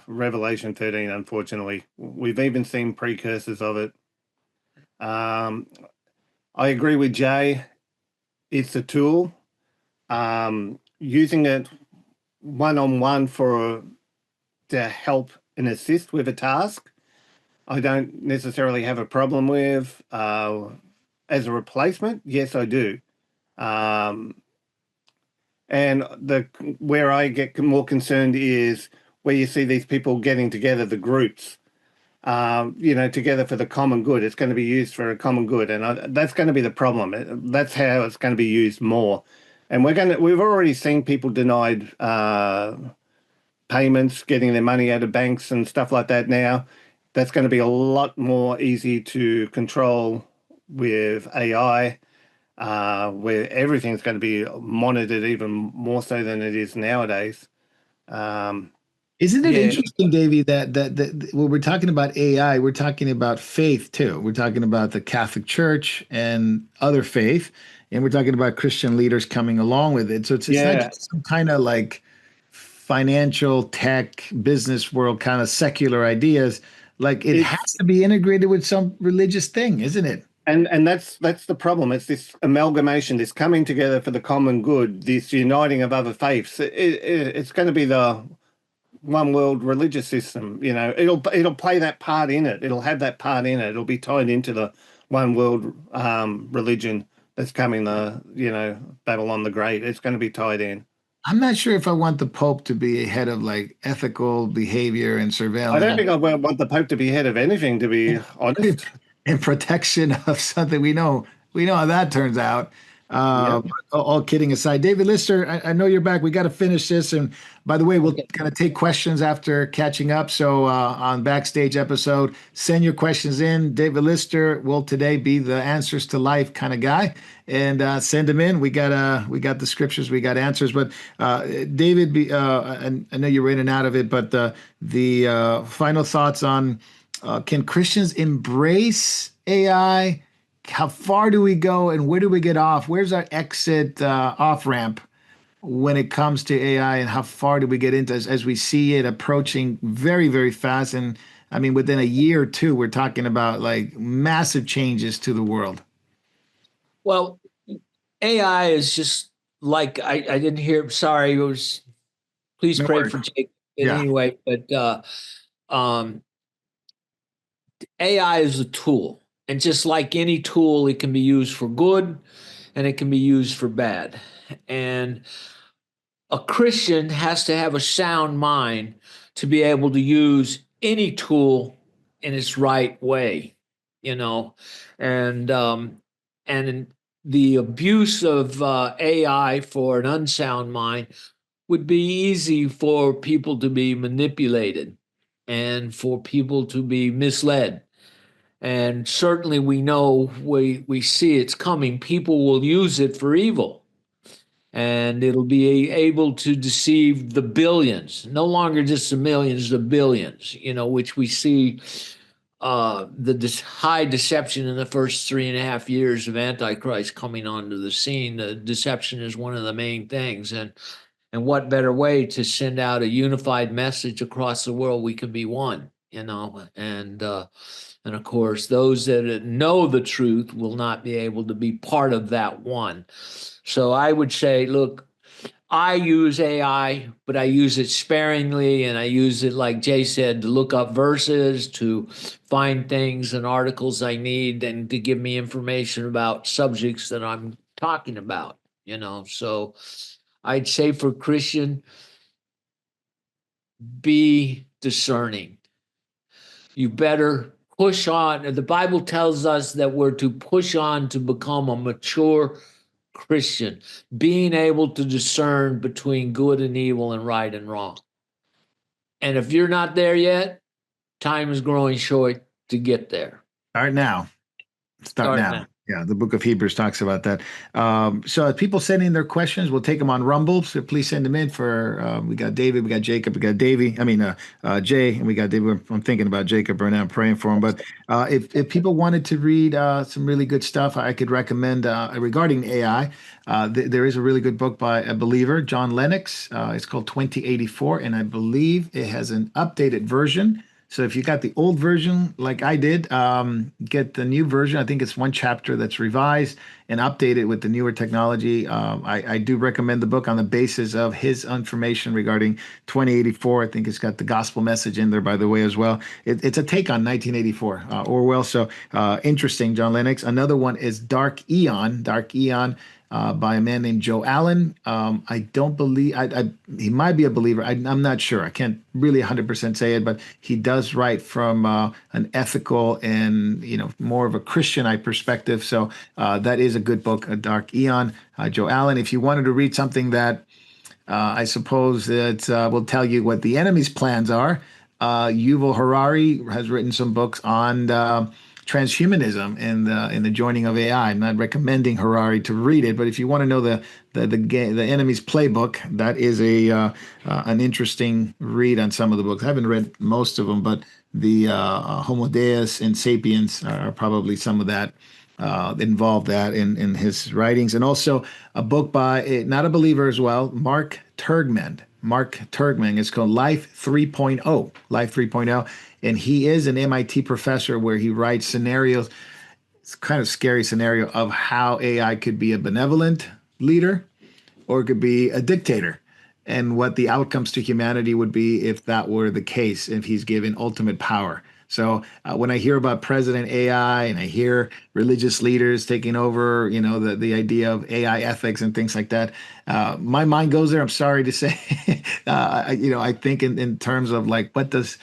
Revelation 13, unfortunately. We've even seen precursors of it. I agree with Jay. It's a tool. Using it one-on-one to help and assist with a task, I don't necessarily have a problem with. As a replacement, yes, I do. And where I get more concerned is where you see these people getting together, the groups, together for the common good. It's going to be used for a common good, and that's going to be the problem. That's how it's going to be used more. And we've already seen people denied payments, getting their money out of banks and stuff like that now. That's going to be a lot more easy to control with AI, where everything's going to be monitored even more so than it is nowadays. Isn't it Yeah, interesting, Davey, that when we're talking about AI, we're talking about faith too. We're talking about the Catholic Church and other faith, and we're talking about Christian leaders coming along with it. So it's not yeah. just some kind of like financial tech business world kind of secular ideas. Like it It's has to be integrated with some religious thing, isn't it? and that's the problem. It's this amalgamation, this coming together for the common good, this uniting of other faiths. It's going to be the one world religious system. It'll play that part in it. It'll have that part in it. It'll be tied into the one world religion that's coming. Babylon the Great. It's going to be tied in. I'm not sure if I want the Pope to be head of like ethical behavior and I don't surveillance think I want the Pope to be head of anything, to be honest. in protection of something we know how that turns out. Yep. But all kidding aside, David Lister, I know you're back. We got to finish this. And by the way, we'll kind of take questions after catching up. So on backstage episode, send your questions in. David Lister will today be the answers to life kind of guy, and send them in. We got the scriptures, we got answers. But David, I know you were in and out of it, but the final thoughts on can Christians embrace AI? How far do we go and where do we get off? Where's our exit off ramp when it comes to AI, and how far do we get into as we see it approaching very, very fast? And I mean, within a year or two, we're talking about like massive changes to the world. Well, AI is just like I didn't hear. Sorry, it was. Please No pray worries. for Jake. Yeah. Anyway, but um, AI is a tool, and just like any tool, it can be used for good and it can be used for bad. And a Christian has to have a sound mind to be able to use any tool in its right way, you know, and the abuse of AI for an unsound mind would be easy for people to be manipulated and for people to be misled. And certainly we know we see it's coming. People will use it for evil, and it'll be able to deceive the billions, no longer just the millions, the billions, which we see the high deception in the first 3.5 years of Antichrist coming onto the scene. The deception is one of the main things. And what better way to send out a unified message across the world? We can be one, and of course, those that know the truth will not be able to be part of that one. So I would say, look, I use AI, but I use it sparingly, and I use it, like Jay said, to look up verses, to find things and articles I need, and to give me information about subjects that I'm talking about, So I'd say for Christian, be discerning. You better push on. The Bible tells us that we're to push on to become a mature Christian, being able to discern between good and evil and right and wrong. And if you're not there yet, time is growing short to get there. Start now. Start now. Yeah, the book of Hebrews talks about that. So as people send in their questions, we'll take them on Rumble. So please send them in for, we got David, we got Jacob, we got Davey, Jay, and we got David. I'm thinking about Jacob right now, I'm praying for him. But if people wanted to read some really good stuff, I could recommend regarding AI. There is a really good book by a believer, John Lennox. It's called 2084, and I believe it has an updated version. So if you got the old version, like I did, get the new version. I think it's one chapter that's revised and updated with the newer technology. I do recommend the book on the basis of his information regarding 2084. I think it's got the gospel message in there, by the way, as well. It's a take on 1984, Orwell. So interesting, John Lennox. Another one is Dark Eon. By a man named Joe Allen. I don't believe, he might be a believer. I'm not sure. I can't really 100% say it, but he does write from an ethical and, more of a Christianite perspective. So that is a good book, A Dark Eon, Joe Allen. If you wanted to read something that I suppose that will tell you what the enemy's plans are, Yuval Harari has written some books on transhumanism and the joining of AI. I'm not recommending Harari to read it, but if you want to know the enemy's playbook, that is an interesting read on some of the books. I haven't read most of them, but the Homo Deus and Sapiens are probably some of that involved that in his writings, and also a book by not a believer as well, Mark Turgman. It's called Life 3.0. Life 3.0. And he is an MIT professor where he writes scenarios. It's kind of scary scenario of how AI could be a benevolent leader or it could be a dictator, and what the outcomes to humanity would be if that were the case, if he's given ultimate power. So when I hear about President AI and I hear religious leaders taking over, the idea of AI ethics and things like that, my mind goes there. I'm sorry to say, I think in terms of like, what does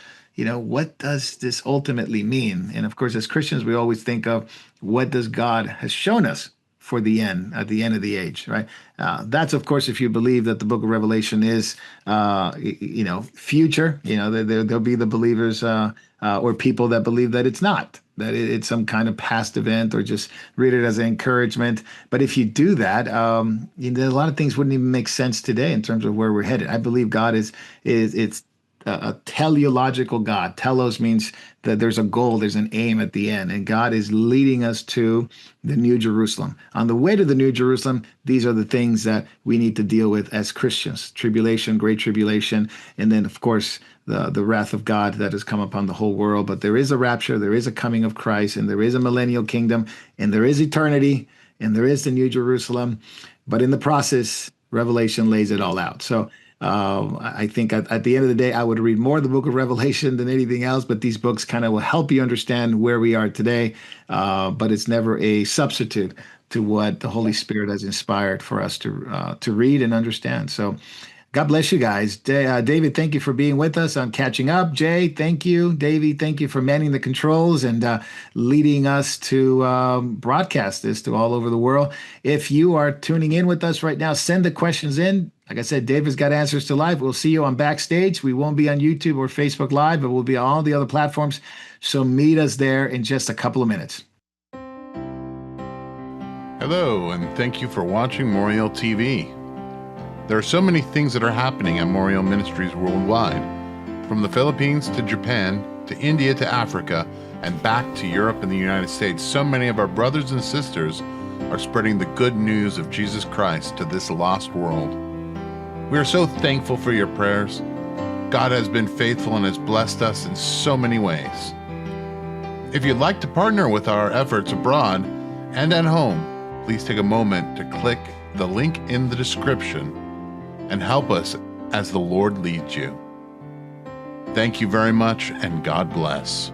this ultimately mean? And of course, as Christians, we always think of what does God has shown us for the end, at the end of the age, right? That's, of course, if you believe that the book of Revelation is, future, there'll be the believers or people that believe that it's not, that it's some kind of past event, or just read it as an encouragement. But if you do that, a lot of things wouldn't even make sense today in terms of where we're headed. I believe God it's a teleological God. Telos means that there's a goal, there's an aim at the end, and God is leading us to the New Jerusalem. On the way to the New Jerusalem, these are the things that we need to deal with as Christians: tribulation, great tribulation, and then, of course, the wrath of God that has come upon the whole world. But there is a rapture, there is a coming of Christ, and there is a millennial kingdom, and there is eternity, and there is the New Jerusalem. But in the process, Revelation lays it all out. So I think at the end of the day, I would read more of the book of Revelation than anything else, but these books kind of will help you understand where we are today. But it's never a substitute to what the Holy Spirit has inspired for us to read and understand. So God bless you guys. David, thank you for being with us on Catching Up. Jay, thank you. Davey, thank you for manning the controls and leading us to broadcast this to all over the world. If you are tuning in with us right now, send the questions in. Like I said, David's got answers to life. We'll see you on Backstage. We won't be on YouTube or Facebook Live, but we'll be on all the other platforms. So meet us there in just a couple of minutes. Hello, and thank you for watching Moriel TV. There are so many things that are happening at Moriel Ministries worldwide, from the Philippines to Japan to India to Africa and back to Europe and the United States. So many of our brothers and sisters are spreading the good news of Jesus Christ to this lost world. We are so thankful for your prayers. God has been faithful and has blessed us in so many ways. If you'd like to partner with our efforts abroad and at home, please take a moment to click the link in the description and help us as the Lord leads you. Thank you very much, and God bless.